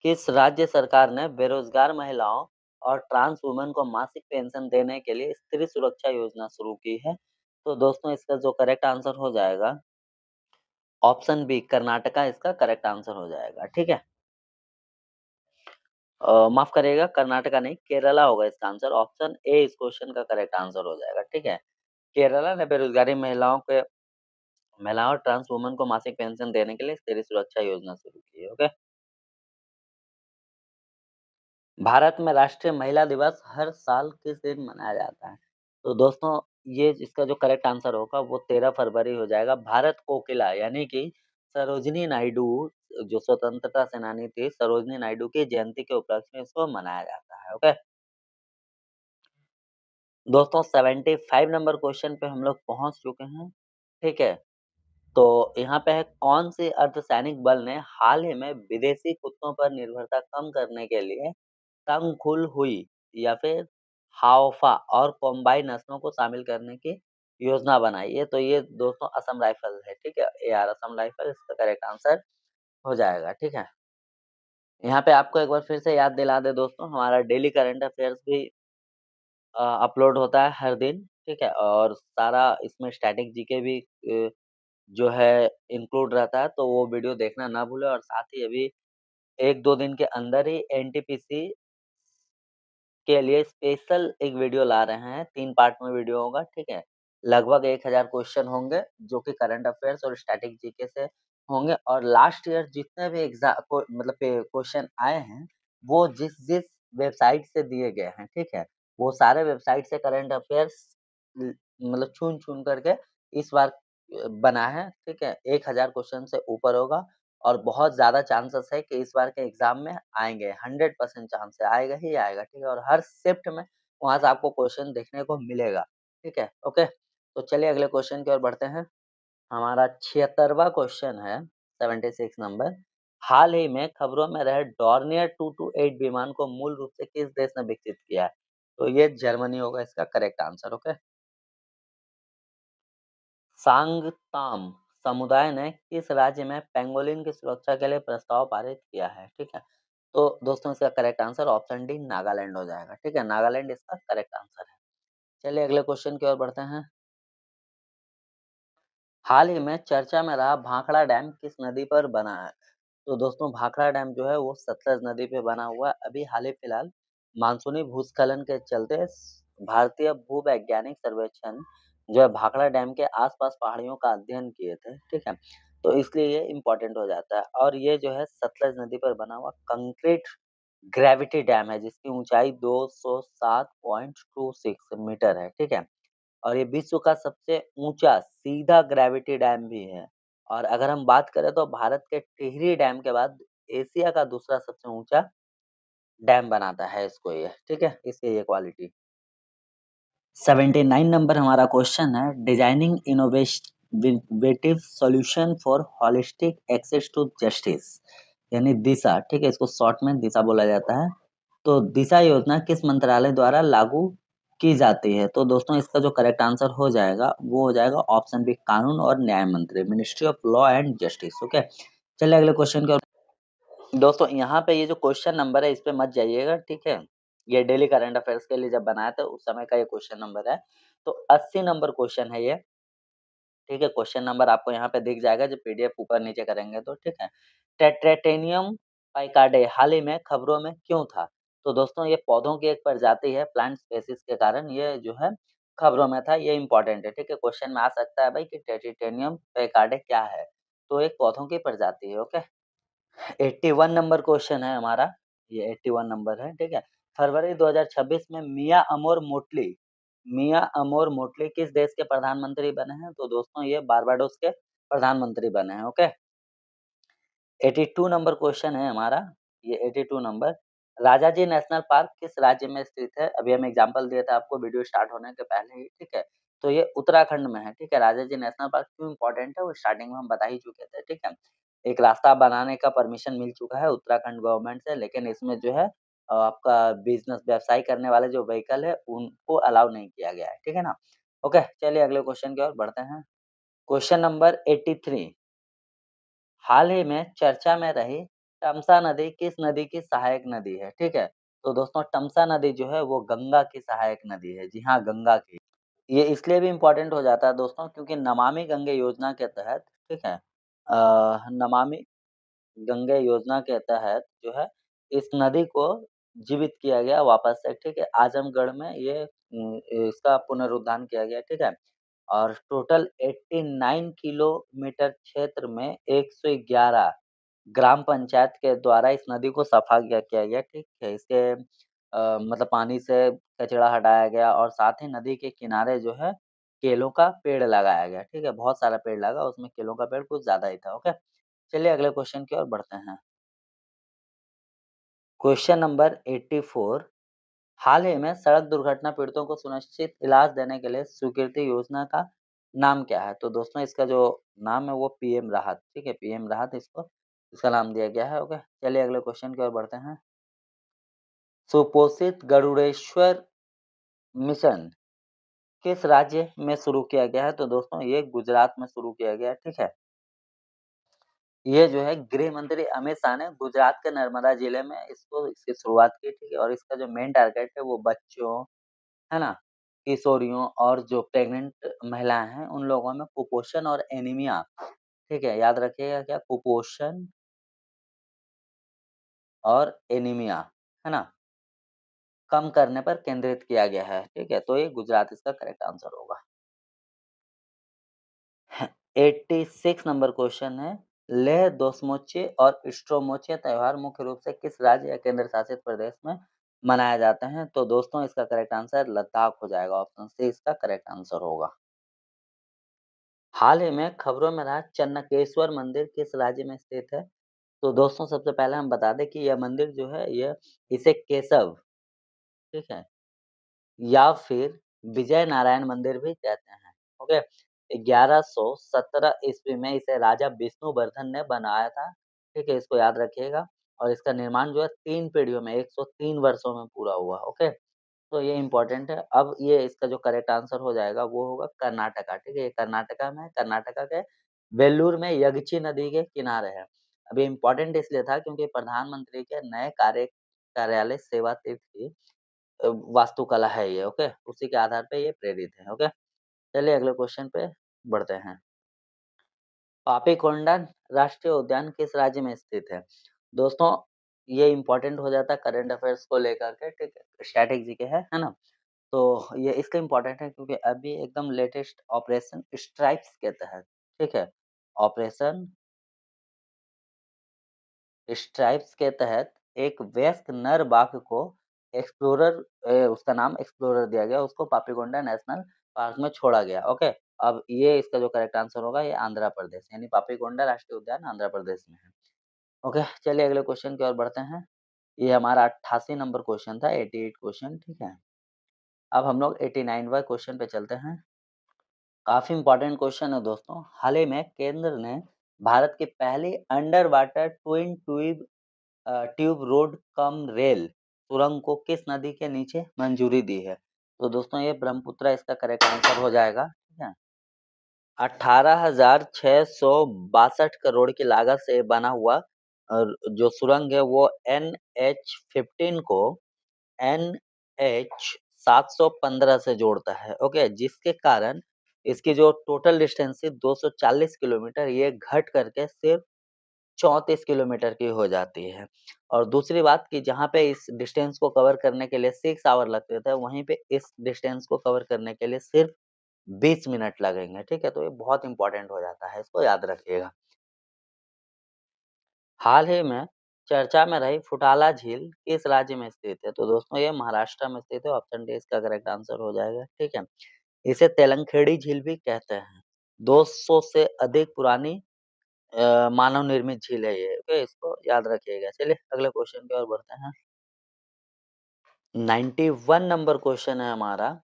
किस राज्य सरकार ने बेरोजगार महिलाओं और ट्रांस वुमेन को मासिक पेंशन देने के लिए स्त्री सुरक्षा योजना शुरू की है? तो दोस्तों इसका जो करेक्ट आंसर हो जाएगा ऑप्शन बी कर्नाटका इसका करेक्ट आंसर हो जाएगा, ठीक है? माफ करिएगा कर्नाटका नहीं केरला होगा इसका आंसर, ऑप्शन ए इस क्वेश्चन का करेक्ट आंसर हो जाएगा, ठीक है? केरला ने बेरोजगारी महिलाओं और ट्रांस वुमेन को मासिक पेंशन देने के लिए स्त्री सुरक्षा योजना शुरू की है, ओके? भारत में राष्ट्रीय महिला दिवस हर साल किस दिन मनाया जाता है? तो दोस्तों ये इसका जो करेक्ट आंसर होगा वो 13 फरवरी हो जाएगा। भारत कोकिला यानी कि सरोजिनी नायडू जो स्वतंत्रता सेनानी थी, सरोजिनी नायडू की जयंती के उपलक्ष्य में इसको मनाया जाता है, ओके? दोस्तों 75 नंबर क्वेश्चन पे हम लोग पहुँच चुके हैं, ठीक है? तो यहाँ पे है कौन-सी अर्धसैनिक बल ने हाल ही में विदेशी कुत्तों पर निर्भरता कम करने के लिए तंगखुल हुई या फिर हावफा और कोम्बाई नस्लों को शामिल करने की योजना बनाई है, तो ये दोस्तों असम राइफल है, ठीक है? एआर असम राइफल इसका करेक्ट आंसर हो जाएगा, ठीक है? यहाँ पे आपको एक बार फिर से याद दिला दें दोस्तों, हमारा डेली करंट अफेयर्स भी अपलोड होता है हर दिन, ठीक है? और सारा इसमें स्टैटिक जीके भी जो है इंक्लूड रहता है, तो वो वीडियो देखना ना भूलें और साथ ही अभी 1-2 दिन के अंदर ही एनटीपीसी के लिए स्पेशल एक वीडियो ला रहे हैं, 3 पार्ट में वीडियो होगा, ठीक है? लगभग 1000 क्वेश्चन होंगे, जो कि करंट अफेयर्स और स्टैटिक जीके से होंगे और लास्ट ईयर जितने भी मतलब पे क्वेश्चन आए हैं, वो जिस-जिस वेबसाइट से दिए गए हैं, ठीक है? वो सारे वेबसाइट से करंट अफेयर्स मतलब चुन-चुन करके इस बार बना है, ठीक है? 1000 क्वेश्चन से ऊपर होगा और बहुत ज़्यादा चांसेस है कि इस बार के एग्ज़ाम में आएँगे, 100% चांस है, आएगा ही आएगा, ठीक है? और हर शिफ्ट में वहाँ से आपको क्वेश्चन देखने को मिलेगा, ठीक है? ओके, तो चलिए अगले क्वेश्चन की ओर बढ़ते हैं। हमारा 76वाँ क्वेश्चन है, 76 नंबर। हाल ही में खबरों में रहे डॉर्नियर 228 विमान को मूल रूप से किस देश ने विकसित किया है? तो ये जर्मनी होगा इसका करेक्ट आंसर, ओके? सांगताम समुदाय ने किस राज्य में पेंगोलिन की सुरक्षा के लिए प्रस्ताव पारित किया है? ठीक है। तो दोस्तों इसका correct answer option D Nagaland हो जाएगा। ठीक है, नागालैंड इसका करेक्ट आंसर है। चलिए अगले क्वेश्चन की ओर बढ़ते हैं। हाल ही में चर्चा में रहा भाखड़ा डैम किस नदी पर बना है? तो दोस्तों भाखड़ा डैम जो है वो सतलज नदी पे बना हुआ है। अभी हाल ही फिलहाल मानसूनी भूस्खलन के चलते भारतीय भूवैज्ञानिक सर्वेक्षण जो है भाखड़ा डैम के आसपास पहाड़ियों का अध्ययन किए थे, ठीक है? तो इसलिए ये इम्पोर्टेंट हो जाता है और ये जो है सतलज नदी पर बना हुआ कंक्रीट ग्रेविटी डैम है जिसकी ऊंचाई 207.26 मीटर है, ठीक है? और ये विश्व का सबसे ऊँचा सीधा ग्रेविटी डैम भी है। और अगर हम बात करें तो भारत के टिहरी डैम के बाद एशिया का दूसरा सबसे ऊँचा डैम बनाता है इसको ये, ठीक है? इसकी ये क्वालिटी। 79 नंबर हमारा क्वेश्चन है designing innovative solution for holistic access to justice यानी दिशा, ठीक है? इसको शॉर्ट में दिशा बोला जाता है। तो दिशा योजना किस मंत्रालय द्वारा लागू की जाती है? तो दोस्तों इसका जो करेक्ट आंसर हो जाएगा वो हो जाएगा ऑप्शन बी कानून और न्याय मंत्री ministry of law and justice. Okay, चलिए अगले क्वेश्चन की ओर। दोस्तों यहाँ पे ये जो क्वेश्चन नंबर है इस पे मत जाइएगा, ठीक है? ये डेली करंट अफेयर्स के लिए जब बनाया था उस समय का ये क्वेश्चन नंबर है। तो 80 नंबर क्वेश्चन है ये, ठीक है? क्वेश्चन नंबर आपको यहाँ पे दिख जाएगा जब पीडीएफ ऊपर-नीचे करेंगे तो, ठीक है? टेट्रेटेनियम पाइकार्डे हाल ही में खबरों में क्यों था? तो दोस्तों ये पौधों की एक प्रजाति है, प्लांट स्पेसीज के कारण ये जो है खबरों में था, ये इम्पोर्टेंट है, ठीक है? क्वेश्चन में आ सकता है भाई कि टेट्रेटेनियम पाइकार्डे क्या है? तो एक पौधों की प्रजाति है, ओके? 81 नंबर क्वेश्चन है हमारा, ये 81 नंबर है, ठीक है? फरवरी 2026 में मिया अमोर मोटली किस देश के प्रधानमंत्री बने हैं? तो दोस्तों ये बारबाडोस के प्रधानमंत्री बने हैं, ओके? 82 नंबर क्वेश्चन है हमारा, ये 82 नंबर राजाजी नेशनल पार्क किस राज्य में स्थित है? अभी हम एग्जांपल दिए थे आपको वीडियो स्टार्ट होने के पहले ही, ठीक है? तो ये उत्तराखंड में है, ठीक है? राजाजी नेशनल पार्क क्यों इम्पोर्टेंट है वो स्टार्टिंग में हम बता ही चुके थे, ठीक है? एक रास्ता बनाने का परमिशन मिल चुका है उत्तराखंड गवर्नमेंट से लेकिन इसमें जो है आपका बिज़नेस व्यवसाय करने वाले जो व्हीकल है उनको अलाउ नहीं किया गया है, ठीक है ना? ओके, चलिए अगले क्वेश्चन की ओर बढ़ते हैं। क्वेश्चन नंबर 83 हाल ही में चर्चा में रही तमसा नदी किस नदी की सहायक नदी है? ठीक है? तो दोस्तों तमसा नदी जो है वो गंगा की सहायक नदी है। जी हाँ, गंगा की। ये इसलिए भी इम्पोर्टेंट हो जाता है दोस्तों क्योंकि नमामि गंगे योजना के तहत, ठीक है? नमामि गंगे योजना के तहत जो है इस नदी को जीवित किया गया वापस से, ठीक है? आजमगढ़ में ये इसका पुनरुद्धार किया गया, ठीक है? और टोटल 89 किलोमीटर क्षेत्र में 111 ग्राम पंचायत के द्वारा इस नदी को सफा किया गया, ठीक है? इसके मतलब पानी से कचरा हटाया गया और साथ ही नदी के किनारे जो है केलों का पेड़ लगाया गया, ठीक है? बहुत सारा पेड़ लगा, उसमें केलों का पेड़ कुछ ज़्यादा ही था, ओके? चलिए अगले क्वेश्चन की ओर बढ़ते हैं। क्वेश्चन नंबर 84 हाल ही में सड़क दुर्घटना पीड़ितों को सुनिश्चित इलाज देने के लिए स्वीकृति योजना का नाम क्या है? तो दोस्तों इसका जो नाम है वो पीएम राहत, ठीक है? पीएम राहत इसको इसका नाम दिया गया है, ओके? चलिए अगले क्वेश्चन की ओर बढ़ते हैं। सुपोषित गरुड़ेश्वर मिशन किस राज्य में शुरू किया गया है? तो दोस्तों ये गुजरात में शुरू किया गया है, ठीक है? ये जो है गृह मंत्री अमित शाह ने गुजरात के नर्मदा जिले में इसकी शुरुआत की, ठीक है? और इसका जो मेन टारगेट है वो बच्चों, है ना? किशोरियों और जो प्रेग्नेंट महिलाएँ हैं, उन लोगों में कुपोषण और एनीमिया, ठीक है? याद रखिएगा क्या कुपोषण और एनीमिया, है ना? कम करने पर केंद्रित किया गया है, ठीक है? तो ये गुजरात इसका करेक्ट आंसर होगा। 86 नंबर क्वेश्चन है, लेह दोस्मोचे और स्ट्रोमोचे त्योहार मुख्य रूप से किस राज्य या केंद्र शासित प्रदेश में मनाए जाते हैं? तो दोस्तों इसका करेक्ट आंसर लद्दाख हो जाएगा, ऑप्शन सी इसका करेक्ट आंसर होगा। हाल ही में खबरों में रहा चन्नकेश्वर मंदिर किस राज्य में स्थित है? तो दोस्तों सबसे पहले हम बता दें कि यह मंदिर जो है ये इसे केशव, ठीक है? या फिर विजय नारायण मंदिर भी कहते हैं, ओके? 1117 ईस्वी में इसे राजा विष्णुवर्धन ने बनाया था, ठीक है? इसको याद रखिएगा और इसका निर्माण जो है 3 पीढ़ियों में 103 वर्षों में पूरा हुआ, ओके? तो ये इम्पोर्टेंट है। अब ये इसका जो करेक्ट आंसर हो जाएगा वो होगा कर्नाटका, ठीक है? ये कर्नाटका में है, कर्नाटका के वेल्लूर में यगची नदी के किनारे है। अभी इम्पोर्टेंट इसलिए था क्योंकि प्रधानमंत्री के नए कार्यालय सेवा तीर्थ की वास्तुकला है ये, ओके? उसी के आधार पे ये प्रेरित है, ओके? चलिए अगले क्वेश्चन पे बढ़ते हैं। पापीकोंडा राष्ट्रीय उद्यान किस राज्य में स्थित है? दोस्तों ये इम्पोर्टेंट हो जाता है करंट अफेयर्स को लेकर के, ठीक है? स्टैटिक जीके है ना? तो ये इसका इम्पोर्टेंट है क्योंकि अभी एकदम लेटेस्ट ऑपरेशन स्ट्राइप्स के तहत, ठीक है? ऑपरेशन स्ट्राइप्स के तहत एक वयस्क नर बाघ को एक्सप्लोरर उसका नाम एक्सप्लोरर दिया गया, उसको पापीकोंडा नेशनल पार्क में छोड़ा गया, ओके? अब ये इसका जो करेक्ट आंसर होगा ये आंध्र प्रदेश, यानी पापीकोंडा राष्ट्रीय उद्यान आंध्र प्रदेश में है। ओके, चलिए अगले क्वेश्चन की ओर बढ़ते हैं। ये हमारा 88 नंबर क्वेश्चन था, 88 क्वेश्चन, ठीक है? अब हम लोग 89वां क्वेश्चन पे चलते हैं। काफ़ी इम्पोर्टेंट क्वेश्चन है दोस्तों। हाल ही में केंद्र ने भारत की पहली under water twin tube road cum rail सुरंग को किस नदी के नीचे मंजूरी दी है? तो दोस्तों ये ब्रह्मपुत्रा इसका करेक्ट आंसर हो जाएगा, ठीक है? 18,662 करोड़ की लागत से बना हुआ जो सुरंग है वो NH15 को NH 715 से जोड़ता है, ओके? जिसके कारण इसकी जो टोटल डिस्टेंस थी 240 किलोमीटर, ये घट करके सिर्फ 34 किलोमीटर की हो जाती है। और दूसरी बात कि जहाँ पे इस डिस्टेंस को कवर करने के लिए 6 आवर लगते थे, वहीं पे इस डिस्टेंस को कवर करने के लिए सिर्फ 20 मिनट लगेंगे, ठीक है? तो ये बहुत इम्पोर्टेंट हो जाता है, इसको याद रखिएगा। हाल ही में चर्चा में रही फुटाला झील किस राज्य में स्थित है? तो दोस्तों ये महाराष्ट्र में स्थित है, ऑप्शन डी इसका करेक्ट आंसर हो जाएगा, ठीक है? इसे तेलंखेड़ी झील भी कहते हैं। 200 से अधिक पुरानी मानव निर्मित झील है ये, ओके? इसको याद रखिएगा। चलिए अगले क्वेश्चन की ओर बढ़ते हैं। 91 नंबर क्वेश्चन है हमारा।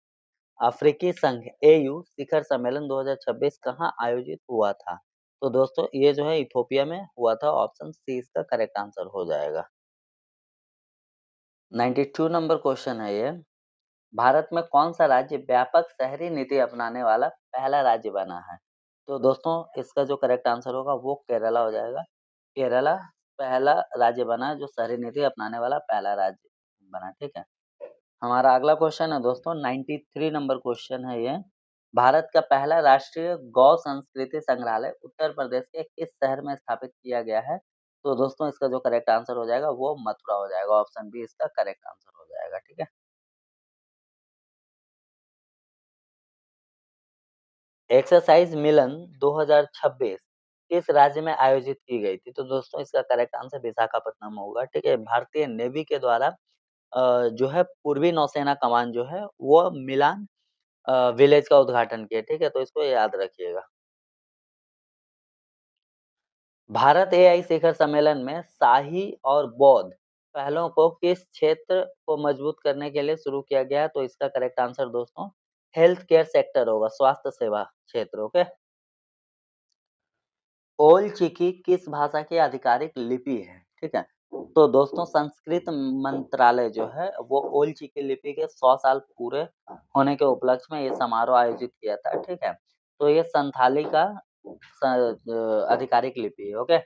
अफ्रीकी संघ एयू शिखर सम्मेलन 2026 कहाँ आयोजित हुआ था? तो दोस्तों ये जो है इथोपिया में हुआ था, ऑप्शन सी इसका करेक्ट आंसर हो जाएगा। 92 नंबर क्वेश्चन है ये। भारत में कौन सा राज्य व्यापक शहरी नीति अपनाने वाला पहला राज्य बना है? तो दोस्तों इसका जो करेक्ट आंसर होगा वो केरला हो जाएगा। केरला पहला राज्य बना जो शहरी नीति अपनाने वाला पहला राज्य बना, ठीक है? हमारा अगला क्वेश्चन है दोस्तों 93 नंबर क्वेश्चन है ये। भारत का पहला राष्ट्रीय गौ संस्कृति संग्रहालय उत्तर प्रदेश के किस शहर में स्थापित किया गया है? तो दोस्तों इसका जो करेक्ट आंसर हो जाएगा वो मथुरा हो जाएगा, ऑप्शन बी इसका करेक्ट आंसर हो जाएगा, ठीक है? एक्सरसाइज मिलन 2026 किस राज्य में आयोजित की गई थी? तो दोस्तों इसका करेक्ट आंसर विशाखापट्टनम होगा, ठीक है? भारतीय नेवी के द्वारा जो है पूर्वी नौसेना कमान जो है वो मिलान विलेज का उद्घाटन किया, ठीक है? तो इसको याद रखिएगा। भारत एआई शिखर सम्मेलन में शाही और बौद्ध पहलों को किस क्षेत्र को मजबूत करने के लिए शुरू किया गया है? तो इसका करेक्ट आंसर दोस्तों हेल्थ केयर सेक्टर होगा, स्वास्थ्य सेवा क्षेत्र, ओके? ओल चिकी किस भाषा की आधिकारिक लिपि है? ठीक है? तो दोस्तों संस्कृत मंत्रालय जो है वो ओल चिकी लिपि के 100 साल पूरे होने के उपलक्ष्य में ये समारोह आयोजित किया था, ठीक है? तो ये संथाली का आधिकारिक लिपि है, ओके?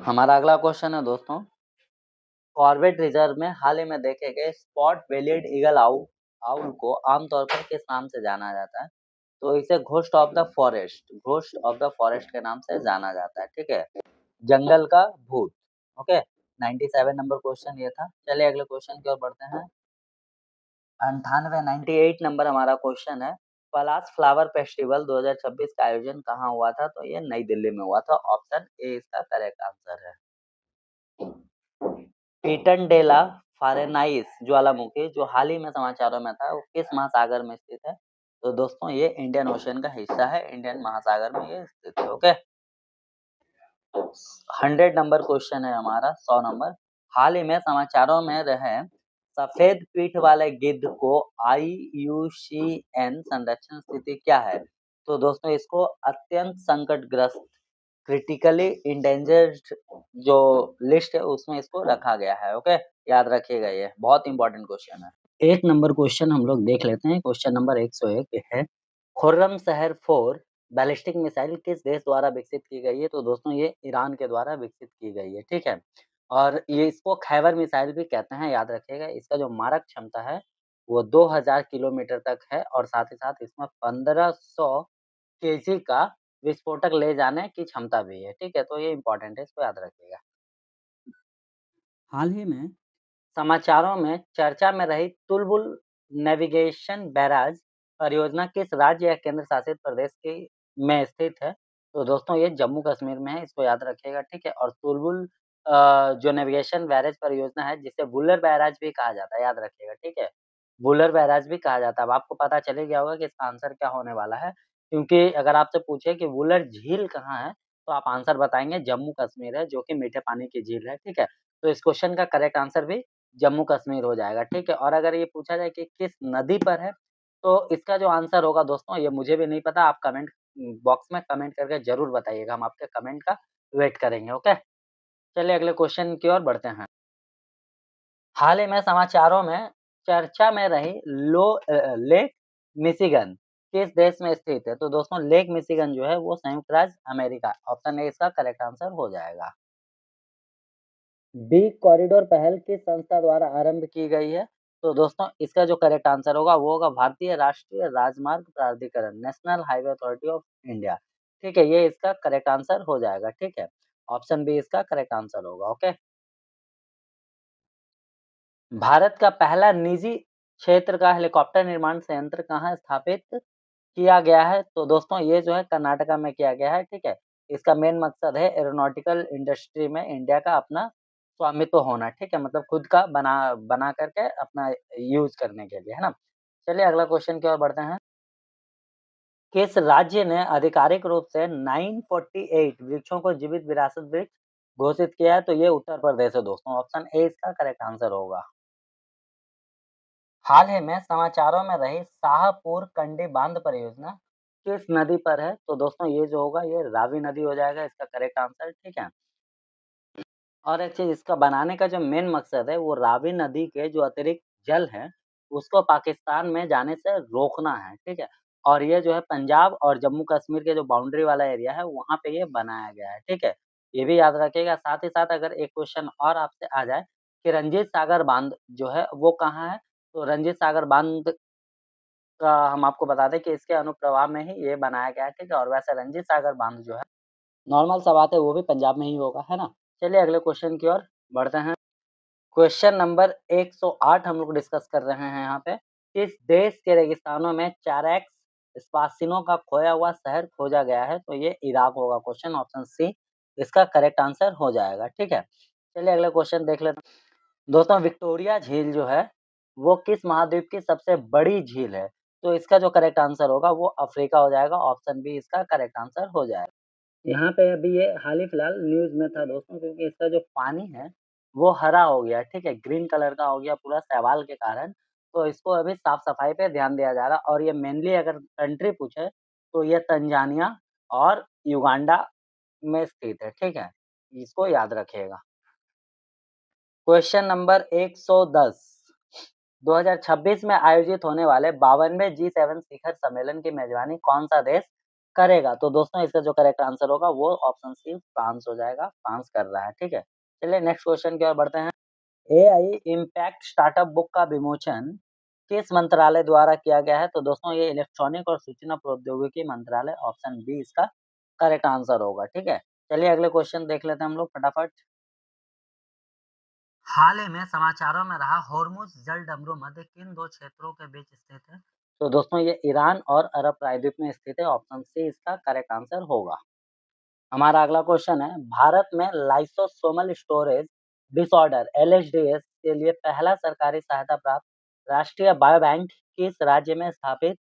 हमारा अगला क्वेश्चन है दोस्तों, कॉर्बेट रिजर्व में हाल ही में देखे गए स्पॉट बेलियड ईगल आउल को आमतौर पर किस नाम से जाना जाता है? तो इसे घोस्ट ऑफ द फॉरेस्ट के नाम से जाना जाता है, ठीक है? जंगल का भूत, ओके? 97 नंबर क्वेश्चन ये था। चलिए अगले क्वेश्चन की ओर बढ़ते हैं। 98 नंबर हमारा क्वेश्चन है, पलाश फ्लावर फेस्टिवल 2026 का आयोजन कहाँ हुआ था? तो ये नई दिल्ली में हुआ था, ऑप्शन ए इसका करेक्ट आंसर है। पीटन डेला फारेनाइस ज्वालामुखी जो हाल ही में समाचारों में था वो किस महासागर में स्थित है? तो दोस्तों ये इंडियन ओशन का हिस्सा है, इंडियन महासागर में ये स्थित है, ओके? 100 नंबर क्वेश्चन है हमारा, 100 नंबर। हाल ही में समाचारों में रहे सफेद पीठ वाले गिद्ध को IUCN संरक्षण स्थिति क्या है? तो दोस्तों इसको अत्यंत संकटग्रस्त क्रिटिकली इंडेंजर्ड जो लिस्ट है उसमें इसको रखा गया है, ओके? याद रखिएगा ये बहुत इंपॉर्टेंट क्वेश्चन है। एक नंबर क्वेश्चन हम लोग देख लेते हैं, क्वेश्चन नंबर 101 है खुर्रम शहर फोर बैलिस्टिक मिसाइल किस देश द्वारा विकसित की गई है? तो दोस्तों ये ईरान के द्वारा विकसित की गई है, ठीक है? और ये इसको खैबर मिसाइल भी कहते हैं, याद रखिएगा। इसका जो मारक क्षमता है, वो 2000 किलोमीटर तक है और साथ ही साथ इसमें 1500 केजी का विस्फोटक ले जाने की क्षमता भी है, ठीक है? तो ये इम्पोर्टेंट है, इसको याद रखिएगा। हाल ही में समाचारों में चर्चा में रही तुलबुल नेविगेशन बैराज परियोजना किस राज्य या केंद्र शासित प्रदेश की में स्थित है? तो दोस्तों ये जम्मू कश्मीर में है, इसको याद रखिएगा, ठीक है? और तुलबुल जो नेविगेशन बैराज परियोजना है, जिसे वुलर बैराज भी कहा जाता है, याद रखिएगा, ठीक है? वुलर बैराज भी कहा जाता है। अब आपको पता चल ही गया होगा कि इसका आंसर क्या होने वाला है, क्योंकि अगर आपसे पूछे कि वुलर झील कहाँ है, तो आप आंसर बताएँगे जम्मू कश्मीर है, जो कि मीठे पानी की झील है, ठीक है? तो इस क्वेश्चन का करेक्ट आंसर भी जम्मू कश्मीर हो जाएगा, ठीक है? और अगर ये पूछा जाए कि किस नदी पर है, तो इसका जो आंसर होगा दोस्तों, ये मुझे भी नहीं पता, आप कमेंट बॉक्स में कमेंट करके ज़रूर बताइएगा, हम आपके कमेंट का वेट करेंगे, ओके? चलिए अगले क्वेश्चन की ओर बढ़ते हैं। हाल ही में समाचारों में चर्चा में रही लेक मिशिगन किस देश में स्थित है? तो दोस्तों लेक मिशिगन जो है वो संयुक्त राज्य अमेरिका, ऑप्शन ए इसका करेक्ट आंसर हो जाएगा। बी कॉरिडोर पहल किस संस्था द्वारा आरंभ की गई है? तो दोस्तों इसका जो करेक्ट आंसर होगा वो होगा भारतीय राष्ट्रीय राजमार्ग प्राधिकरण, national highway authority of India. ठीक है, ये इसका करेक्ट आंसर हो जाएगा, ठीक है? ऑप्शन बी इसका करेक्ट आंसर होगा, ओके? भारत का पहला निजी क्षेत्र का हेलीकॉप्टर निर्माण संयंत्र कहाँ स्थापित किया गया है? तो दोस्तों ये जो है कर्नाटका में किया गया है, ठीक है? इसका मेन मकसद है एरोनॉटिकल इंडस्ट्री में इंडिया का अपना स्वामित्व होना, ठीक है? मतलब खुद का बना बना करके अपना यूज़ करने के लिए, है ना? चलिए अगला क्वेश्चन की ओर बढ़ते हैं। किस राज्य ने आधिकारिक रूप से 948 वृक्षों को जीवित विरासत वृक्ष घोषित किया है? तो ये उत्तर प्रदेश है दोस्तों, ऑप्शन ए इसका करेक्ट आंसर होगा। हाल ही में समाचारों में रही शाहपुर कंडी बांध परियोजना किस नदी पर है? तो दोस्तों ये जो होगा ये रावी नदी हो जाएगा इसका करेक्ट आंसर, ठीक है? और एक चीज़ इसका बनाने का जो मेन मकसद है वो रावी नदी के जो अतिरिक्त जल है, उसको पाकिस्तान में जाने से रोकना है, ठीक है? और ये जो है पंजाब और जम्मू कश्मीर के जो बाउंड्री वाला एरिया है वहाँ पे ये बनाया गया है, ठीक है? ये भी याद रखिएगा, साथ ही साथ अगर एक क्वेश्चन और आपसे आ जाए कि रंजीत सागर बाँध जो है वो कहाँ है? तो रंजीत सागर बाँध का हम आपको बता दें कि इसके अनुप्रवाह में ही ये बनाया गया है, ठीक है? और वैसे रंजीत सागर बाँध जो है, नॉर्मल सा बात है वो भी पंजाब में ही होगा, है ना? चलिए अगले क्वेश्चन की ओर बढ़ते हैं। क्वेश्चन नंबर 108 हम लोग डिस्कस कर रहे हैं यहाँ पे। किस देश के रेगिस्तानों में 4x स्पासिनो का खोया हुआ शहर खोजा गया है? तो ये इराक होगा क्वेश्चन, ऑप्शन सी इसका करेक्ट आंसर हो जाएगा, ठीक है? चलिए अगला क्वेश्चन देख लेते हैं। दोस्तों विक्टोरिया झील जो है, वो किस महाद्वीप की सबसे बड़ी झील है? तो इसका जो करेक्ट आंसर होगा वो अफ्रीका हो जाएगा, ऑप्शन बी इसका करेक्ट आंसर हो जाएगा। यहाँ पे अभी ये हाल ही फिलहाल न्यूज़ में था दोस्तों, क्योंकि इसका जो पानी है, वो हरा हो गया, ठीक है? ग्रीन कलर का हो गया पूरा शैवाल के कारण, तो इसको अभी साफ-सफाई पे ध्यान दिया जा रहा है और ये मेनली अगर कंट्री पूछे, तो ये तंजानिया और युगांडा में स्थित है, ठीक है? इसको याद रखिएगा। क्वेश्चन नंबर 110 2026 में आयोजित होने वाले 52वें जी7 शिखर सम्मेलन की मेजबानी कौन-सा देश करेगा? तो दोस्तों इसका जो करेक्ट आंसर होगा वो ऑप्शन सी फ्रांस हो जाएगा, फ्रांस कर रहा है, ठीक है? चलिए नेक्स्ट क्वेश्चन की ओर बढ़ते हैं। एआई इम्पैक्ट स्टार्टअप बुक का विमोचन किस मंत्रालय द्वारा किया गया है? तो दोस्तों ये इलेक्ट्रॉनिक और सूचना प्रौद्योगिकी मंत्रालय, ऑप्शन बी इसका करेक्ट आंसर होगा, ठीक है? चलिए अगले क्वेश्चन देख लेते हैं हम लोग फटाफट। हाल ही में समाचारों में रहा होर्मुज जलडमरू मध्य किन 2 क्षेत्रों के बीच स्थित है? तो दोस्तों ये ईरान और अरब प्रायद्वीप में स्थित है, ऑप्शन सी इसका करेक्ट आंसर होगा। हमारा अगला क्वेश्चन है, भारत में लाइसोसोमल स्टोरेज डिसऑर्डर एलएसडीएस के लिए पहला सरकारी सहायता प्राप्त राष्ट्रीय बायोबैंक किस राज्य में स्थापित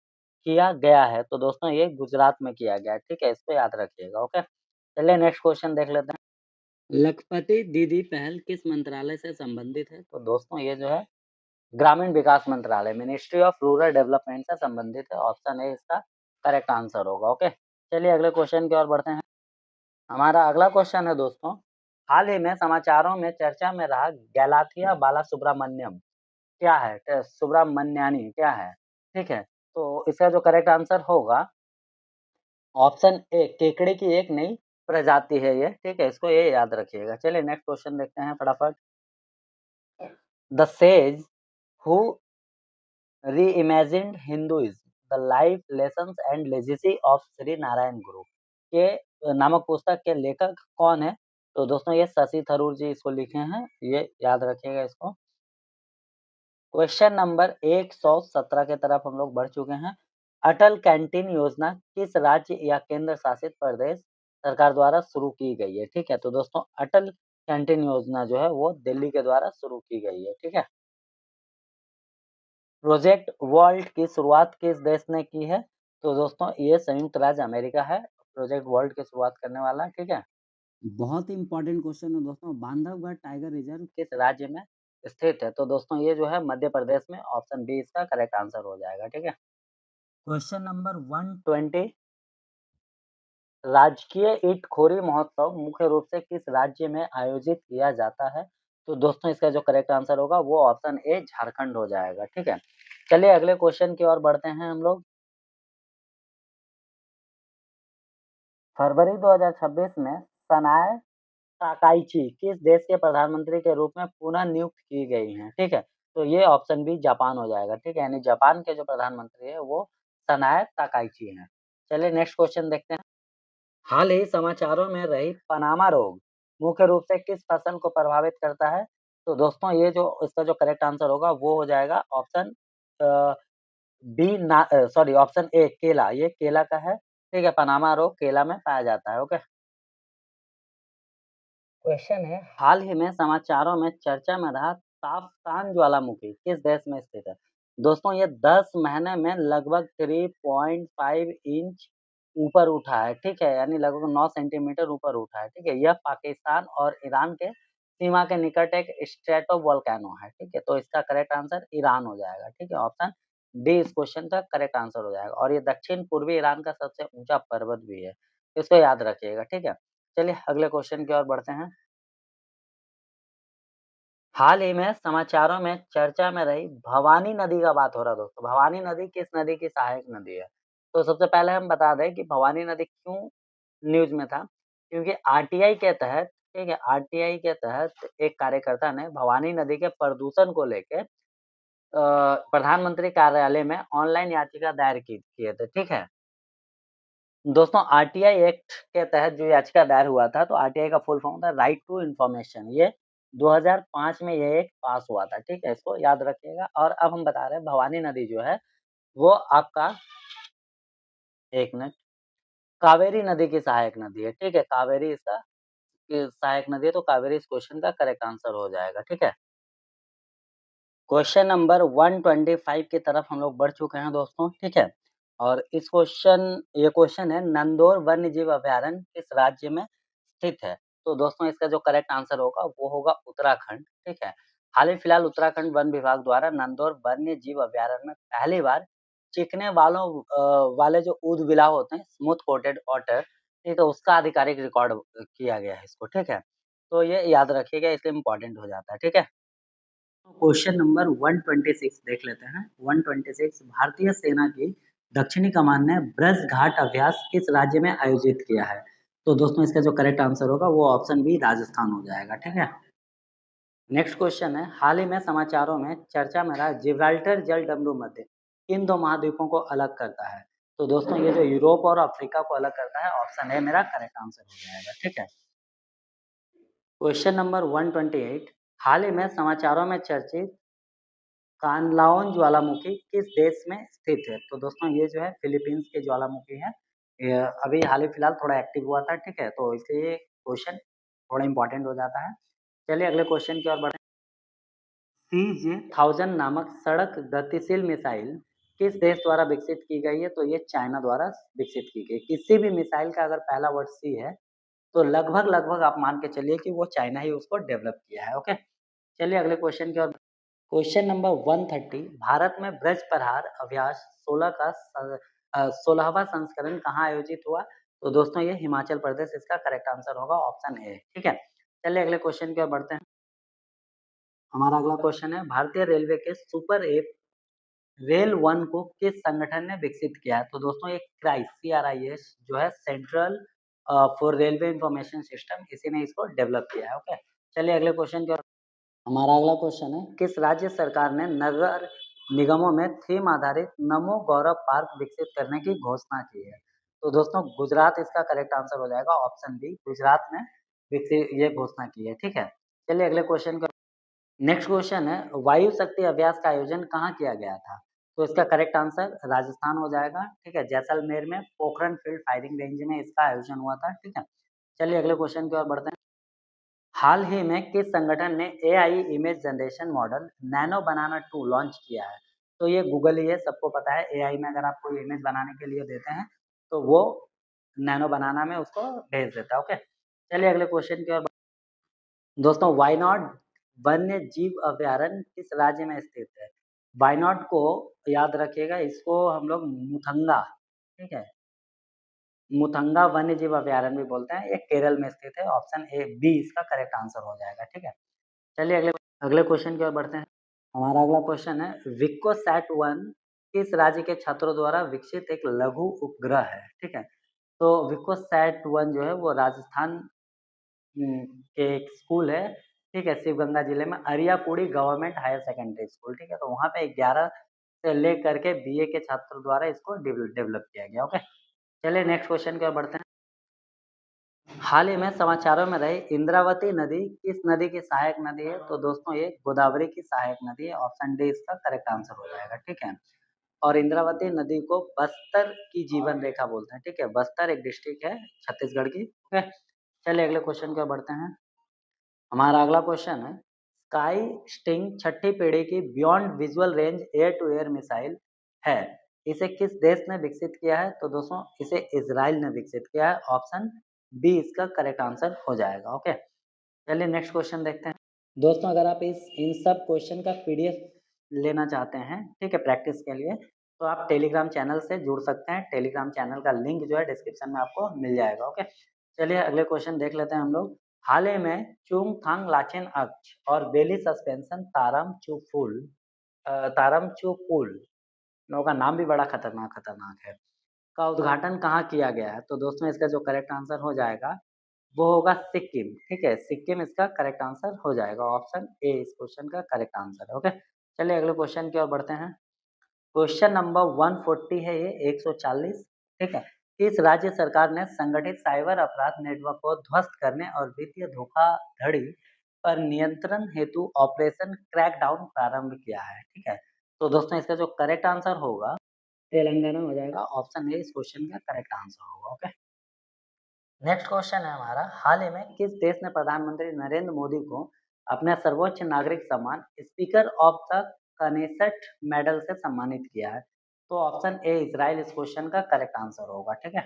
किया गया है? तो दोस्तों ये गुजरात में किया गया है, ठीक है? इसको याद रखिएगा, ओके? चलिए नेक्स्ट क्वेश्चन देख लेते हैं। लखपति दीदी पहल किस मंत्रालय से संबंधित है? तो दोस्तों ये जो है ग्रामीण विकास मंत्रालय, मिनिस्ट्री ऑफ रूरल डेवलपमेंट से संबंधित है, ऑप्शन ए इसका करेक्ट आंसर होगा, ओके? चलिए अगले क्वेश्चन की ओर बढ़ते हैं। हमारा अगला क्वेश्चन है दोस्तों, हाल ही में समाचारों में चर्चा में रहा गैलाथिया बालासुब्रमण्यम क्या है? सुब्रमण्यनी क्या है? ठीक है? तो इसका जो करेक्ट आंसर होगा ऑप्शन ए केकड़े की एक नई प्रजाति है ये, ठीक है? इसको ये याद रखिएगा। चलिए नेक्स्ट क्वेश्चन देखते हैं फटाफट। The sage who reimagined Hinduism, the life lessons and legacy of Shri Narayan गुरु के नामक पुस्तक के लेखक कौन है? तो दोस्तों ये शशि थरूर जी इसको लिखे हैं, ये याद रखिएगा इसको। क्वेश्चन नंबर 117 की तरफ हम लोग बढ़ चुके हैं। अटल कैंटीन योजना किस राज्य या केंद्र शासित प्रदेश सरकार द्वारा शुरू की गई है? ठीक है, तो दोस्तों अटल कैंटीन योजना जो है वो दिल्ली के द्वारा शुरू की गई है, ठीक है। प्रोजेक्ट वर्ल्ड की शुरुआत किस देश ने की है? तो दोस्तों ये संयुक्त राज्य अमेरिका है, प्रोजेक्ट वर्ल्ड की शुरुआत करने वाला, ठीक है। बहुत ही इंपॉर्टेंट क्वेश्चन है दोस्तों, बांधवगढ़ टाइगर रिजर्व किस राज्य में स्थित है? तो दोस्तों ये जो है मध्य प्रदेश में, ऑप्शन बी इसका करेक्ट आंसर हो जाएगा, ठीक है। क्वेश्चन नंबर 120, राजकीय ईंट-खोरी महोत्सव मुख्य रूप से किस राज्य में आयोजित किया जाता है? तो दोस्तों इसका जो करेक्ट आंसर होगा वो ऑप्शन ए झारखंड हो जाएगा, ठीक है। चलिए अगले क्वेश्चन की ओर बढ़ते हैं हम लोग। फरवरी 2026 में सनाए ताकाइची किस देश के प्रधानमंत्री के रूप में पुनः नियुक्त की गई हैं? ठीक है, तो ये ऑप्शन बी जापान हो जाएगा, ठीक है, यानी जापान के जो प्रधानमंत्री है वो सनाए ताकाइची हैं। चलिए नेक्स्ट क्वेश्चन देखते हैं। हाल ही समाचारों में रही पनामा रोग मुख्य रूप से किस फसल को प्रभावित करता है? तो दोस्तों ये जो इसका जो करेक्ट आंसर होगा वो हो जाएगा option a, sorry option A केला, ये केला का है, ठीक है, पनामा रोग केला में पाया जाता है, ओके। क्वेश्चन है, हाल ही में समाचारों में चर्चा में रहा ताफ्तान ज्वालामुखी किस देश में स्थित है? दोस्तों ये 10 महीने में लगभग 3.5 इंच ऊपर उठा है, ठीक है, यानी लगभग 9 सेंटीमीटर ऊपर उठा है, ठीक है। यह पाकिस्तान और ईरान के सीमा के निकट एक स्ट्रेटोवोल्केनो है, ठीक है, तो इसका करेक्ट आंसर ईरान हो जाएगा, ठीक है, ऑप्शन डी इस क्वेश्चन का करेक्ट आंसर हो जाएगा। और ये दक्षिण पूर्वी ईरान का सबसे ऊंचा पर्वत भी है, इसको याद रखिएगा, ठीक है। चलिए अगले क्वेश्चन की ओर बढ़ते हैं। हाल ही में समाचारों में चर्चा में रही भवानी नदी का बात हो रहा है दोस्तों। भवानी नदी किस नदी की सहायक नदी है? तो सबसे पहले हम बता दें कि भवानी नदी क्यों न्यूज़ में था? क्योंकि आरटीआई के तहत, ठीक है, आरटीआई के तहत एक कार्यकर्ता ने भवानी नदी के प्रदूषण को लेके प्रधानमंत्री कार्यालय में ऑनलाइन याचिका दायर की किए थे, ठीक है। दोस्तों आरटीआई एक्ट के तहत जो याचिका दायर हुआ था, तो आरटीआई का फुल फॉर्म था राइट टू इन्फॉर्मेशन, ये 2005 में ये एक पास हुआ था, ठीक है, इसको याद रखिएगा। और अब हम बता रहे हैं भवानी नदी जो है वो आपका, एक मिनट, कावेरी नदी की सहायक नदी है, ठीक है, कावेरी इसका सहायक नदी है, तो कावेरी इस क्वेश्चन का करेक्ट आंसर हो जाएगा, ठीक है। क्वेश्चन नंबर 125 की तरफ हम लोग बढ़ चुके हैं दोस्तों, ठीक है। और ये क्वेश्चन है, नंदोर वन्यजीव अभयारण्य किस राज्य में स्थित है? तो दोस्तों इसका जो करेक्ट आंसर होगा वो होगा उत्तराखंड, ठीक है। हाल ही फिलहाल उत्तराखंड वन विभाग द्वारा नंदौर वन्य जीव अभयारण्य में पहली बार चिकने वाले जो ऊदबिलाव होते हैं, स्मूथ कोटेड ऑटर, ठीक है, उसका आधिकारिक रिकॉर्ड किया गया है इसको, ठीक है। तो ये याद रखिएगा, इसलिए इम्पोर्टेंट हो जाता है, ठीक है। क्वेश्चन नंबर 126 देख लेते हैं। 126, भारतीय सेना की दक्षिणी कमान ने ब्रज घाट अभ्यास किस राज्य में आयोजित किया है? तो दोस्तों इसका जो करेक्ट आंसर होगा वो ऑप्शन बी राजस्थान हो जाएगा, ठीक है। नेक्स्ट क्वेश्चन है, हाल ही में समाचारों में चर्चा में रहा जिब्राल्टर जल डमरू मध्य किन दो महाद्वीपों को अलग करता है? तो दोस्तों ये जो यूरोप और अफ्रीका को अलग करता है, ऑप्शन ए मेरा करेक्ट आंसर हो जाएगा, ठीक है। क्वेश्चन नंबर 128, हाल ही में समाचारों में चर्चित कानलाओन ज्वालामुखी किस देश में स्थित है? तो दोस्तों ये जो है फिलीपींस के ज्वालामुखी है। ये अभी हाल ही फिलहाल थोड़ा एक्टिव हुआ था, ठीक है, तो इसलिए क्वेश्चन थोड़ा इंपॉर्टेंट हो जाता है। चलिए अगले क्वेश्चन की ओर बढ़ें। CJ-1000 नामक सड़क गतिशील मिसाइल किस देश द्वारा विकसित की गई है? तो ये चाइना द्वारा विकसित की गई। किसी भी मिसाइल का अगर पहला वर्ड सी है तो लगभग आप मान के चलिए कि वो चाइना ही उसको डेवलप किया है, ओके। चलिए अगले क्वेश्चन की ओर। क्वेश्चन नंबर 130, भारत में ब्रज प्रहार अभ्यास 16वां संस्करण कहाँ आयोजित हुआ? तो दोस्तों ये हिमाचल प्रदेश इसका करेक्ट आंसर होगा, ऑप्शन ए, ठीक है। चलिए अगले क्वेश्चन की ओर बढ़ते हैं। हमारा अगला क्वेश्चन है, भारतीय रेलवे के सुपर एप रेल 1 को किस संगठन ने विकसित किया है? तो दोस्तों ये क्राइस CRIS जो है central for railway information system, इसी ने इसको डेवलप किया है। ओके, चलिए अगले क्वेश्चन की ओर। हमारा अगला क्वेश्चन है, किस राज्य सरकार ने नगर निगमों में थीम आधारित नमो गौरव पार्क विकसित करने की घोषणा की है? तो दोस्तों गुजरात इसका करेक्ट आंसर हो जाएगा, ऑप्शन बी, गुजरात ने विकसित ये घोषणा की है। ठीक है, चलिए अगले क्वेश्चन का। नेक्स्ट क्वेश्चन है, वायु शक्ति अभ्यास का आयोजन कहाँ किया गया था? तो इसका करेक्ट आंसर राजस्थान हो जाएगा। ठीक है, जैसलमेर में पोखरण फील्ड फायरिंग रेंज में इसका आयोजन हुआ था। ठीक है, चलिए अगले क्वेश्चन की ओर बढ़ते हैं। हाल ही में किस संगठन ने AI image generation model nano banana 2 launch किया है? तो ये गूगल ही है, सबको पता है। एआई में अगर आप कोई इमेज बनाने के लिए देते हैं तो वो नैनो बनाना में उसको भेज देता है। ओके, चलिए अगले क्वेश्चन की ओर। दोस्तों वायनाड वन्य जीव अभयारण्य किस राज्य में स्थित है? वायनाड को याद रखिएगा, इसको हम लोग मुथंगा, ठीक है, मुथंगा वन्य जीव अभयारण्य भी बोलते हैं। ये केरल में स्थित है। ऑप्शन ए बी इसका करेक्ट आंसर हो जाएगा। ठीक है, चलिए अगले अगले क्वेश्चन की ओर बढ़ते हैं। हमारा अगला क्वेश्चन है, विक्कोसैट 1 किस राज्य के छात्रों द्वारा विकसित एक लघु उपग्रह है? ठीक है, तो विक्कोसैट 1 जो है वो राजस्थान के एक स्कूल है। ठीक है, शिवगंगा जिले में अरियापुड़ी गवर्नमेंट हायर सेकेंडरी स्कूल। ठीक है, तो वहाँ पे 11 से लेकर के बीए के छात्रों द्वारा इसको डेवलप किया गया। ओके, चलिए नेक्स्ट क्वेश्चन की ओर बढ़ते हैं। हाल ही में समाचारों में रही इंद्रावती नदी किस नदी की सहायक नदी है? तो दोस्तों ये गोदावरी की सहायक नदी है। ऑप्शन डी इसका करेक्ट आंसर हो जाएगा। ठीक है, और इंद्रावती नदी को बस्तर की जीवन रेखा बोलते हैं। ठीक है, बस्तर एक डिस्ट्रिक्ट है छत्तीसगढ़ की। ओके, चलिए अगले क्वेश्चन की ओर बढ़ते हैं। हमारा अगला क्वेश्चन है, स्काई स्टिंग छठी पीढ़ी की beyond visual range air to air missile है, इसे किस देश ने विकसित किया है? तो दोस्तों इसे इजराइल ने विकसित किया है। ऑप्शन बी इसका करेक्ट आंसर हो जाएगा। ओके, चलिए नेक्स्ट क्वेश्चन देखते हैं। दोस्तों अगर आप इस इन सब क्वेश्चन का पीडीएफ लेना चाहते हैं, ठीक है, प्रैक्टिस के लिए, तो आप टेलीग्राम चैनल से जुड़ सकते हैं। टेलीग्राम चैनल का लिंक जो है डिस्क्रिप्शन में आपको मिल जाएगा। ओके, चलिए अगले क्वेश्चन देख लेते हैं हम लोग। हाल ही में चुंगथांग लाचेन अक्ष और बेली सस्पेंशन तारम चू पुल, लोगों का नाम भी बड़ा खतरनाक खतरनाक है, का उद्घाटन कहाँ किया गया है? तो दोस्तों इसका जो करेक्ट आंसर हो जाएगा वो होगा सिक्किम। ठीक है, सिक्किम इसका करेक्ट आंसर हो जाएगा। ऑप्शन ए इस क्वेश्चन का करेक्ट आंसर है। ओके, चलिए अगले क्वेश्चन की ओर बढ़ते हैं। क्वेश्चन नंबर 140 है, ये 140। ठीक है, किस राज्य सरकार ने संगठित साइबर अपराध नेटवर्क को ध्वस्त करने और वित्तीय धोखाधड़ी पर नियंत्रण हेतु ऑपरेशन क्रैकडाउन प्रारंभ किया है? ठीक है, तो दोस्तों इसका जो करेक्ट आंसर होगा तेलंगाना हो जाएगा। ऑप्शन ए इस क्वेश्चन का करेक्ट आंसर होगा। ओके, नेक्स्ट क्वेश्चन है हमारा, हाल ही में किस देश ने प्रधानमंत्री नरेंद्र मोदी को अपना सर्वोच्च नागरिक सम्मान speaker of the Knesset medal से सम्मानित किया है? तो ऑप्शन ए इजराइल इस क्वेश्चन का करेक्ट आंसर होगा। ठीक है,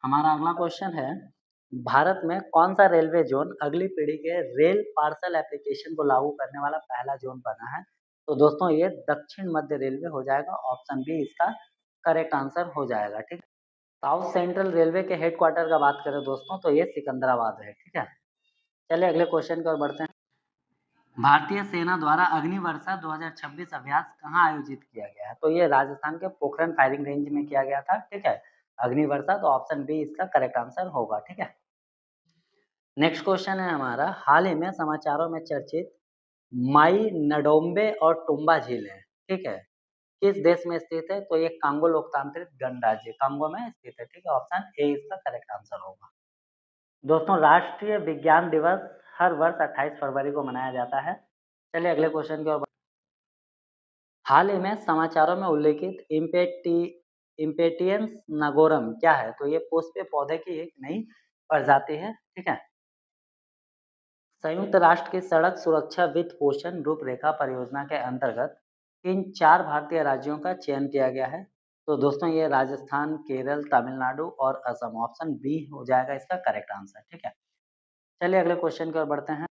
हमारा अगला क्वेश्चन है, भारत में कौन सा रेलवे जोन अगली पीढ़ी के रेल पार्सल एप्लीकेशन को लागू करने वाला पहला जोन बना है? तो दोस्तों ये दक्षिण मध्य रेलवे हो जाएगा। ऑप्शन बी इसका करेक्ट आंसर हो जाएगा। ठीक है, साउथ सेंट्रल रेलवे के हेडक्वार्टर का बात करें दोस्तों तो ये सिकंदराबाद है। ठीक है, चलिए अगले क्वेश्चन की ओर बढ़ते हैं। भारतीय सेना द्वारा अग्निवर्षा 2026 अभ्यास कहाँ आयोजित किया गया है? तो ये राजस्थान के पोखरण फायरिंग रेंज में किया गया था। ठीक है, अग्निवर्षा, तो ऑप्शन बी इसका करेक्ट आंसर होगा। ठीक है, नेक्स्ट क्वेश्चन है हमारा, हाल ही में समाचारों में चर्चित माई नडोम्बे और टुम्बा झील है, ठीक है, किस देश में स्थित है? तो ये कांगो लोकतांत्रिक गणराज्य कांगो में स्थित है। ठीक है, ऑप्शन ए इसका करेक्ट आंसर होगा। दोस्तों राष्ट्रीय विज्ञान दिवस हर वर्ष 28 फरवरी को मनाया जाता है। चलिए अगले क्वेश्चन की ओर। हाल ही में समाचारों में उल्लेखित इम्पेटियंस नगोरम क्या है? तो ये पुष्प पौधे की एक नई प्रजाति है। ठीक है, संयुक्त राष्ट्र की सड़क सुरक्षा वित्त पोषण रूपरेखा परियोजना के अंतर्गत इन 4 भारतीय राज्यों का चयन किया गया है। तो दोस्तों ये राजस्थान, केरल, तमिलनाडु और असम। ऑप्शन बी हो जाएगा इसका करेक्ट आंसर। ठीक है, चलिए अगले क्वेश्चन की ओर बढ़ते हैं।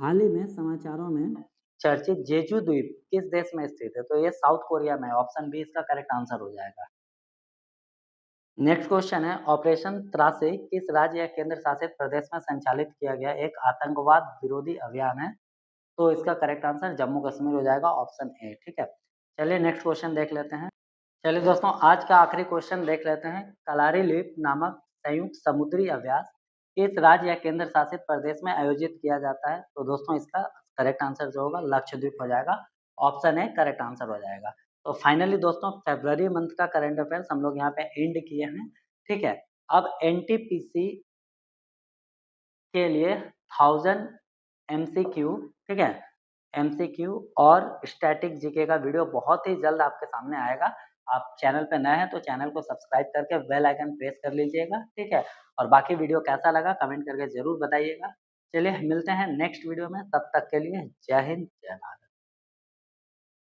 हाल ही में समाचारों में चर्चित जेजू द्वीप किस देश में स्थित है? तो ये साउथ कोरिया में है। ऑप्शन बी इसका करेक्ट आंसर हो जाएगा। नेक्स्ट क्वेश्चन है, ऑपरेशन त्रासे किस राज्य या केंद्र शासित प्रदेश में संचालित किया गया एक आतंकवाद विरोधी अभियान है? तो इसका करेक्ट आंसर जम्मू कश्मीर हो जाएगा। Option A. ठीक है, चलिए नेक्स्ट क्वेश्चन देख लेते हैं। चलिए दोस्तों, आज का आखिरी क्वेश्चन देख लेते हैं। कलारी लीप नामक संयुक्त समुद्री अभ्यास किस राज्य या केंद्र शासित प्रदेश में आयोजित किया जाता है? तो दोस्तों इसका करेक्ट आंसर जो होगा लक्षद्वीप हो जाएगा। ऑप्शन ए करेक्ट आंसर हो जाएगा। तो फाइनली दोस्तों, फरवरी मंथ का करंट अफेयर्स हम लोग यहाँ पे एंड किए हैं, ठीक है। अब एनटीपीसी के लिए 1000 एमसीक्यू, ठीक है, एमसीक्यू और स्टैटिक जीके का वीडियो बहुत ही जल्द आपके सामने आएगा। आप चैनल पे नए हैं तो चैनल को सब्सक्राइब करके बेल आइकन प्रेस कर लीजिएगा, ठीक है। और बाकी वीडियो कैसा लगा कमेंट करके ज़रूर बताइएगा। चलिए मिलते हैं नेक्स्ट वीडियो में, तब तक के लिए जय हिंद, जय भारत।